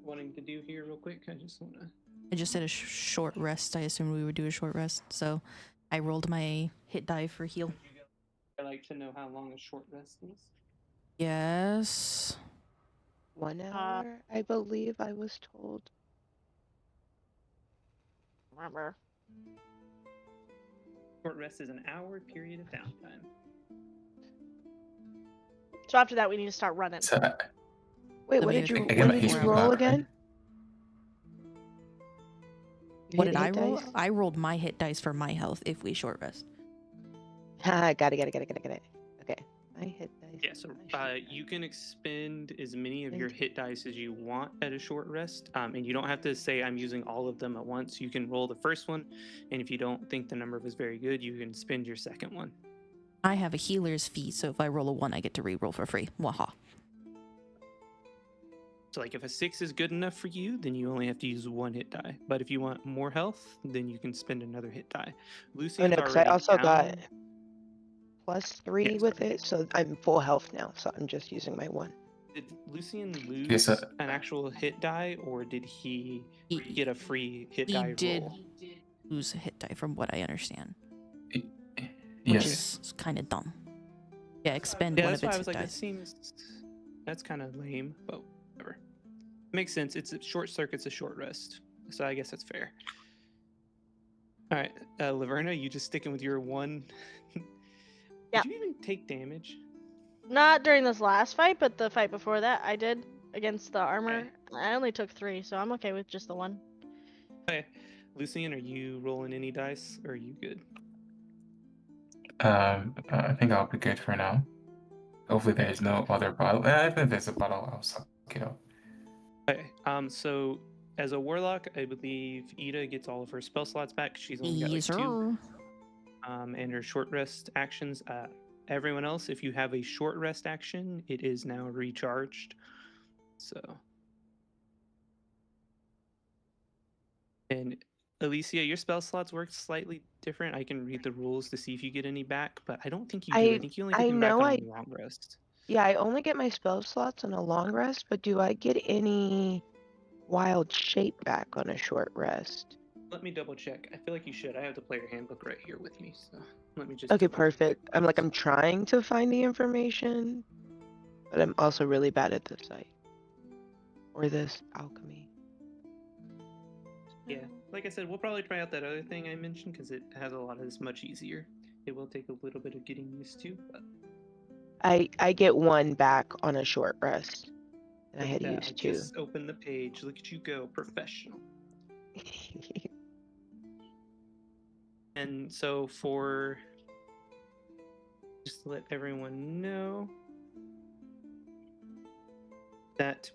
wanting to do here, real quick? I just wanna. I just did a short rest. I assumed we would do a short rest, so I rolled my hit die for heal. I'd like to know how long a short rest is. Yes. 1 hour, I believe I was told. Remember. Short rest is an hour period of downtime. So after that, we need to start running. So Wait, I what mean, did you it's I get what my did you HP roll back, right? again? You What hit did I hit roll? dice? I rolled my hit dice for my health if we short rest. Ha, got it. Okay. I hit dice. Yeah, so my short you dice. can expend as many of Thank your you. hit dice as you want at a short rest, and you don't have to say I'm using all of them at once. You can roll the first one, and if you don't think the number was very good, you can spend your second one. I have a healer's fee, so if I roll a 1, I get to re-roll for free. Waha. So like if a 6 is good enough for you, then you only have to use 1 hit die. But if you want more health, then you can spend another hit die. Oh Lucian's no, because I already also got down. +3 Yeah, with sorry. it, so I'm full health now. So I'm just using my 1. Did Lucian Yes, lose an actual hit die, or did he get a free hit He die did roll? lose a hit die, from what I understand, which yes. is kind of dumb. Yeah, expend Yeah, one that's of why its I was hit like, dice. that's kind of lame, but whatever. Makes sense. It's a short circuit's a short rest, so I guess that's fair. All right, Laverna, you just sticking with your 1. Yeah. Did you even take damage? Not during this last fight, but the fight before that, I did against the armor. Okay. I only took 3, so I'm okay with just the 1. Okay, Lucian, are you rolling any dice, or are you good? I think I'll be good for now. Hopefully there is no other battle. If there's a battle, I'll suck it up. Okay, so as a warlock, I believe Ida gets all of her spell slots back. She's only got like Yes, 2. sir. And her short rest actions. Everyone else, if you have a short rest action, it is now recharged. So, and Alicia, your spell slots work slightly different. I can read the rules to see if you get any back, but I don't think you do. I think you only get I them back know on I a long rest. Yeah, I only get my spell slots on a long rest, but do I get any wild shape back on a short rest? Let me double check. I feel like you should. I have the player handbook right here with me, so let me just. Okay, double check. perfect. I'm trying to find the information, but I'm also really bad at this site. Or this alchemy. Yeah, like I said, we'll probably try out that other thing I mentioned because it has a lot of this much easier. It will take a little bit of getting used to, but I get 1 back on a short rest. And I look had at to that. use I 2. just opened the page. Look at you go, professional. And so for just to let everyone know, that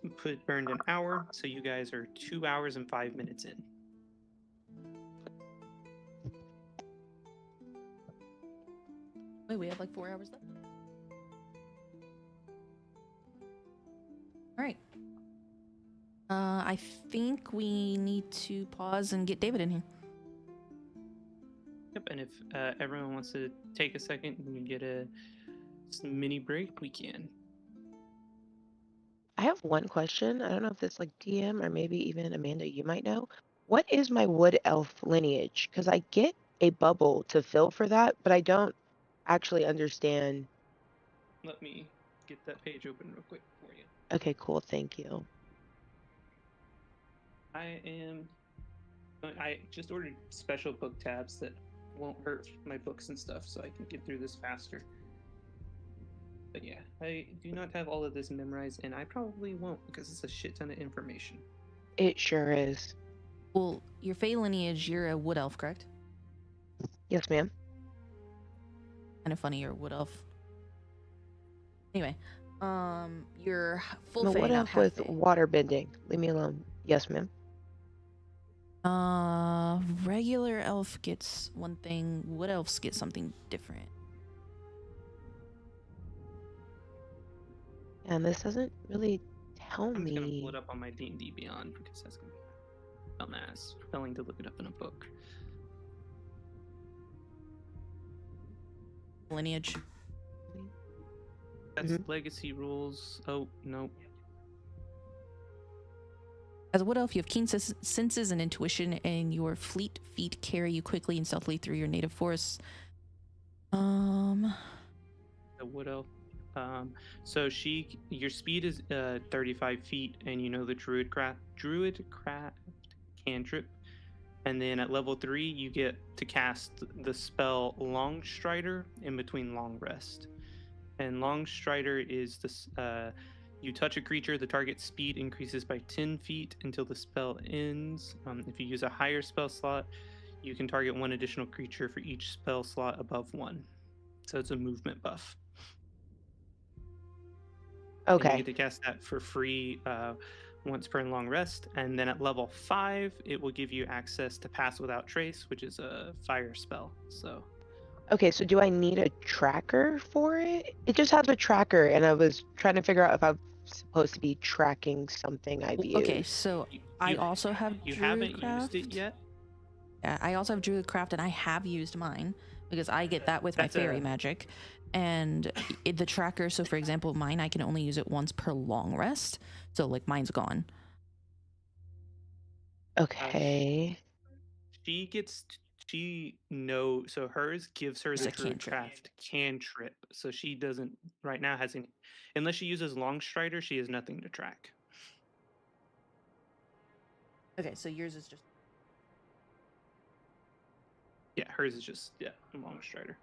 burned an hour, so you guys are 2 hours and 5 minutes in. Wait, we have like 4 hours left. All right. I think we need to pause and get David in here. Yep, and if everyone wants to take a second and get a mini break, we can. I have one question. I don't know if this like DM or maybe even Amanda, you might know. What is my wood elf lineage? Because I get a bubble to fill for that, but I don't actually understand. Let me get that page open real quick for you. Okay, cool. Thank you. I just ordered special book tabs that won't hurt my books and stuff, so I can get through this faster. But yeah, I do not have all of this memorized, and I probably won't because it's a shit ton of information. It sure is. Well, your Fey lineage, you're a wood elf, correct? Yes, ma'am. Kind of funny, you're a wood elf. Anyway, you're full I'm a Fey, wood not elf half with Fey. water bending. Leave me alone. Yes, ma'am. Regular elf gets one thing, wood elves get something different. And this doesn't really tell I'm just gonna me. pull it up on my D&D Beyond because that's gonna be dumbass failing to look it up in a book. Lineage. That's legacy rules. Oh, no. As a wood elf, you have keen senses and intuition, and your fleet feet carry you quickly and stealthily through your native forests. The wood elf. So your speed is 35 feet, and you know the druidcraft cantrip. And then at level 3, you get to cast the spell Long Strider in between Long Rest. And Long Strider is this: you touch a creature, the target's speed increases by 10 feet until the spell ends. If you use a higher spell slot, you can target one additional creature for each spell slot above 1. So it's a movement buff. And you Okay. get to cast that for free once per long rest. And then at level 5, it will give you access to Pass Without Trace, which is a fire spell. So Okay, so do I need a tracker for it? It just has a tracker, and I was trying to figure out if I'm supposed to be tracking something I've used. Okay, so I also have you haven't used it Druidcraft. yet. Yeah, I also have Druidcraft, and I have used mine because I get that with my That's fairy magic. And the tracker, so for example, mine, I can only use it once per long rest. So, like, mine's gone. Okay. So hers gives her It's the a cantrip. Druidcraft cantrip. So she doesn't, right now, has any, unless she uses Long Strider, she has nothing to track. Okay, so yours is just... Yeah, hers is just, Long Strider.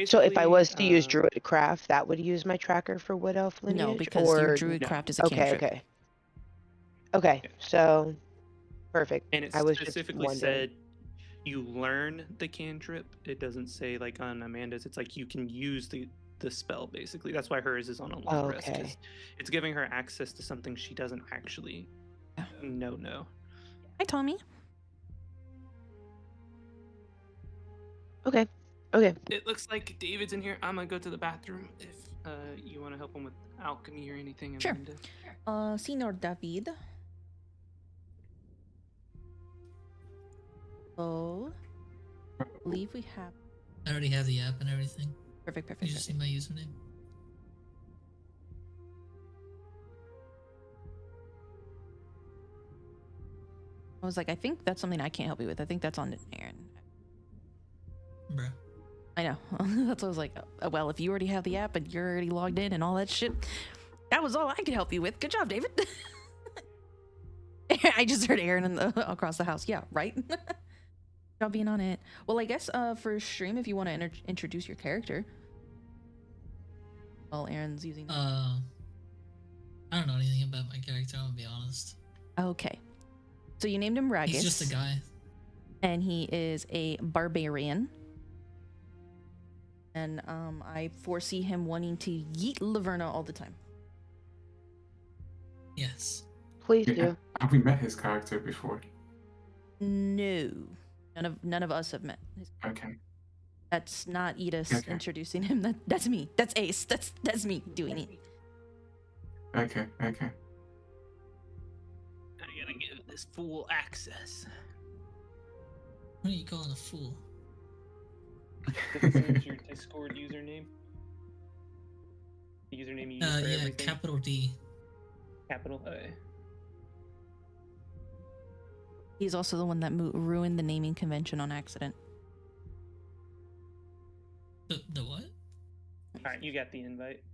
So if I was to use Basically, Druidcraft, that would use my tracker for Wood Elf lineage? No, because your or... Druidcraft is a Okay, cantrip. okay. Okay, Yeah. so perfect. And it I was just specifically wondering. said you learn the cantrip. It doesn't say like on Amanda's. It's like you can use the spell basically. That's why hers is on a long rest. 'Cause Okay. it's giving her access to something she doesn't actually know. Hi, Tommy. Okay. Okay. It looks like David's in here. I'm gonna go to the bathroom if you want to help him with alchemy or anything. Sure. Amanda. Senor David. Oh, I believe we have... I already have the app and everything. Perfect. You just need my username. I was like, I think that's something I can't help you with. I think that's on Aaron. Bruh. I know. That's what I was like. Well, if you already have the app and you're already logged in and all that shit, that was all I could help you with. Good job, David. I just heard Aaron across the house. Yeah, right? Good job being on it. Well, I guess for stream, if you want to introduce your character. Well, Aaron's using... I don't know anything about my character, I'm gonna be honest. Okay. So you named him Ragus. He's just a guy. And he is a barbarian. And I foresee him wanting to yeet Laverna all the time. Yes. Please Yeah, do. have we met his character before? No. None of us have met. Okay. That's not Edis Okay. introducing him. That's me. That's Ace. That's me doing it. Okay. Okay. I gotta give this fool access. What are you calling a fool? This is your Discord username. The username you use for Yeah, everything. capital D. Capital A. He's also the one that ruined the naming convention on accident. The what? Alright, you got the invite.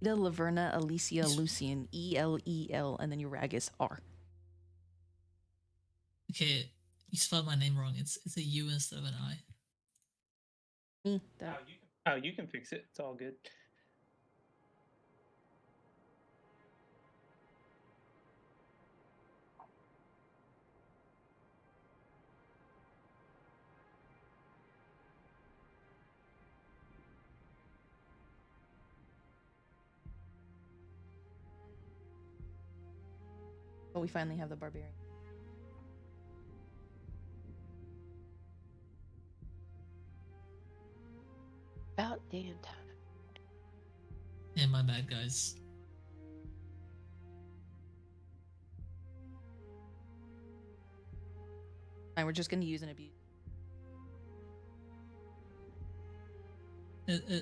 Eda, Laverna, Alicia, Lucian, E-L-E-L, and then your Ragus, R. Okay, you spelled my name wrong. It's a U instead of an I. Me. You can fix it. It's all good. But we finally have the barbarian. About damn time. Yeah, my bad, guys. And we're just gonna use an abuse.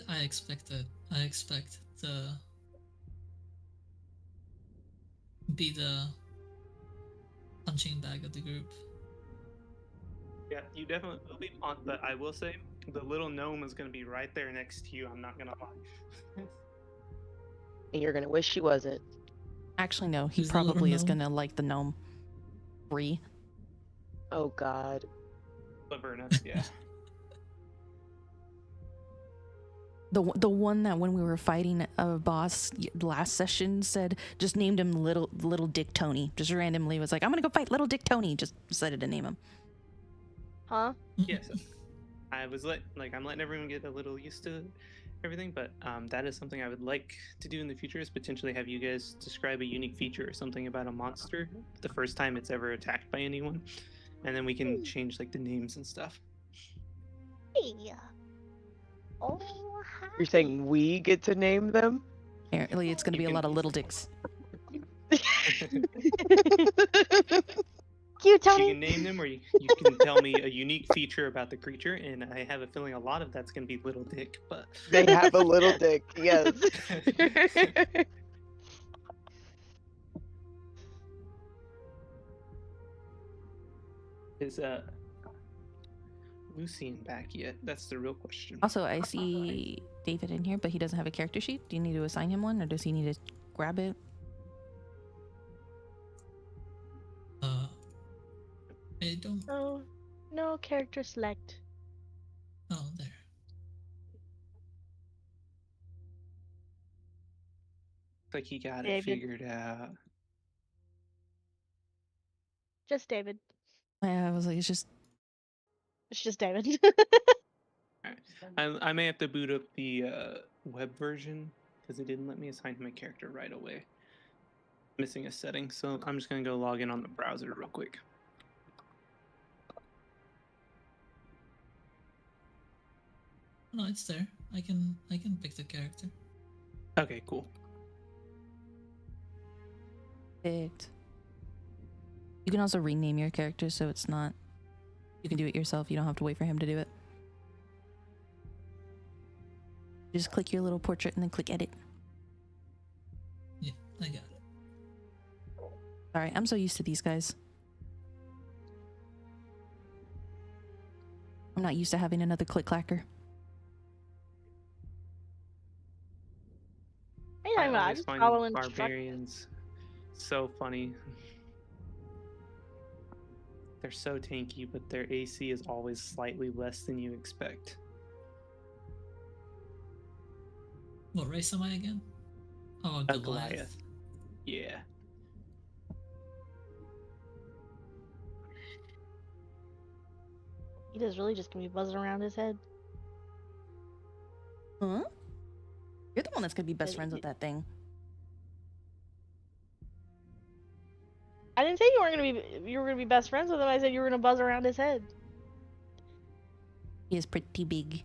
I expect it. I expect to be the punching bag of the group. Yeah, you definitely will be on, but I will say the little gnome is going to be right there next to you. I'm not going to lie. And you're gonna wish she wasn't. Actually, no. He Who's the little probably is gnome? gonna like the gnome. Bree. Oh God. Lavernus, yeah. The one that when we were fighting a boss last session said just named him little Dick Tony. Just randomly was like, I'm gonna go fight little Dick Tony. Just decided to name him. Huh? Yes. I'm letting everyone get a little used to everything, but that is something I would like to do in the future, is potentially have you guys describe a unique feature or something about a monster the first time it's ever attacked by anyone, and then we can change like the names and stuff. Hey. Oh, hi. You're saying we get to name them? Apparently, it's gonna be a lot of little dicks. Cute, You Tony. can name them, or you can tell me a unique feature about the creature, and I have a feeling a lot of that's going to be little dick, but They have a little dick, yes. is Lucian back yet? That's the real question. Also, I see David in here, but he doesn't have a character sheet. Do you need to assign him one, or does he need to grab it? I don't. Oh, no character select. Oh, there. Looks like he got it David. figured out. Just David. I was like, it's just It's just David. Alright. I may have to boot up the web version because it didn't let me assign him a character right away. Missing a setting, so I'm just gonna go log in on the browser real quick. No, it's there. I can pick the character. Okay, cool. picked. You can also rename your character so it's not. You can do it yourself. You don't have to wait for him to do it. Just click your little portrait and then click edit. Yeah, I got it. Sorry, I'm so used to these guys. I'm not used to having another click clacker. Hey, I'm always just find following instructions. barbarians so funny. They're so tanky, but their AC is always slightly less than you expect. What race am I again? Oh, A Goliath. Yeah. He does really just gonna be buzzing around his head. Huh? You're the one that's gonna be best friends with that thing. I didn't say you were gonna be best friends with him. I said you were gonna buzz around his head. He is pretty big.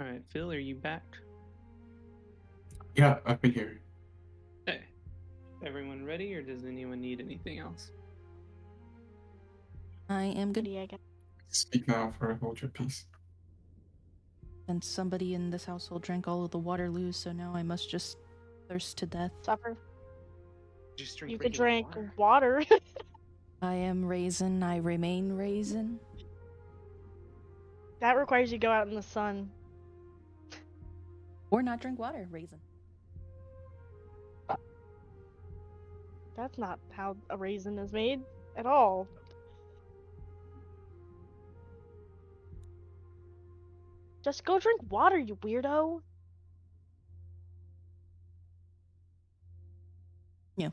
All right, Phil, are you back? Yeah, I've been here. Hey, everyone ready, or does anyone need anything else? I am good. Yeah, I guess. Speak now for hold your peace. And somebody in this household drank all of the Waterloo, so now I must just thirst to death. Suffer. Just drink. You could regular drink water. water. I am raisin, I remain raisin. That requires you to go out in the sun. Or not drink water, raisin. That's not how a raisin is made at all. Just go drink water, you weirdo. Yeah.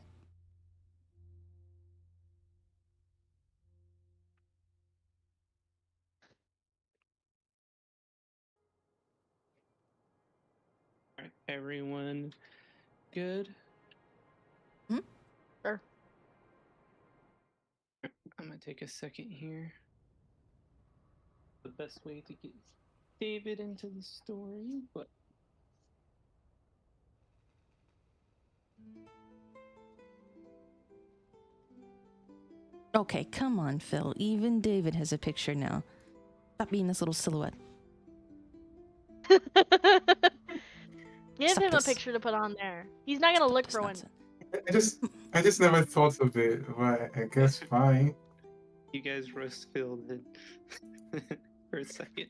All right, everyone good? Sure. I'm gonna take a second here. The best way to get David into the story, but Okay, come on, Phil. Even David has a picture now. Stop being this little silhouette. Give Stop him this. a picture to put on there. He's not gonna look This for one. nonsense. I just never thought of it, but I guess fine. You guys roast filled it for a second.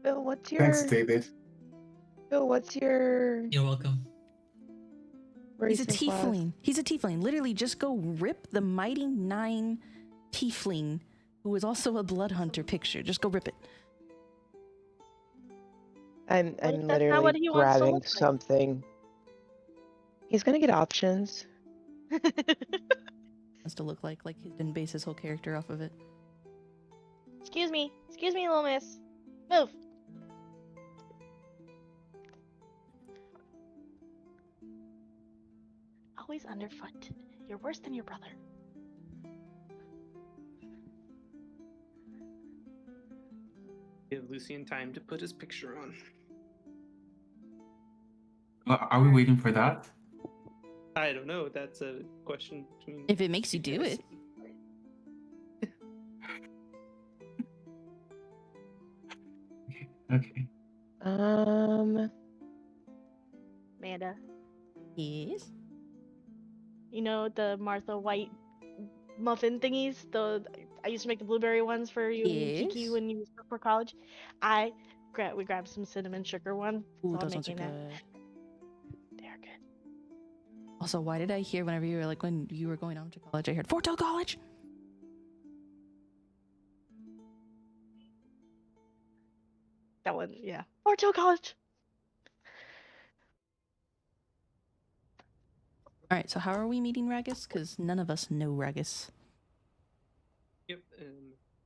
Phil, what's Thanks, your David. You're welcome. He's a race and class? tiefling. He's a tiefling. Literally, just go rip the Mighty Nine tiefling, who is also a blood hunter picture. Just go rip it. I'm What if that's not literally what he wants to grabbing look like? something. He's gonna get options. Wants to look like he didn't base his whole character off of it. Excuse me, little miss. Move. Always underfoot. You're worse than your brother. Give Lucian time to put his picture on. Are we waiting for that? I don't know. That's a question between. If it makes you do guys. it. Okay. Amanda, Yes. you know the Martha White muffin thingies? I used to make the blueberry ones for you and Kiki Yes. when you was for college. We grabbed some cinnamon sugar one. Ooh, so I'm those ones are making that. good. They are good. Also, why did I hear whenever you were like when you were going on to college, I heard Fortel College? That one, yeah. Or till college. All right, so how are we meeting Ragus? Because none of us know Ragus. Yep,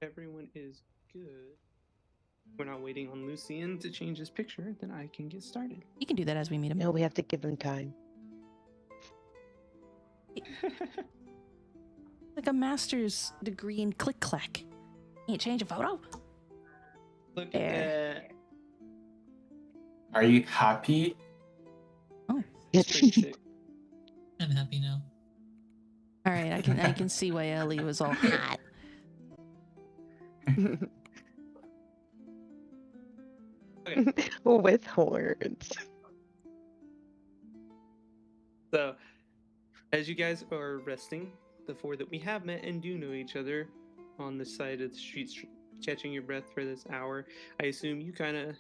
everyone is good. We're not waiting on Lucian to change his picture, then I can get started. You can do that as we meet him. No, we have to give him time. Like a master's degree in click clack. Can't change a photo. Look There. at Are you happy? that. Pretty sick. I'm happy now. All right, I can see why Ellie was all hot. Okay, With horns. so as you guys are resting, the four that we have met and do know each other on the side of the streets, catching your breath for this hour, I assume you kind of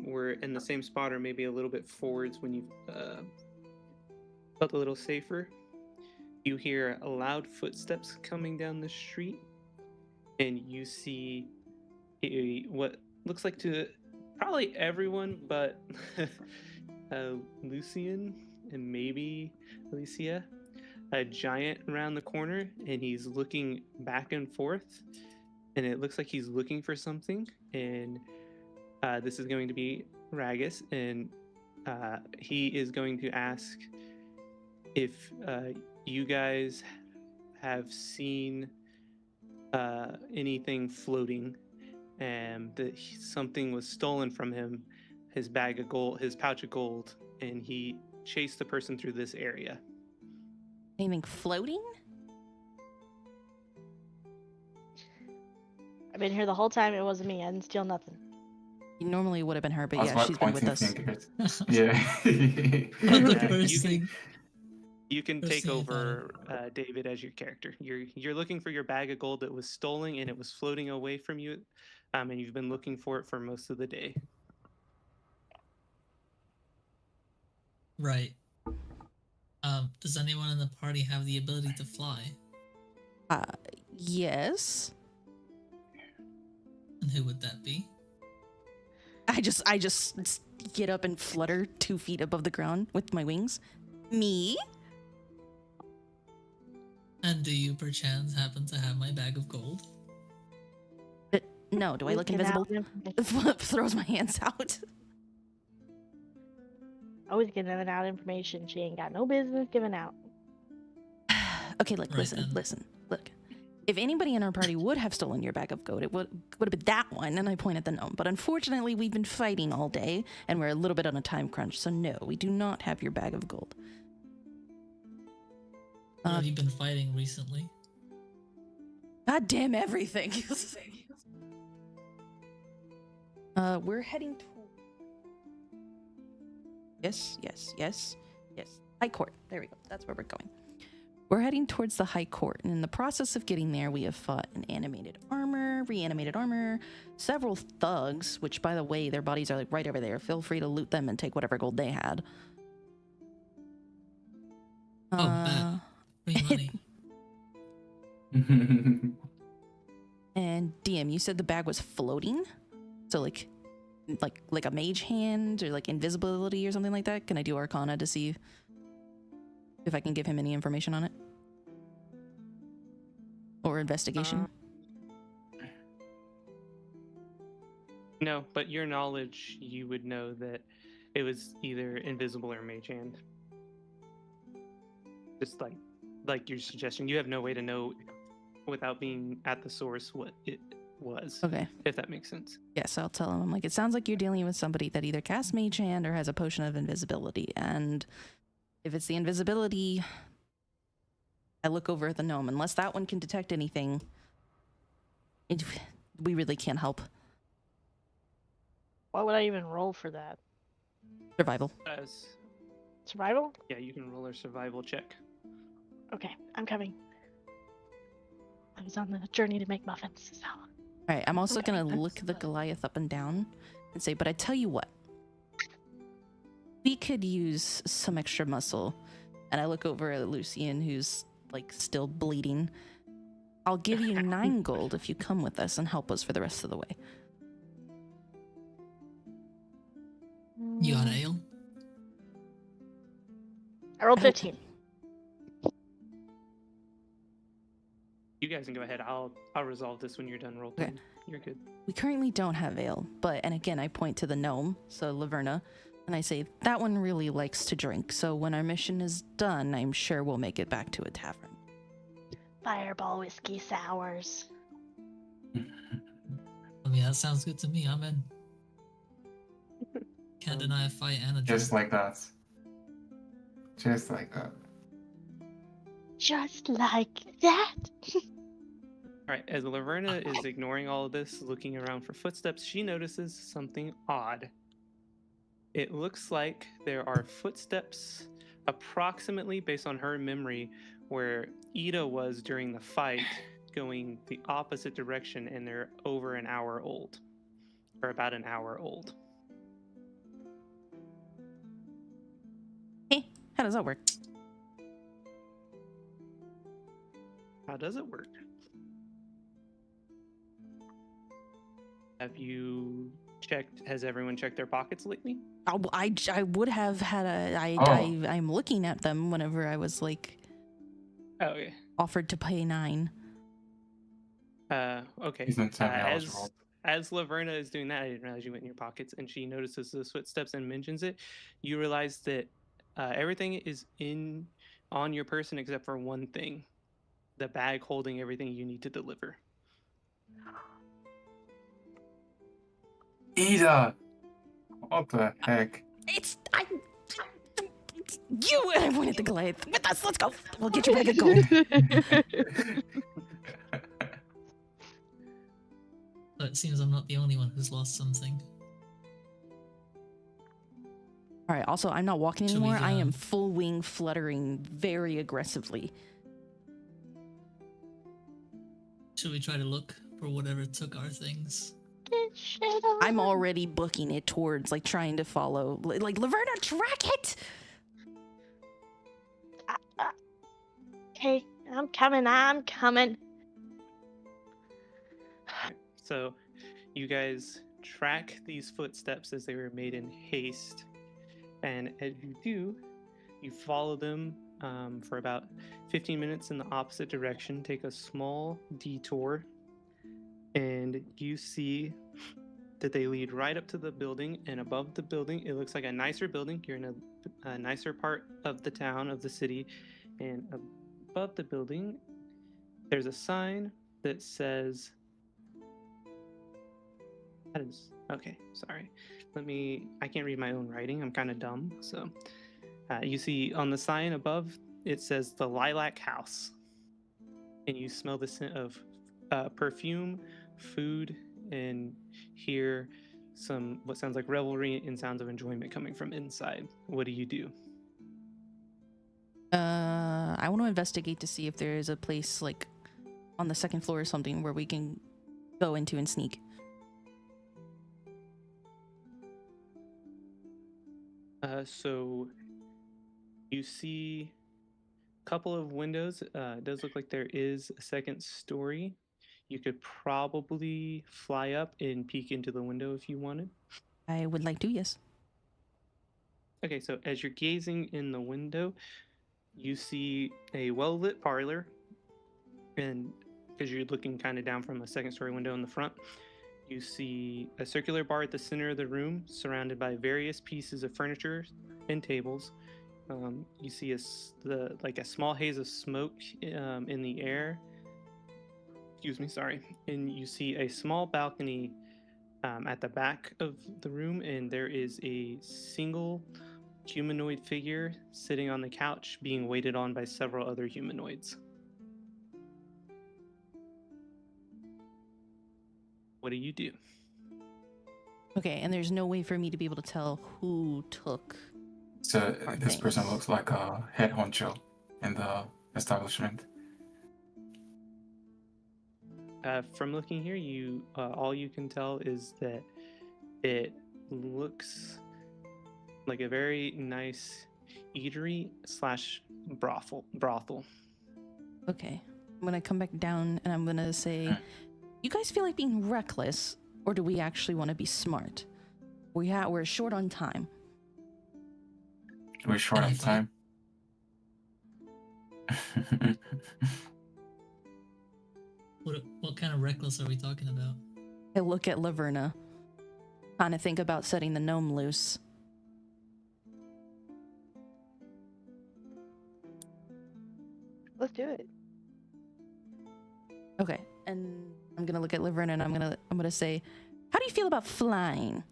were in the same spot or maybe a little bit forwards when you felt a little safer. You hear loud footsteps coming down the street, and you see what looks like to probably everyone but Lucian and maybe Alicia, a giant around the corner, and he's looking back and forth, and it looks like he's looking for something. And this is going to be Ragus, and he is going to ask if you guys have seen anything floating, and that something was stolen from him, his bag of gold, his pouch of gold, and he chased the person through this area. Anything floating? I've been here the whole time. It wasn't me. I didn't steal nothing. Normally it would have been her, but I was yeah, about she's been with pointing us. fingers. Yeah. Not the Yeah, first you can- thing. You can First take thing I thought over David as your character. You're looking for your bag of gold that was stolen, and it was floating away from you, and you've been looking for it for most of the day. Right. Does anyone in the party have the ability to fly? Yes. And who would that be? I just get up and flutter 2 feet above the ground with my wings. Me? And do you perchance happen to have my bag of gold? No, do I Please look give invisible? out information. Flip throws my hands out. Always giving out information she ain't got no business giving out. Okay, look, Right listen, then. listen, look. If anybody in our party would have stolen your bag of gold, it would have been that one, and I point at the gnome. But unfortunately, we've been fighting all day, and we're a little bit on a time crunch, so no, we do not have your bag of gold. What have you been fighting recently? God damn everything. We're heading to. Yes. High Court. There we go. That's where we're going. We're heading towards the High Court, and in the process of getting there, we have fought an reanimated armor, several thugs, which, by the way, their bodies are like right over there. Feel free to loot them and take whatever gold they had. Oh, bad. Free money. And DM, you said the bag was floating, so like a mage hand or like invisibility or something like that. Can I do Arcana to see if I can give him any information on it, or investigation? No, but your knowledge, you would know that it was either invisible or mage hand. Just like your suggestion, you have no way to know without being at the source what it was. Okay. If that makes sense. Yes, I'll tell him. I'm like, it sounds like you're dealing with somebody that either casts mage hand or has a potion of invisibility. And if it's the invisibility, I look over at the gnome. Unless that one can detect anything, we really can't help. Why would I even roll for that? Survival. Survival? Yeah, you can roll a survival check. Okay, I'm coming. I was on the journey to make muffins, so. All right, I'm also Okay, gonna that's look the Goliath up and down and say, but I tell you what, we could use some extra muscle. And I look over at Lucian, who's like still bleeding. I'll give you 9 gold if you come with us and help us for the rest of the way. You got ale? I rolled 15. You guys can go ahead. I'll resolve this when you're done rolling. Okay. You're good. We currently don't have ale, but, and again, I point to the gnome, so Laverna, and I say, that one really likes to drink, so when our mission is done, I'm sure we'll make it back to a tavern. Fireball whiskey sours. I mean, that sounds good to me. I'm in. Can't deny a fight and a drink. Just like that. Just like that. Just like that. All right, as Laverna is ignoring all of this, looking around for footsteps, she notices something odd. It looks like there are footsteps approximately based on her memory where Ida was during the fight, going the opposite direction, and they're over an hour old, or about an hour old. Hey, how does that work? How does it work? Have you checked? Has everyone checked their pockets lately? I would have had I'm looking at them whenever I was like, Oh, okay. offered to pay 9. Okay. He's not 7 hours old. As Laverna is doing that, I didn't realize you went in your pockets, and she notices those footsteps and mentions it. You realize that everything is on your person except for one thing: the bag holding everything you need to deliver. Ida! What the heck? It's you, and I pointed the Goliath. With us, let's go. We'll get you back a gold. So it seems I'm not the only one who's lost something. All right. Also, I'm not walking Should we, anymore. I am full wing fluttering very aggressively. Should we try to look for whatever took our things? I'm already booking it towards like trying to follow. Like Laverna, track it. Okay, I'm coming. So, you guys track these footsteps as they were made in haste, and as you do, you follow them for about 15 minutes in the opposite direction. Take a small detour, and you see that they lead right up to the building, and above the building, it looks like a nicer building. You're in a nicer part of the town, of the city, and above the building, there's a sign that says... Okay, sorry. I can't read my own writing. I'm kind of dumb. So you see on the sign above, it says the Lilac House. And you smell the scent of perfume, food, and hear some what sounds like revelry and sounds of enjoyment coming from inside. What do you do? I want to investigate to see if there is a place like on the second floor or something where we can go into and sneak. So you see a couple of windows. It does look like there is a second story. You could probably fly up and peek into the window if you wanted. I would like to, yes. Okay, so as you're gazing in the window, you see a well-lit parlor, and because you're looking kind of down from a second-story window in the front, you see a circular bar at the center of the room, surrounded by various pieces of furniture and tables. You see a small haze of smoke in the air. Excuse me, sorry. And you see a small balcony at the back of the room, and there is a single humanoid figure sitting on the couch being waited on by several other humanoids. What do you do? Okay, and there's no way for me to be able to tell who took. So Our this person things. looks like a head honcho in the establishment. From looking here, all you can tell is that it looks like a very nice eatery / brothel. Okay, I'm gonna come back down and I'm gonna say, you guys feel like being reckless, or do we actually want to be smart? We're short on time. We're short Can I on fight? time. What kind of reckless are we talking about? I look at Laverna, kind of think about setting the gnome loose. Let's do it. Okay, and I'm gonna look at Laverna and I'm gonna say, how do you feel about flying?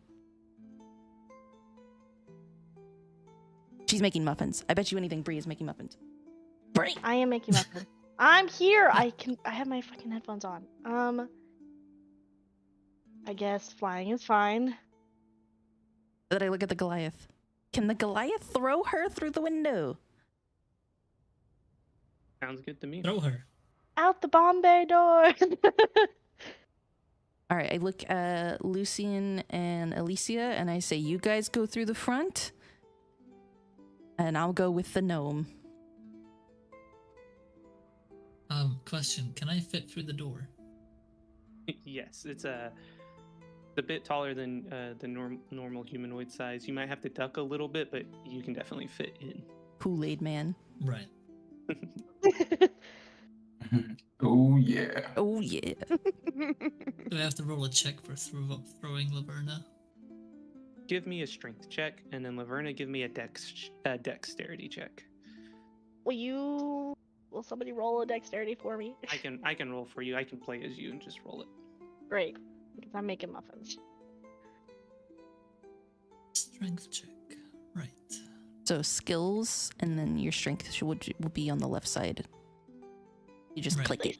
She's making muffins. I bet you anything Bree is making muffins. Bree! I am making muffins. I'm here. I have my fucking headphones on. I guess flying is fine. Then I look at the Goliath. Can the Goliath throw her through the window? Sounds good to me. Throw her. Out the Bombay door. All right, I look at Lucian and Alicia and I say, you guys go through the front and I'll go with the gnome. Question. Can I fit through the door? Yes, it's a bit taller than the normal humanoid size. You might have to duck a little bit, but you can definitely fit in. Kool-Aid man. Right. Oh yeah. Oh yeah. Do I have to roll a check for throwing Laverna? Give me a strength check, and then Laverna, give me a dexterity check. Will somebody roll a dexterity for me? I can roll for you. I can play as you and just roll it. Great, because I'm making muffins. Strength check. Right. So skills and then your strength would be on the left side. You just Right. click it.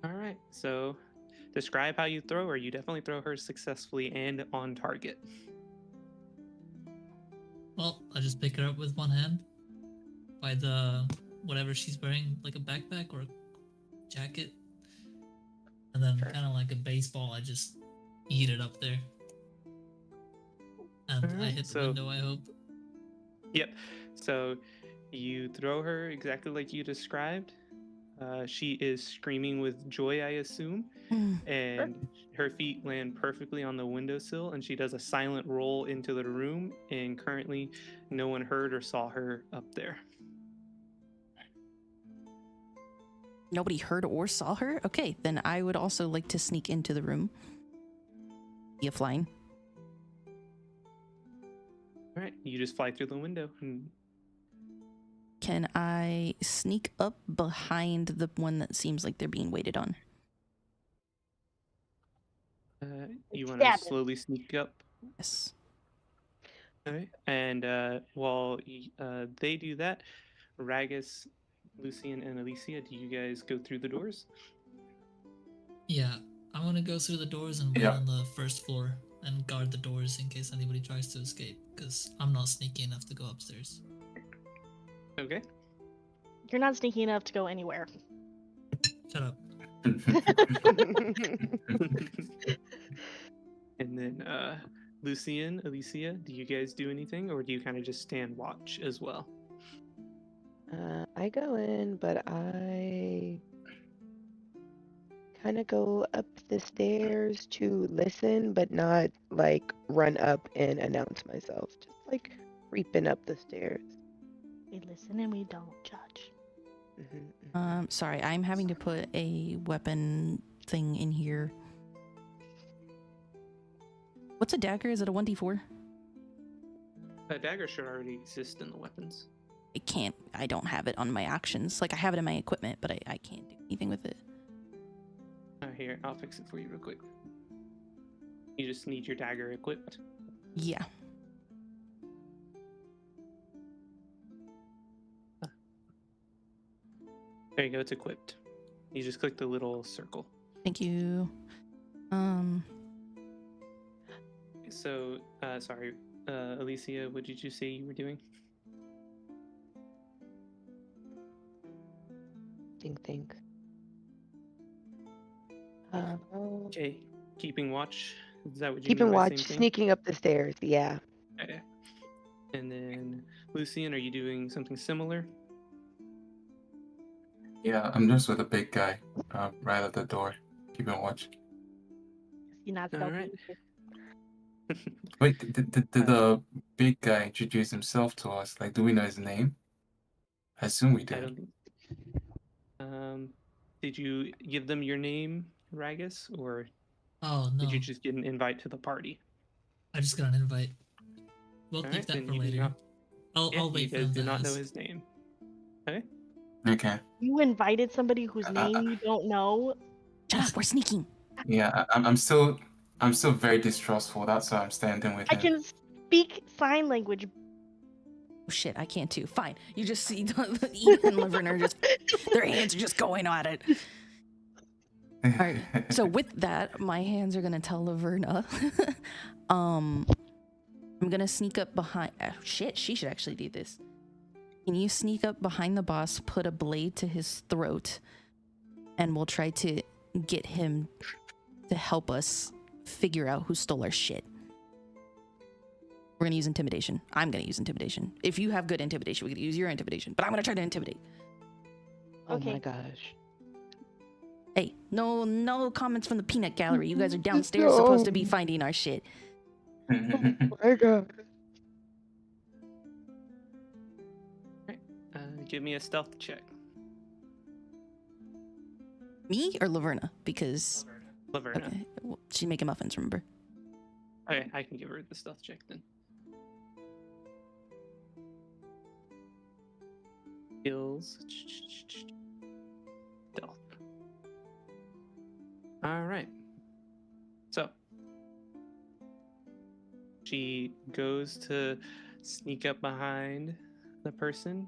All right. So, describe how you throw her. You definitely throw her successfully and on target. Well, I just pick her up with one hand by the whatever she's wearing, like a backpack or a jacket. And then Sure. kind of like a baseball, I just eat it up there. And I Alright, hit the so- window, I hope. Yep. So, you throw her exactly like you described. She is screaming with joy, I assume, and her feet land perfectly on the windowsill, and she does a silent roll into the room, and currently no one heard or saw her up there. Nobody heard or saw her? Okay, then I would also like to sneak into the room. Via flying. All right, you just fly through the window. And Can I sneak up behind the one that seems like they're being waited on? you want to Stab it. slowly sneak up. Yes. All right. And while they do that, Ragus, Lucian, and Alicia, do you guys go through the doors? Yeah, I'm gonna go through the doors and wait Yeah. on the first floor and guard the doors in case anybody tries to escape, because I'm not sneaky enough to go upstairs. Okay. You're not sneaky enough to go anywhere. Shut up. And then Lucian, Alicia, do you guys do anything, or do you kind of just stand watch as well? I go in, but I kind of go up the stairs to listen, but not like run up and announce myself. Just like creeping up the stairs. We listen and we don't judge. Sorry, I'm having to put a weapon thing in here. What's a dagger? Is it a 1d4? A dagger should already exist in the weapons. I don't have it on my actions. Like, I have it in my equipment, but I can't do anything with it. Here, I'll fix it for you real quick. You just need your dagger equipped. Yeah. There you go, it's equipped. You just click the little circle. Thank you. So, sorry, Alicia, what did you say you were doing? Think. Okay, keeping watch. Is that what you Keeping mean by watch, same thing? sneaking up the stairs. Yeah. Okay. And then, Lucian, are you doing something similar? Yeah, I'm just with the big guy, right at the door, keeping watch. You're not All stealthy. right. Wait, did the big guy introduce himself to us? Like, do we know his name? I assume we I did. don't think. Did you give them your name, Ragus, or Oh no, did you just get an invite to the party? I just got an invite. We'll All keep right, that then for you do later. not. I'll You wait for guys them do to not know ask. his name. Okay. Okay. You invited somebody whose name you don't know. Shut up, we're sneaking. Yeah, I'm still very distrustful. That's why I'm standing with I him. can speak sign language. Oh shit, I can't too. Fine. You just see Edith and Laverna just, their hands are just going at it. Alright, so with that, my hands are gonna tell Laverna. I'm gonna sneak up behind. Oh, shit, she should actually do this. Can you sneak up behind the boss, put a blade to his throat, and we'll try to get him to help us figure out who stole our shit. We're gonna use intimidation. I'm gonna use intimidation. If you have good intimidation, we could use your intimidation. But I'm gonna try to intimidate. Oh my Okay. gosh. Hey, no comments from the peanut gallery. You guys are downstairs supposed to be finding our shit. My God. Give me a stealth check. Me or Laverna? Because Laverna. okay, well, she's making muffins, remember? Okay, I can give her the stealth check then. Skills. Stealth. Alright. So. She goes to sneak up behind the person,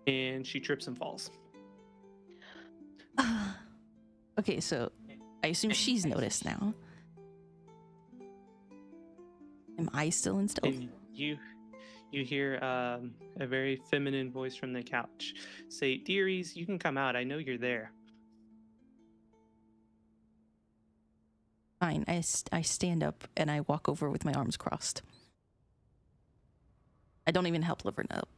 and she trips and falls. Okay, so I assume she's noticed now. Am I still in stealth? And you hear a very feminine voice from the couch say, "Dearies, you can come out. I know you're there." Fine, I stand up and I walk over with my arms crossed. I don't even help Laverna up.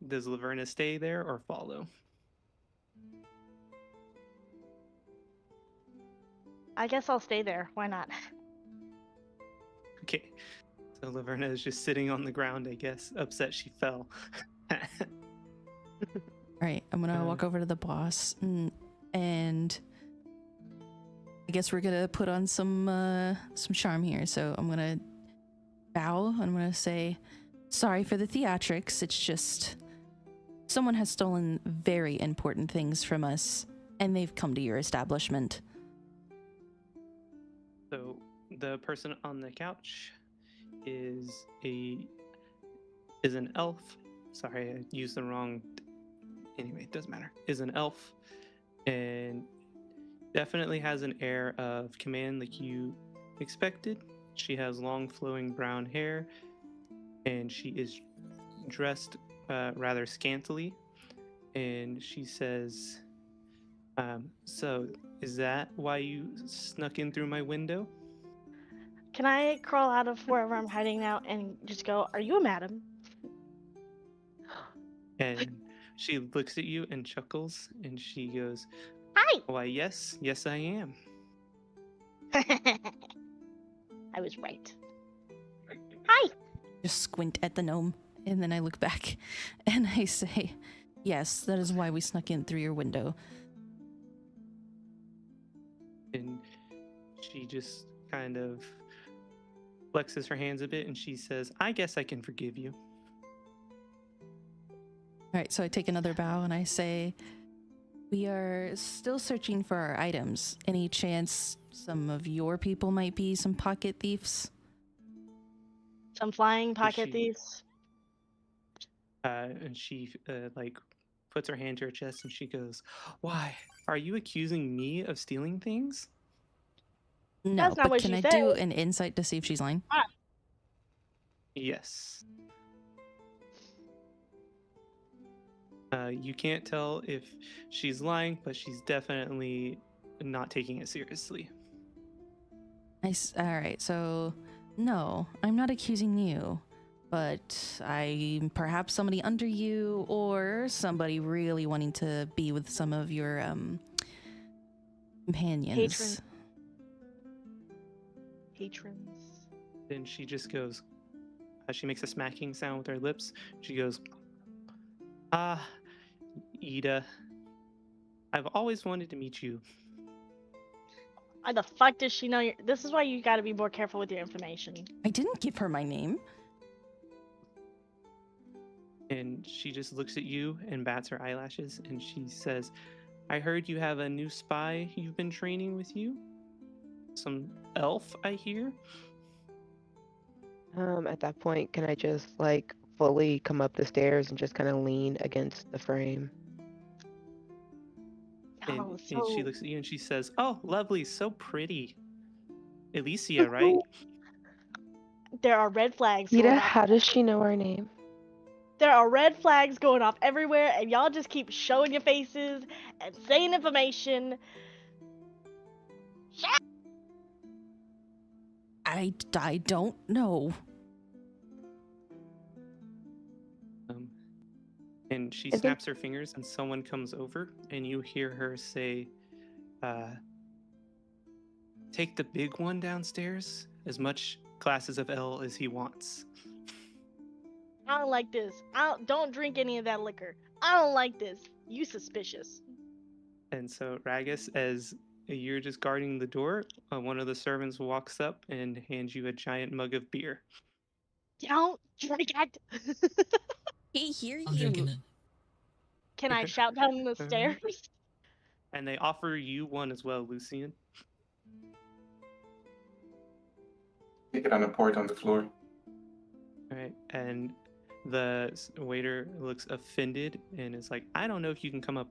Does Laverna stay there or follow? I guess I'll stay there. Why not? Okay. So Laverna is just sitting on the ground, I guess, upset she fell. Alright, I'm gonna walk over to the boss and I guess we're gonna put on some charm here. So I'm gonna bow. I'm gonna say, sorry for the theatrics. It's just someone has stolen very important things from us, and they've come to your establishment. So the person on the couch is an elf. Sorry, I used the wrong. Anyway, it doesn't matter. Is an elf, and definitely has an air of command like you expected. She has long flowing brown hair, and she is dressed rather scantily. And she says, so is that why you snuck in through my window? Can I crawl out of wherever I'm hiding now and just go, "Are you a madam?" And she looks at you and chuckles, and she goes, Hi! why, yes, I am. I was right. Hi! Just squint at the gnome, and then I look back and I say, yes, that is why we snuck in through your window. And she just kind of flexes her hands a bit, and she says, I guess I can forgive you. All right, so I take another bow and I say, we are still searching for our items. Any chance some of your people might be some pocket thieves? Some flying pocket she- thieves. And she like puts her hand to her chest, and she goes, why, are you accusing me of stealing things? No, That's not but what can she I do said. an insight to see if she's lying? Yes. You can't tell if she's lying, but she's definitely not taking it seriously. All right, so no, I'm not accusing you, but I'm perhaps somebody under you or somebody really wanting to be with some of your companions. Patrons. Then she just goes, she makes a smacking sound with her lips. She goes, Ida, I've always wanted to meet you. Why the fuck does she know your... This is why you gotta be more careful with your information. I didn't give her my name. And she just looks at you and bats her eyelashes, and she says, I heard you have a new spy you've been training with you. Some elf, I hear. At that point, can I just like fully come up the stairs and just kind of lean against the frame? And, Oh, and she so looks at you and she says, oh, lovely, so pretty. Alicia, right? there are red flags going Ida, off. how does she know our name? There are red flags going off everywhere, and y'all just keep showing your faces and saying information. I don't know. And she Is snaps her fingers, and someone comes over, and you hear her say, take the big one downstairs, as much glasses of ale as he wants. I don't like this. Don't drink any of that liquor. I don't like this. You suspicious. And so, Ragus, as you're just guarding the door, one of the servants walks up and hands you a giant mug of beer. Don't drink it. He hear I'm drinking it. Can I shout down the stairs? And they offer you one as well, Lucian. Take it and pour it on the floor. All right, and the waiter looks offended and is like, I don't know if you can come up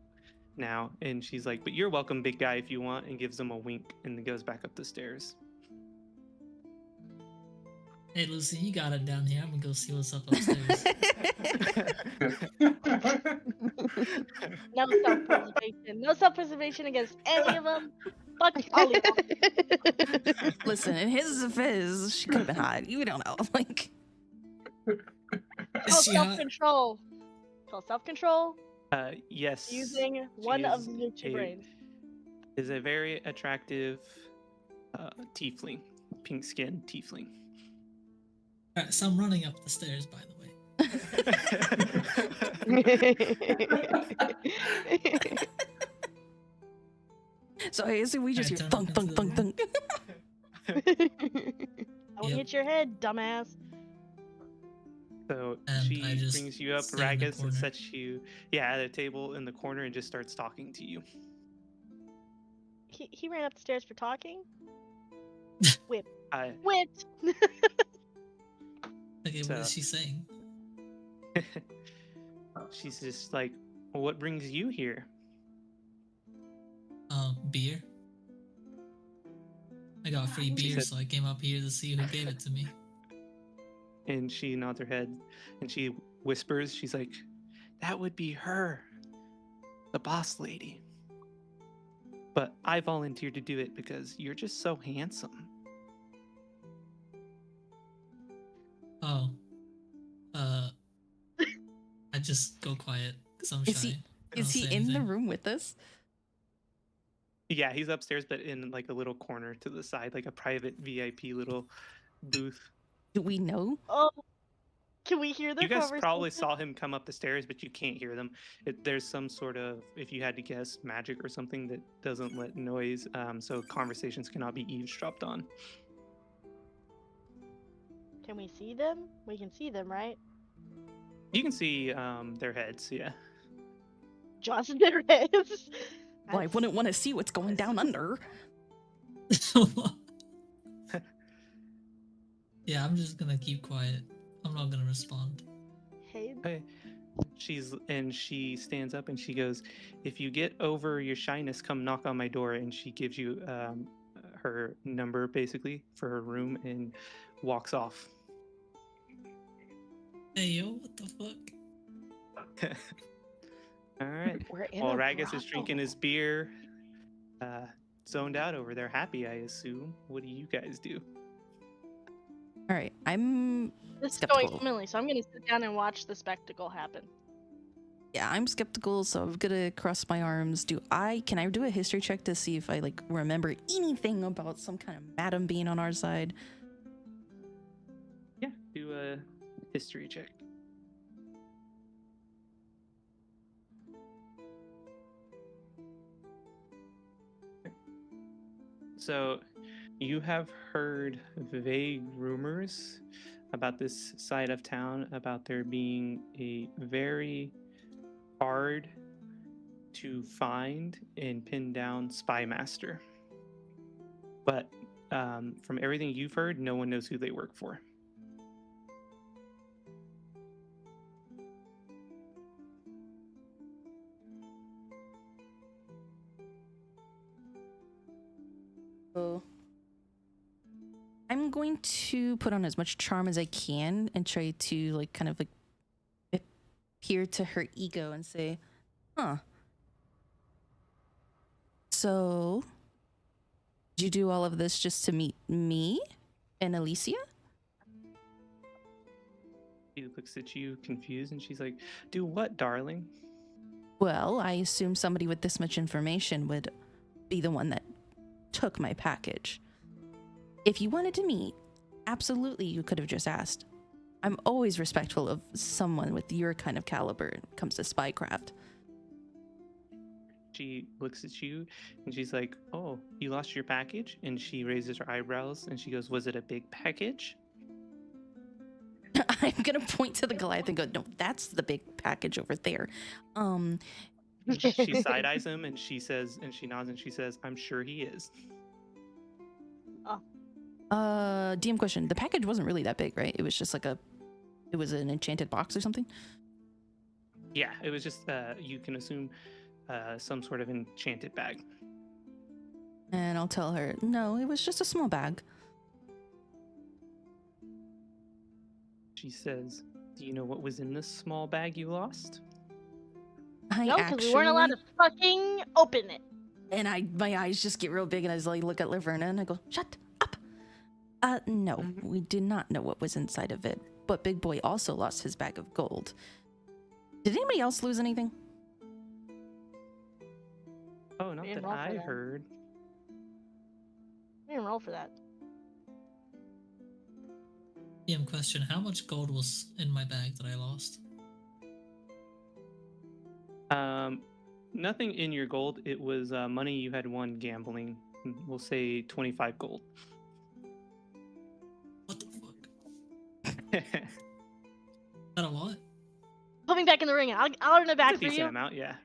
now. And she's like, but you're welcome, big guy, if you want, and gives him a wink and then goes back up the stairs. Hey, Lucy, you got it down here. I'm gonna go see what's up upstairs. No self-preservation. No self-preservation against any of them. Fuck all of them. Listen, in his defense, she could have been hot. You don't know. Like, Is Call she hot? self-control. Call self-control Yes. using one she of is the two brains. Is a very attractive tiefling, pink skin tiefling. Alright, so I'm running up the stairs, by the way. so I assume we just Alright, hear turn thunk, up thunk, into thunk, the thunk. Don't Yep. hit your head, dumbass. So And she I just brings you up, sit in the Ragus, and corner. sets you, at a table in the corner and just starts talking to you. He ran up the stairs for talking? Whip. I, Whipped! Okay, So- what is she saying? she's just like, well, what brings you here? beer. I got free She beer, said- so I came up here to see who gave it to me. And she nods her head and she whispers, she's like, that would be her, the boss lady. But I volunteered to do it because you're just so handsome. Oh. I just go quiet because I'm Is shy. he- I don't Is he say in the anything. room with us? Yeah, he's upstairs, but in like a little corner to the side, like a private VIP little booth. Do we know? Oh, can we hear the You guys conversation? probably saw him come up the stairs, but you can't hear them. There's some sort of, if you had to guess, magic or something that doesn't let noise, so conversations cannot be eavesdropped on. Can we see them? We can see them, right? You can see their heads, yeah. Johnson their heads. Well, I wouldn't want to see what's going down under. Yeah, I'm just gonna keep quiet. I'm not gonna respond. Hey, Okay. She stands up and she goes, if you get over your shyness, come knock on my door. And she gives you her number basically for her room and walks off. Hey yo, what the fuck? All right. We're in While a Ragus is drinking brothel. his beer, zoned out over there, happy, I assume. What do you guys do? All right, I'm this is skeptical. going swimmingly, so I'm gonna sit down and watch the spectacle happen. Yeah, I'm skeptical, so I'm gonna cross my arms. Can I do a history check to see if I like remember anything about some kind of madam being on our side? Yeah, do a history check. So, you have heard vague rumors about this side of town, about there being a very hard to find and pin down spy master. But from everything you've heard, no one knows who they work for. So I'm going to put on as much charm as I can and try to like kind of like appear to her ego and say, huh. So did you do all of this just to meet me and Alicia? She looks at you confused and she's like, do what, darling? Well, I assume somebody with this much information would be the one that took my package. If you wanted to meet, absolutely you could have just asked. I'm always respectful of someone with your kind of caliber when it comes to spycraft. She looks at you and she's like, oh, you lost your package? And she raises her eyebrows and she goes, was it a big package? I'm gonna point to the Goliath and go, no, that's the big package over there. She side eyes him and she says, and she nods and she says, I'm sure he is. DM question. The package wasn't really that big, right? It was just like it was an enchanted box or something? Yeah, it was just, you can assume some sort of enchanted bag. And I'll tell her, no, it was just a small bag. She says, do you know what was in this small bag you lost? No, because we weren't allowed to fucking open it. And my eyes just get real big and I just like look at Laverna and I go, shut up. No, we did not know what was inside of it. But Big Boy also lost his bag of gold. Did anybody else lose anything? Oh, not We didn't that roll for I that. heard. We didn't roll for that. DM question, how much gold was in my bag that I lost? Nothing in your gold. It was money you had won gambling. We'll say 25 gold. What the fuck? Is that a lot? Put me back in the ring. I'll earn it back It's a for decent you. amount, yeah.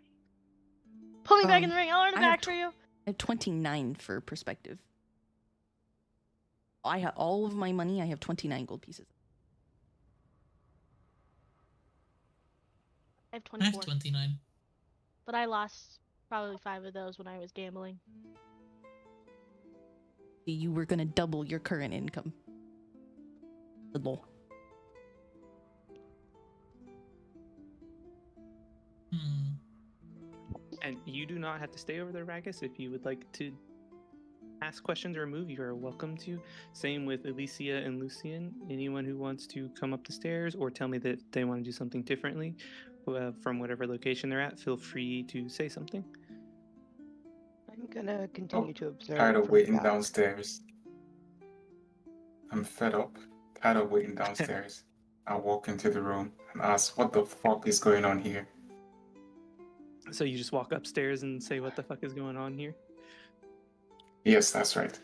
Put me back in the ring. I'll earn it I have back for you. I have 29 for perspective. I have all of my money. I have 29 gold pieces. I have I have 24, 29. but I lost Probably 5 of those when I was gambling. You were gonna double your current income. Lol. Hmm. And you do not have to stay over there, Ragus. If you would like to ask questions or move, you are welcome to. Same with Alicia and Lucian. Anyone who wants to come up the stairs or tell me that they want to do something differently from whatever location they're at, feel free to say something. I'm gonna continue to observe. Tired of from the waiting back. downstairs. I'm fed up. Tired of waiting downstairs. I walk into the room and ask, what the fuck is going on here? So you just walk upstairs and say, what the fuck is going on here? Yes, that's right.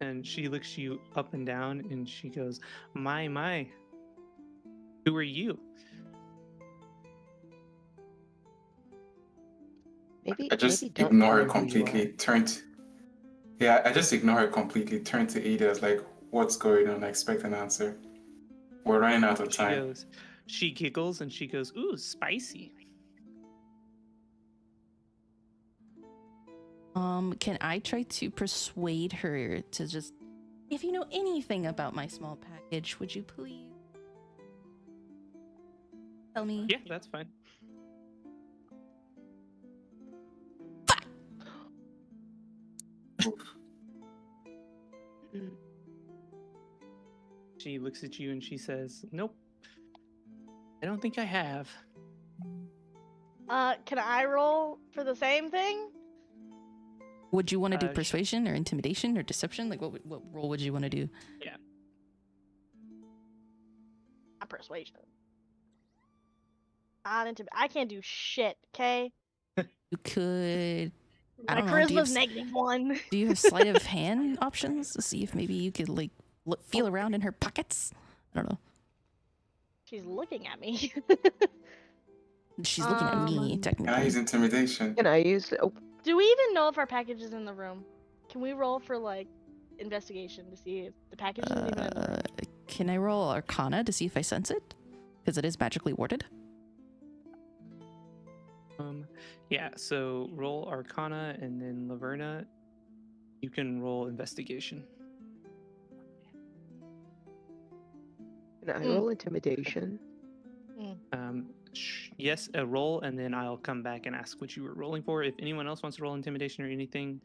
And she looks you up and down and she goes, my, who are you? Maybe I just maybe don't ignore her tell him who you completely. I just ignore her completely. Turn to Ada. It's like, what's going on? I expect an answer. We're running out of time. She giggles and she goes, ooh, spicy. Can I try to persuade her to just, if you know anything about my small package, would you please tell me? Yeah, that's fine. are. She looks at you and she says, nope. I don't think I have. Can I roll for the same thing? Would you want to do persuasion or intimidation or deception? Like, what role would you want to do? Yeah. I'm persuasion. I can't do shit, okay? You could. I My don't know. Do you charisma's have, -1. do you have sleight of hand options to see if maybe you could like feel around in her pockets? I don't know. She's looking at me. She's looking at me, Can I technically. use intimidation? Can I use? Oh, Do we even know if our package is in the room? Can we roll for like investigation to see if the package isn't even in the room? Can I roll Arcana to see if I sense it? Because it is magically warded. Yeah, so roll Arcana and then Laverna, you can roll investigation. can I roll intimidation? Yes, a roll, and then I'll come back and ask what you were rolling for. If anyone else wants to roll intimidation or anything,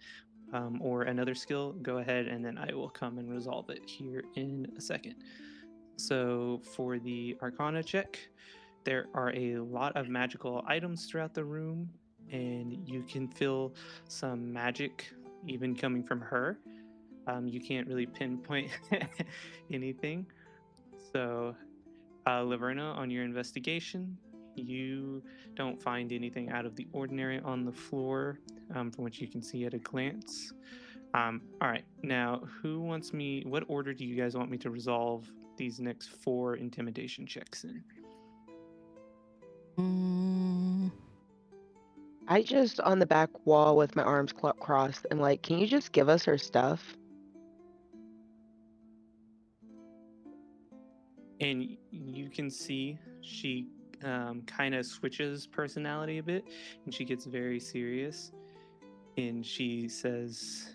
or another skill, go ahead, and then I will come and resolve it here in a second. So for the Arcana check, there are a lot of magical items throughout the room, and you can feel some magic even coming from her. You can't really pinpoint anything. So, Laverna, on your investigation, you don't find anything out of the ordinary on the floor, from what you can see at a glance. All right, now what order do you guys want me to resolve these next 4 intimidation checks in? I just on the back wall with my arms crossed and like, can you just give us her stuff? And you can see she kind of switches personality a bit, and she gets very serious, and she says,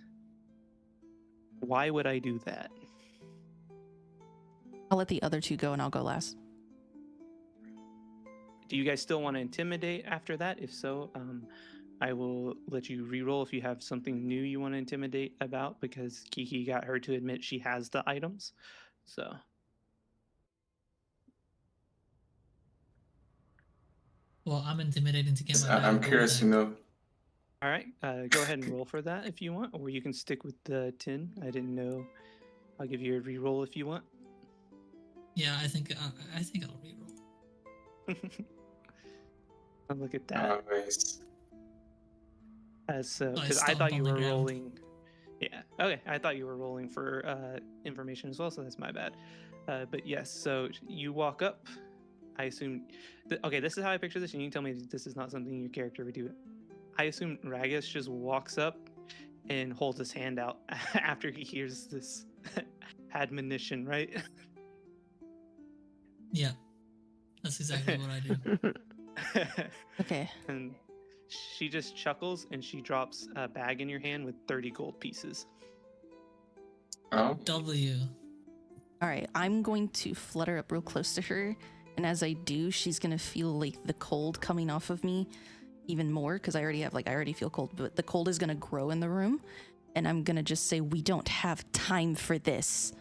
why would I do that? I'll let the other 2 go and I'll go last. Do you guys still want to intimidate after that? If so, I will let you reroll if you have something new you want to intimidate about, because Kiki got her to admit she has the items. So. Well, I'm intimidating to get my bag I'm of gold curious to back. know. All right, go ahead and roll for that if you want, or you can stick with the 10. I didn't know. I'll give you a reroll if you want. Yeah, I think I'll reroll. I'll look at that. Nice. Because I thought you were rolling. Yeah. Okay. I thought you were rolling for information as well, so that's my bad. But yes, so you walk up. I assume. Okay, this is how I picture this, and you can tell me if this is not something your character would do. I assume Ragus just walks up and holds his hand out after he hears this admonition, right? Yeah, that's exactly what I do. Okay. And she just chuckles and she drops a bag in your hand with 30 gold pieces. Oh, W. All right, I'm going to flutter up real close to her, and as I do, she's gonna feel like the cold coming off of me even more because I already feel cold, but the cold is gonna grow in the room, and I'm gonna just say, "We don't have time for this."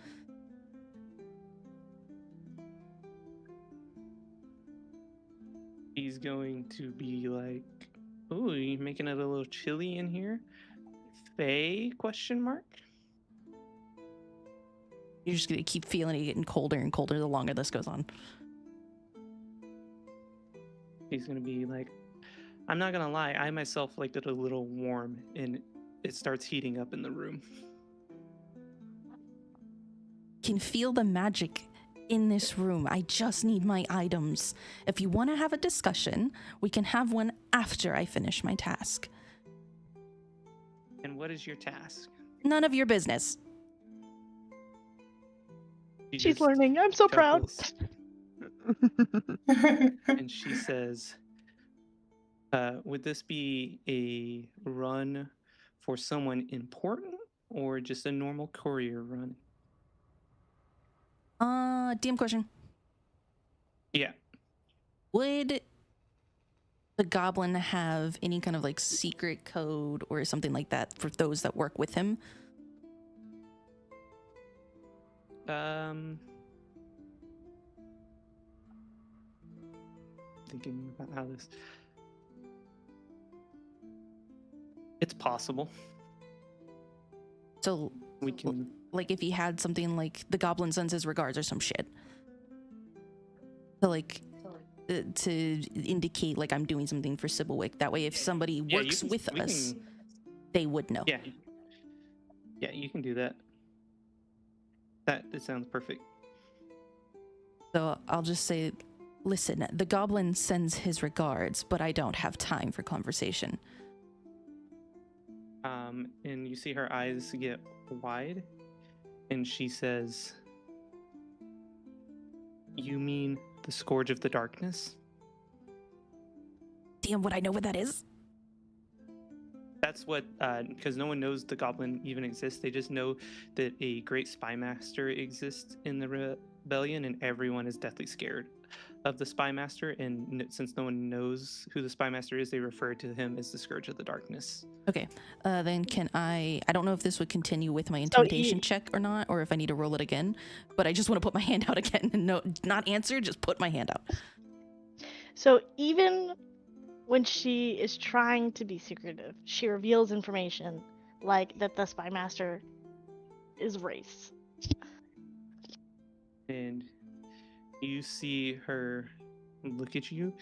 He's going to be like, "Ooh, you making it a little chilly in here, Faye?" Question mark. You're just gonna keep feeling it getting colder and colder the longer this goes on. He's gonna be like, "I'm not gonna lie, I myself liked it a little warm, and it starts heating up in the room." Can feel the magic in this room. I just need my items. If you want to have a discussion, we can have one after I finish my task. And what is your task? None of your business. She She's just learning. I'm so proud. chuckles, and she says, "Would this be a run for someone important, or just a normal courier run?" DM question. Yeah. Would the goblin have any kind of like secret code or something like that for those that work with him? Thinking about how this. It's possible. So, We can. like, if he had something like the goblin sends his regards or some shit. So, like, to indicate like I'm doing something for Sybilwick. That way, if somebody Yeah, you works can- with we us, can- they would know. Yeah. Yeah, you can do that. That sounds perfect. So I'll just say, listen, the goblin sends his regards, but I don't have time for conversation. And you see her eyes get wide, and she says, "You mean the Scourge of the Darkness?" Damn, would I know what that is? That's what, because no one knows the goblin even exists. They just know that a great spy master exists in the rebellion, and everyone is deathly scared of the spy master. And since no one knows who the spy master is, they refer to him as the Scourge of the Darkness. Okay, then can I don't know if this would continue with my So intimidation check or not, or if I need to roll it again, but I just want to put my hand out again and not answer, just put my hand out. So even when she is trying to be secretive, she reveals information like that the spy master is race. And you see her look at you,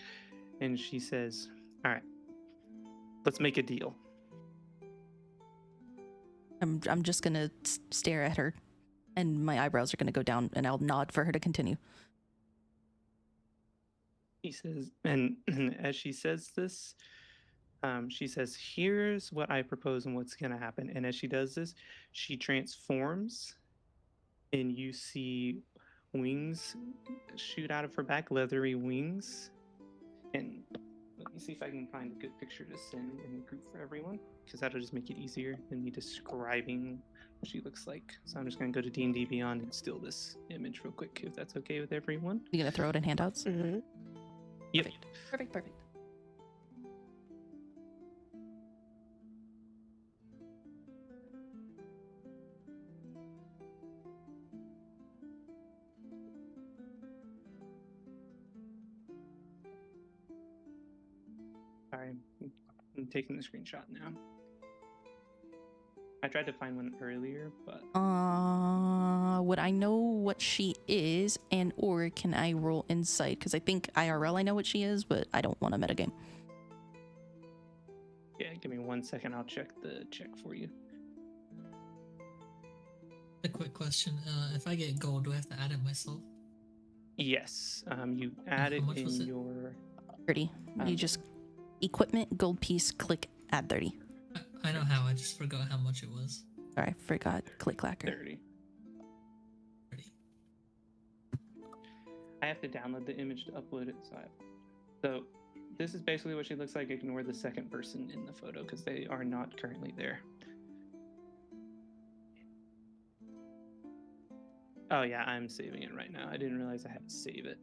and she says, "All right, let's make a deal." I'm just gonna stare at her, and my eyebrows are gonna go down, and I'll nod for her to continue. He says, and as she says this, she says, "Here's what I propose and what's going to happen." And as she does this, she transforms, and you see wings shoot out of her back, leathery wings. And let me see if I can find a good picture to send in the group for everyone, because that'll just make it easier than me describing what she looks like. So I'm just going to go to D&D Beyond and steal this image real quick, if that's okay with everyone. You gonna throw it in handouts? Mm-hmm. Yep. Perfect. Sorry, I'm taking the screenshot now. I tried to find one earlier, but Would I know what she is, and or can I roll insight? Because I think IRL I know what she is, but I don't want to metagame. yeah, give me 1 second. I'll check the check for you. A quick question. If I get gold, do I have to add it myself? Yes, you add it how much was in it? your. 30. You Um, just equipment, gold piece, click, add 30. I know how. I just forgot how much it was. Sorry, forgot. Click clacker. 30. 30. I have to download the image to upload it, so this is basically what she looks like. Ignore the second person in the photo because they are not currently there. Oh yeah, I'm saving it right now. I didn't realize I had to save it.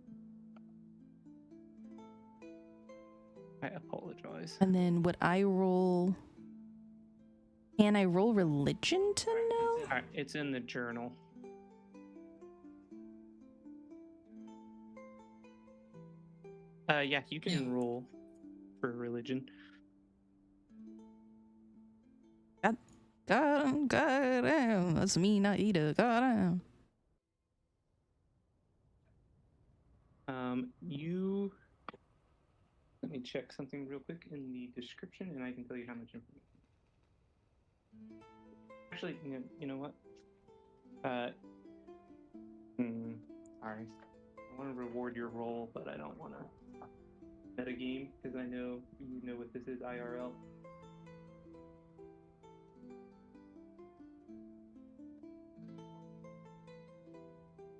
I apologize. And then would I roll? Can I roll religion to know? All right, it's in the journal. Yeah, you can roll for religion. God, that's me, not Ida. God. You. Let me check something real quick in the description, and I can tell you how much information. Actually, you know what? Sorry. I want to reward your roll, but I don't want to metagame because I know you know what this is IRL.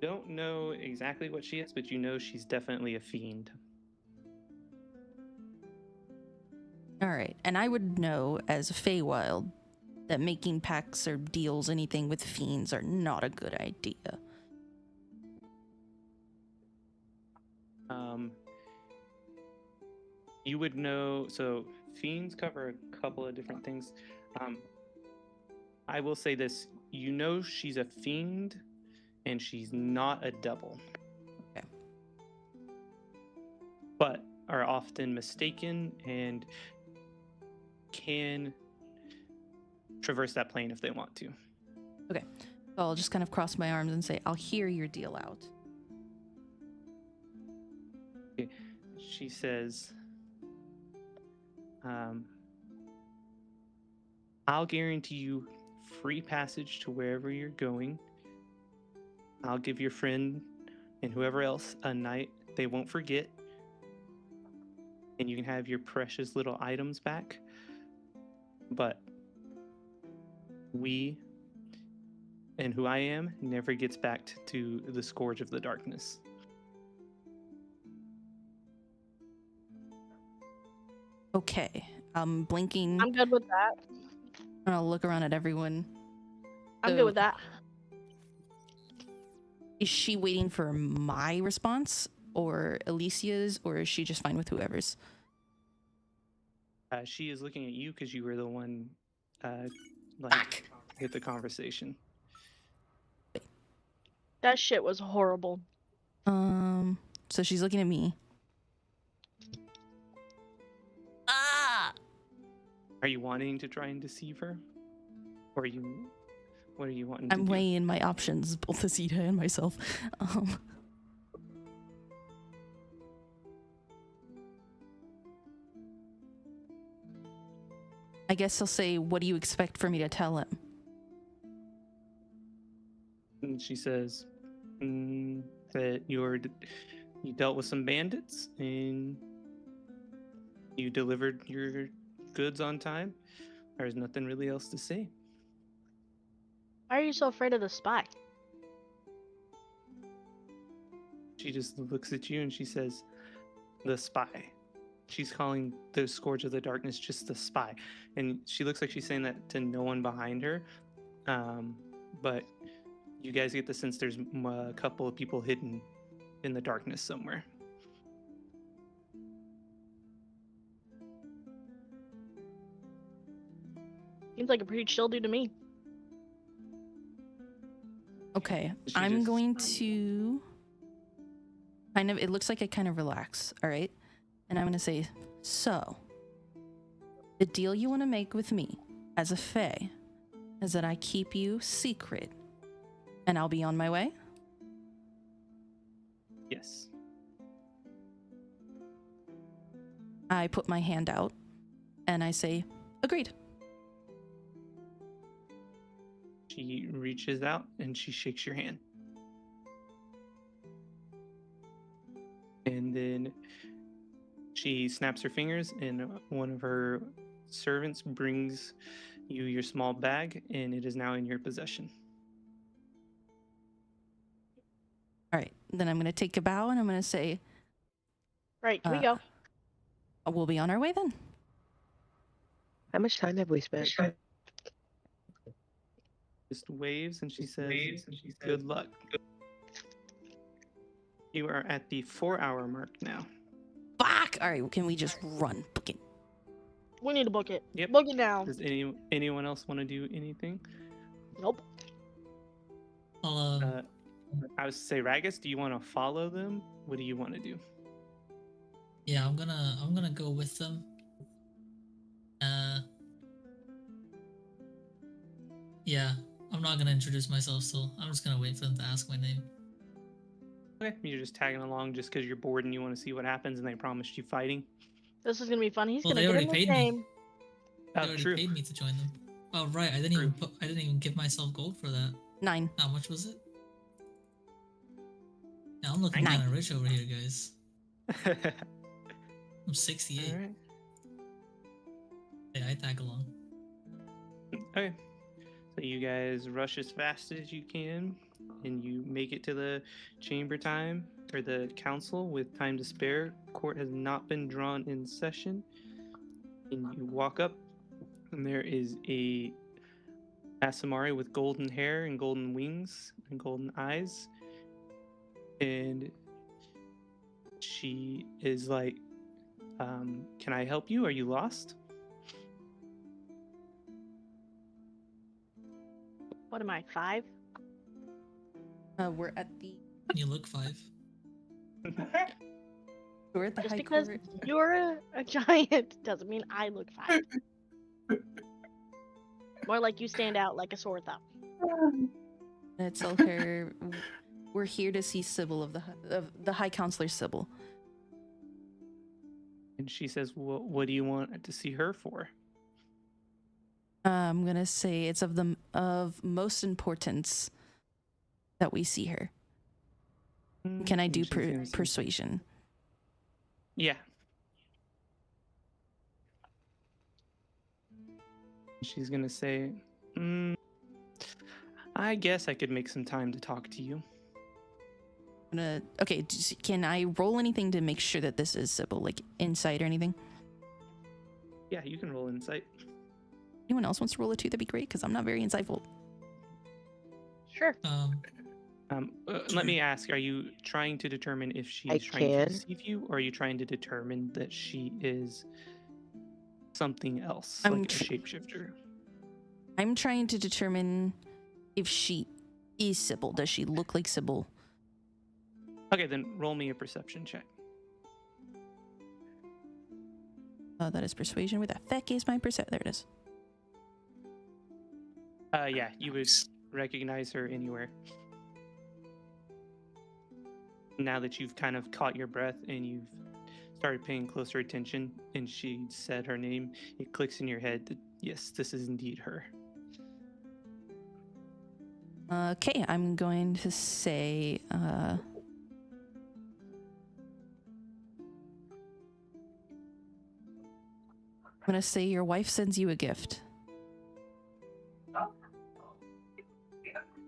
Don't know exactly what she is, but you know she's definitely a fiend. All right, and I would know as a Feywild that making pacts or deals, anything with fiends, are not a good idea. You would know, so fiends cover a couple of different things. I will say this, you know she's a fiend and she's not a double. Okay. But are often mistaken and can traverse that plane if they want to. Okay, so I'll just kind of cross my arms and say, I'll hear your deal out. She says, I'll guarantee you free passage to wherever you're going. I'll give your friend and whoever else a night they won't forget. And you can have your precious little items back. But we and who I am never gets back to the Scourge of the Darkness. Okay, I'm blinking. I'm good with that. And I'll look around at everyone. I'm So, good with that. Is she waiting for my response or Alicia's, or is she just fine with whoever's? She is looking at you because you were the one like with the conversation. That shit was horrible. So she's looking at me. Are you wanting to try and deceive her? Or what are you wanting to I'm do? weighing my options, both as Ida and myself. I guess I'll say, what do you expect for me to tell him? And she says that you dealt with some bandits and you delivered your goods on time. There's nothing really else to say. Why are you so afraid of the spy? She just looks at you and she says, the spy. She's calling the Scourge of the Darkness just the spy. And she looks like she's saying that to no one behind her. But you guys get the sense there's a couple of people hidden in the darkness somewhere. Seems like a pretty chill dude to me. Okay, She I'm just- going to kind of, it looks like I kind of relax, all right? And I'm going to say, so, the deal you want to make with me as a fae is that I keep you secret and I'll be on my way? Yes. I put my hand out and I say, agreed. She reaches out and she shakes your hand. And then she snaps her fingers and one of her servants brings you your small bag and it is now in your possession. All right, then I'm going to take a bow and I'm going to say, Right, can we go? We'll be on our way then. How much time have we spent? Just waves, and she says, "Good luck." You are at the 4-hour mark now. Fuck! All right, can we just run? Book it. We need to book it. Yep. Book it now. Does anyone else want to do anything? Nope. I'll I would say, Ragus, do you want to follow them? What do you want to do? yeah, I'm gonna go with them. Yeah, I'm not gonna introduce myself still. I'm just gonna wait for them to ask my name. Okay, you're just tagging along just because you're bored and you want to see what happens, and they promised you fighting. This is gonna be fun. He's Well, gonna they get already him the paid me. name. They Oh, already true. paid me to join them. Oh right, I didn't even give myself gold for that. 9. How much was it? Yeah, I'm looking 9. kind of rich over here, guys. I'm 68. All right. Yeah, I tag along. Okay. So you guys rush as fast as you can, and you make it to the chamber time, or the council, with time to spare. Court has not been drawn in session. And you walk up, and there is a Asamari with golden hair and golden wings and golden eyes. And she is like, can I help you? Are you lost? What am I, 5? We're at the You look 5. we're at the Just high because court. you're a giant doesn't mean I look 5. More like you stand out like a sore thumb. And tell her we're here to see Sybil of the High Counselor Sybil. And she says, well, what do you want to see her for? I'm gonna say it's of most importance that we see her. Can I And do she's gonna say- persuasion? Yeah. She's gonna say, I guess I could make some time to talk to you. Okay, can I roll anything to make sure that this is Sybil, like insight or anything? Yeah, you can roll insight. Anyone else wants to roll a 2? That'd be great, because I'm not very insightful. Sure. Let me ask, are you trying to determine if she's I trying can. to deceive you, or are you trying to determine that she is something else, I'm like a shapeshifter? I'm trying to determine if she is Sybil. Does she look like Sybil? Okay, then roll me a perception check. That is persuasion. Where the feck is my perception? There it is. Yeah, you would recognize her anywhere. Now that you've kind of caught your breath and you've started paying closer attention and she said her name, it clicks in your head that yes, this is indeed her. Okay, I'm going to say, I'm going to say your wife sends you a gift.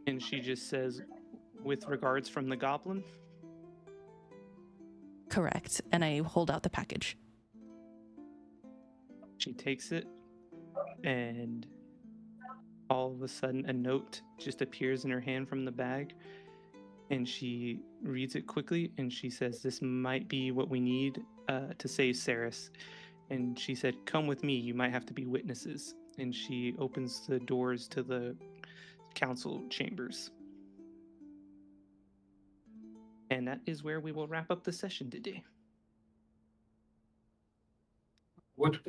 And she just says, with regards from the goblin. Correct. And I hold out the package. She takes it, and all of a sudden a note just appears in her hand from the bag, and she reads it quickly, and she says, this might be what we need to save Saris. And she said, come with me, you might have to be witnesses. And she opens the doors to the council chambers. And that is where we will wrap up the session today. Woot.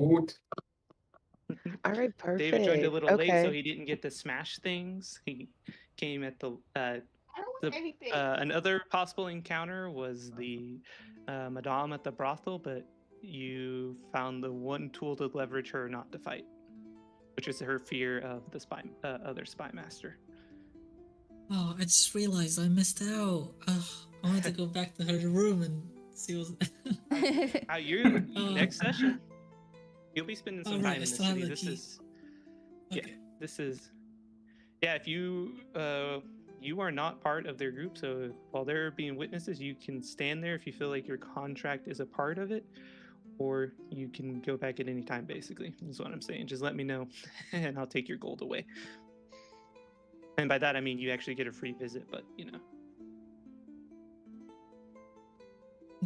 All right, perfect. David joined a little late, so Okay. he didn't get to smash things. He came at the I don't want anything. another possible encounter was the Madame at the brothel, but you found the one tool to leverage her not to fight, which is her fear of the other spy master. Oh, I just realized I missed out. I wanted to go back to her room and see what's. Next session, you'll be spending some Alright, time I in the still have city. the This key. is Okay. this is if you you are not part of their group, so while they're being witnesses, you can stand there if you feel like your contract is a part of it, or you can go back at any time, basically, is what I'm saying. Just let me know, and I'll take your gold away. And by that, I mean you actually get a free visit, but, you know.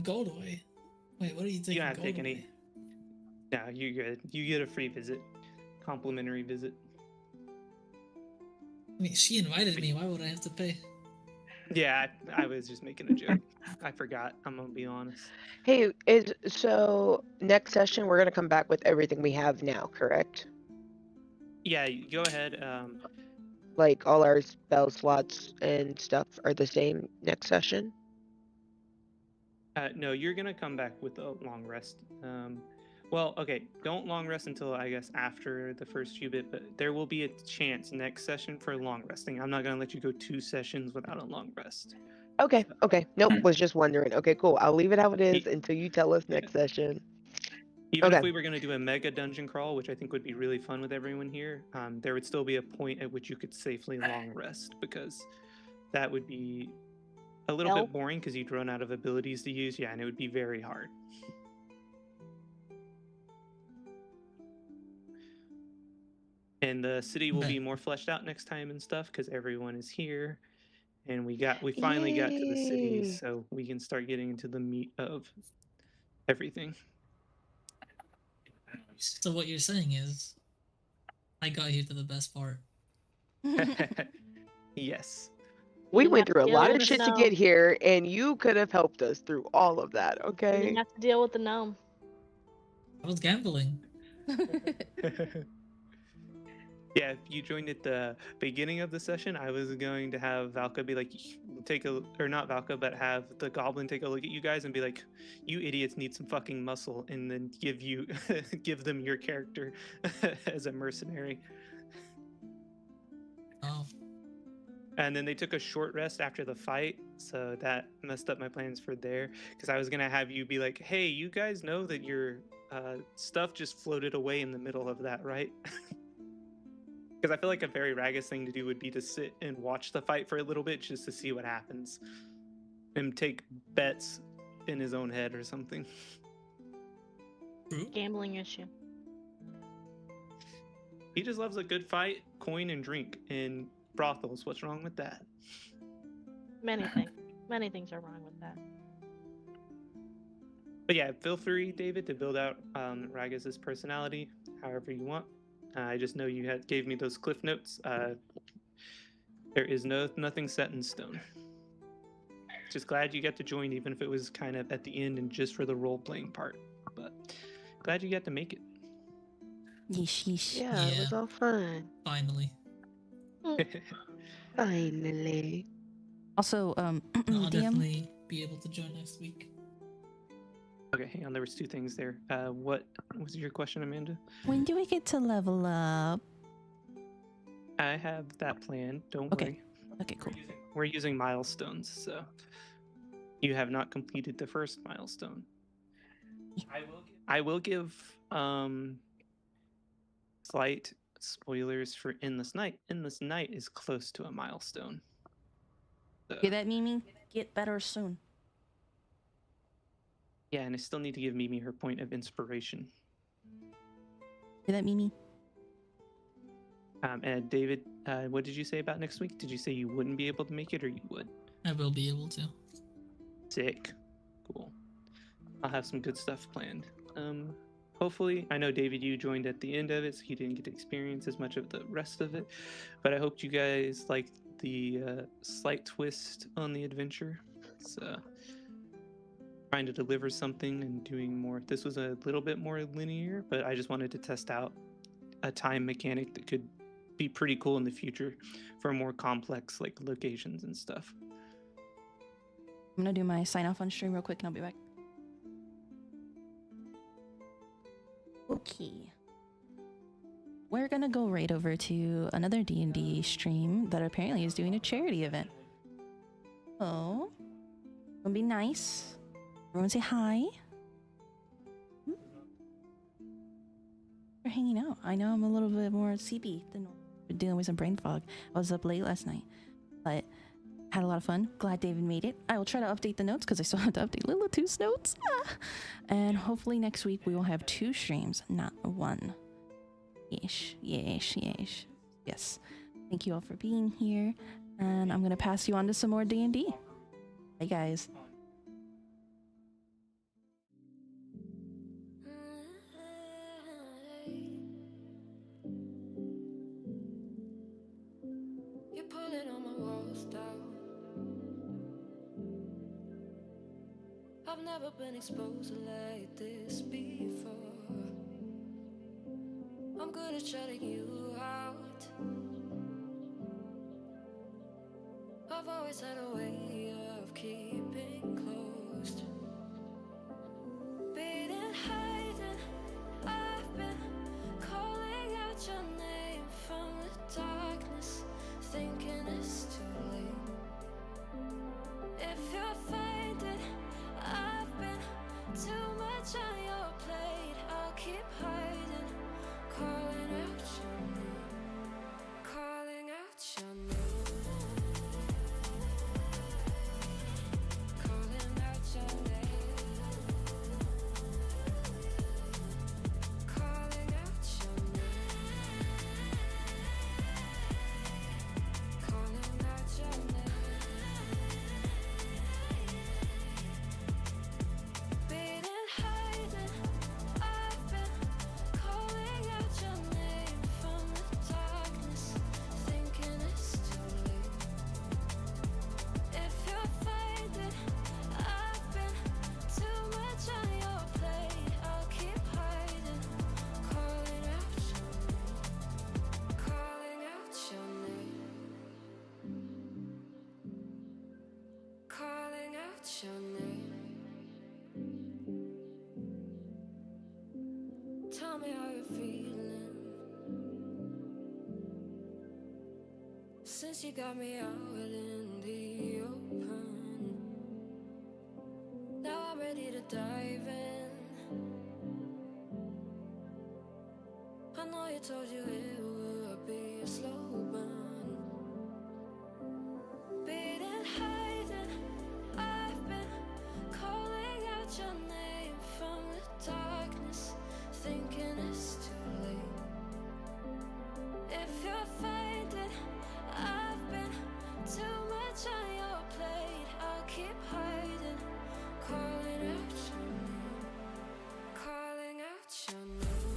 Gold away. Wait, what are you taking? You don't have to gold take any. away? No, you're good. You get a free visit. Complimentary visit. I mean, she invited me. Why would I have to pay? Yeah, I was just making a joke. I forgot. I'm gonna be honest. Hey, so next session we're gonna come back with everything we have now, correct? Yeah, go ahead. Like all our spell slots and stuff are the same next session? No, you're gonna come back with a long rest. Well, okay, don't long rest until I guess after the first few bit, but there will be a chance next session for long resting. I'm not gonna let you go 2 sessions without a long rest. Okay, okay. Nope, was just wondering. Okay, cool. I'll leave it how it is Ye- until you tell us yeah. next session. Even Okay. if we were gonna do a mega dungeon crawl, which I think would be really fun with everyone here, there would still be a point at which you could safely long rest, because that would be a little Hell. bit boring because you'd run out of abilities to use. Yeah, and it would be very hard. And the city will be Bet. more fleshed out next time and stuff because everyone is here, and we finally got to the city, Yay. so we can start getting into the meat of everything. So what you're saying is, I got here to the best part. Yes. We didn't went have through a to deal lot with of the shit to gnome. get here, and you could have helped us through all of that, You okay? didn't have to deal with the gnome. I was gambling. Yeah, if you joined at the beginning of the session, I was going to have Valka be like, or not Valka, but have the goblin take a look at you guys and be like, you idiots need some fucking muscle, and then give them your character as a mercenary. Oh, And then they took a short rest after the fight, so that messed up my plans for there. Because I was gonna have you be like, "Hey, you guys know that your stuff just floated away in the middle of that, right?" Because I feel like a very Ragus thing to do would be to sit and watch the fight for a little bit just to see what happens, and take bets in his own head or something. true. Gambling issue. He just loves a good fight, coin, and drink, and brothels. What's wrong with that? Many things. Many things are wrong with that. But yeah, feel free, David, to build out Ragus's personality however you want. I just know you gave me those cliff notes. There is nothing set in stone. Just glad you got to join, even if it was kind of at the end and just for the role-playing part. But glad you got to make it. Yeesh, yeesh. Yeah, it was Yeah. all fun. Finally. Finally. Also, I'll DM. definitely be able to join next week. Okay, hang on. There was 2 things there. What was your question, Amanda? When do we get to level up? I have that planned. Don't Okay. worry. Okay, cool. We're using milestones, so you have not completed the first milestone. I will give slight spoilers for Endless Night. Endless Night is close to a milestone. So, Hear that, Mimi? Get better soon. yeah, and I still need to give Mimi her point of inspiration. Hear that, Mimi? And David, what did you say about next week? Did you say you wouldn't be able to make it, or you would? I will be able to. Sick. Cool. I'll have some good stuff planned. Hopefully, I know David, you joined at the end of it, so you didn't get to experience as much of the rest of it. But I hoped you guys liked the slight twist on the adventure. So, trying to deliver something and doing more. This was a little bit more linear, but I just wanted to test out a time mechanic that could be pretty cool in the future for more complex like locations and stuff. I'm gonna do my sign off on stream real quick and I'll be back. Okay. We're gonna go right over to another D&D stream that apparently is doing a charity event. Oh. Gonna be nice. Everyone say hi. We're hanging out. I know I'm a little bit more sleepy than normal. We're dealing with some brain fog. I was up late last night. But Had a lot of fun. Glad David made it. I will try to update the notes because I still have to update Little Two's notes. And hopefully next week we will have 2 streams, not 1. Yes. Thank you all for being here. And I'm going to pass you on to some more D&D. Bye, guys. You're pulling on my walls down. I've never been exposed like this before. I'm good at shutting you out. I've always had a way of keeping closed. Beating, hiding, I've been calling out your name from the darkness, thinking it's too late. If you're finding I've been too much on your plate, I'll keep hiding, calling out your name, calling out your name. Your name. Tell me how you're feeling since you got me out in the open. Now I'm ready to dive in. I know you told you it would be a slow burn. Beating, hiding, I've been calling out your name from the darkness, thinking it's too late. If you're finding I've been too much on your plate, I'll keep hiding, calling out your name, calling out your name.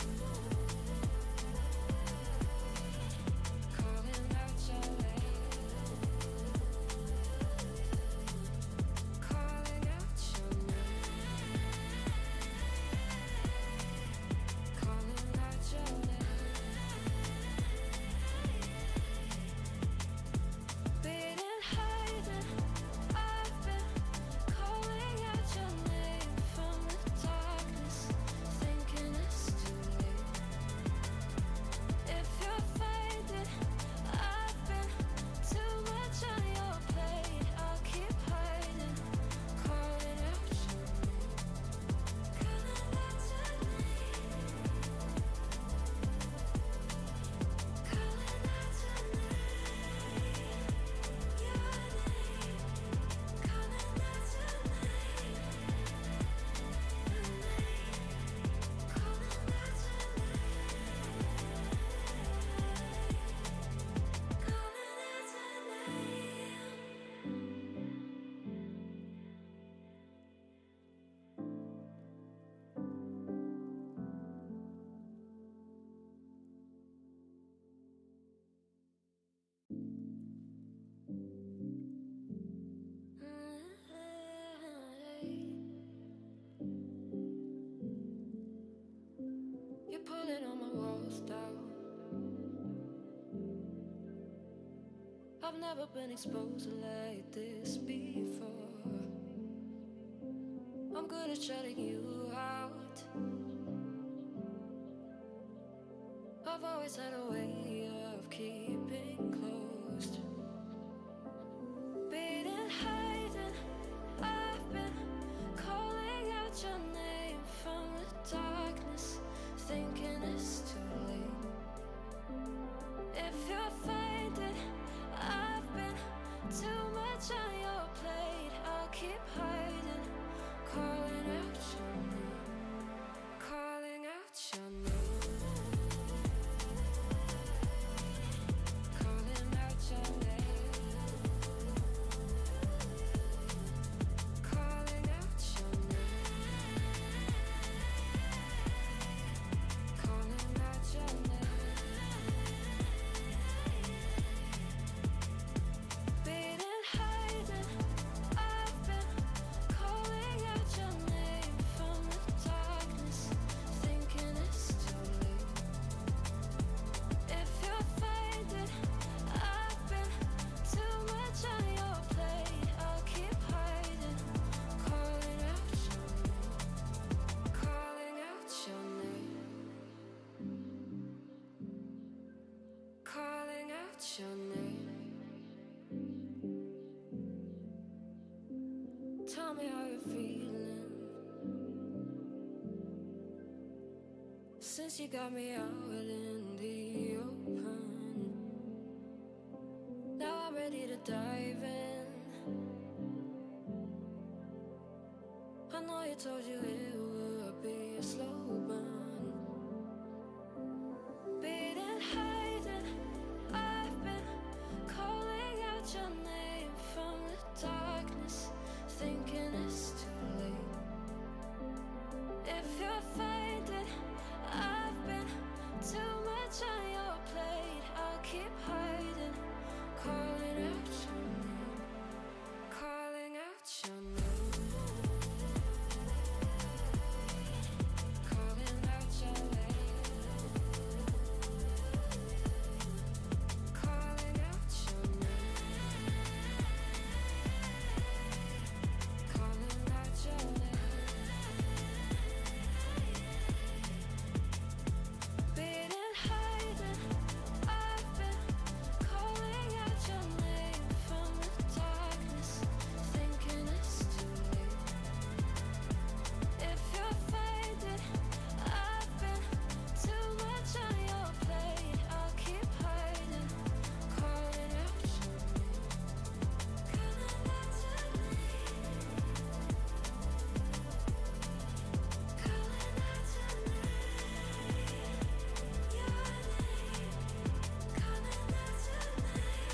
You're pulling on my walls down. I've never been exposed like this before. I'm good at shutting you out. I've always had a way of keeping closed. Beating, hiding, I've been calling out your name from the darkness, thinking it's too late. If you're finding I've been too much keep hiding, calling out your name, calling out your name, calling out your name, calling out your name, calling out your name. Beating, hiding, I've been calling out your name from the darkness, thinking it's too late. If you'll find it, I've been too much on your plate. I'll keep hiding, calling out your name, calling out your name, calling out your name. Tell me how you're feeling since you got me out in the open. Now I'm ready to dive in. I know you told you it would be a slow burn. Beating, hiding, I've been calling out your name from the darkness, thinking it's too late. If you'll find it, I've been too much on your plate. I'll keep hiding, calling out your name, calling out your name, calling out your name, calling out your name, calling out your name. Beating, hiding, I've been calling out your name from the darkness, thinking it's too late. If you'll find it, I've been too much on your plate. I'll keep hiding, calling out your name, calling out your name, calling out your name, your name, calling out your name,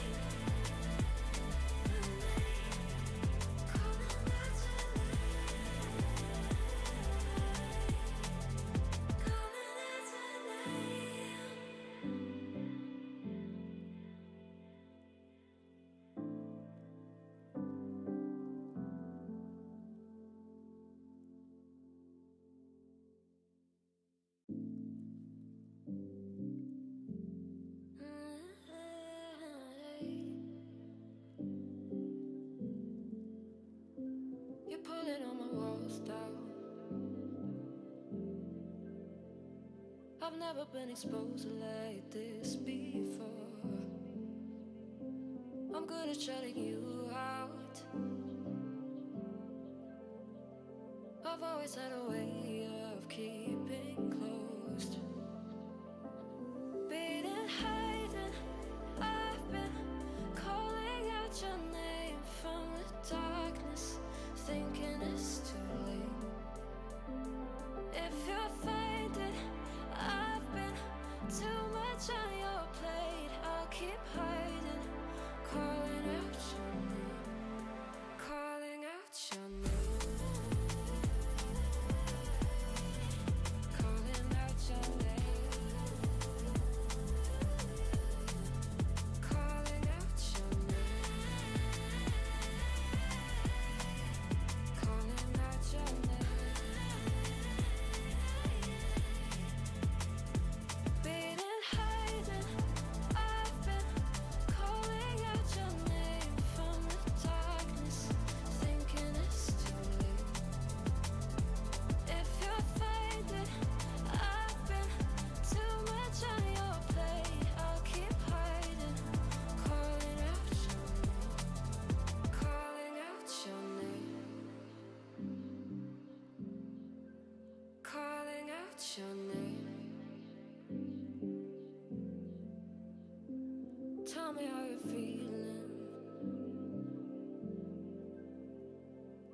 your name, calling out your You're pulling all my walls down. I've never been exposed like this before. I'm good at shutting you out. I've always had a way of keeping closed. Beating, hiding, I've been calling out your name from the darkness, thinking it's too late. If you'll find it, I've been too much on your plate. I'll keep hiding, calling out your name, calling out your name, calling out your name, calling out your name, calling out your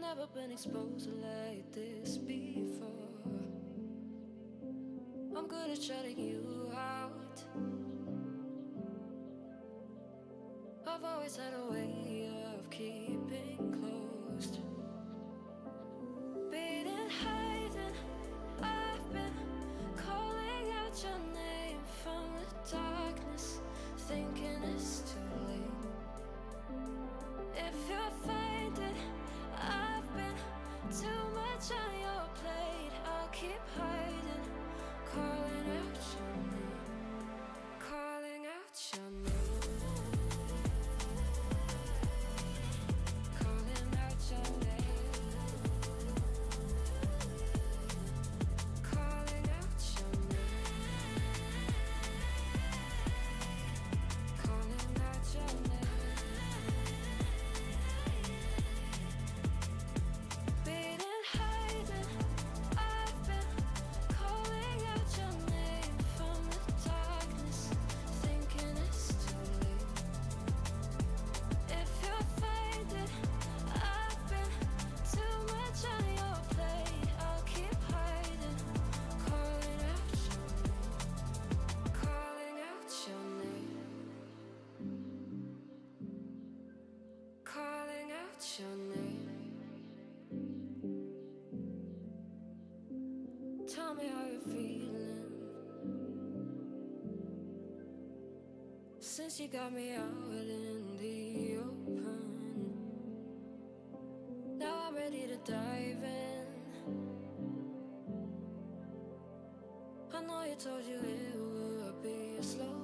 never been exposed like this before. I'm good at shutting you out. I've always had a way of keeping closed. Beating, hiding, I've been calling out your name from the darkness, thinking it's too late. If you're finding I've been too much on your plate, I'll keep hiding, calling out your name, calling out your name. Your name. Tell me how you're feeling since you got me out in the open. Now I'm ready to dive in. I know you told you it would be a slow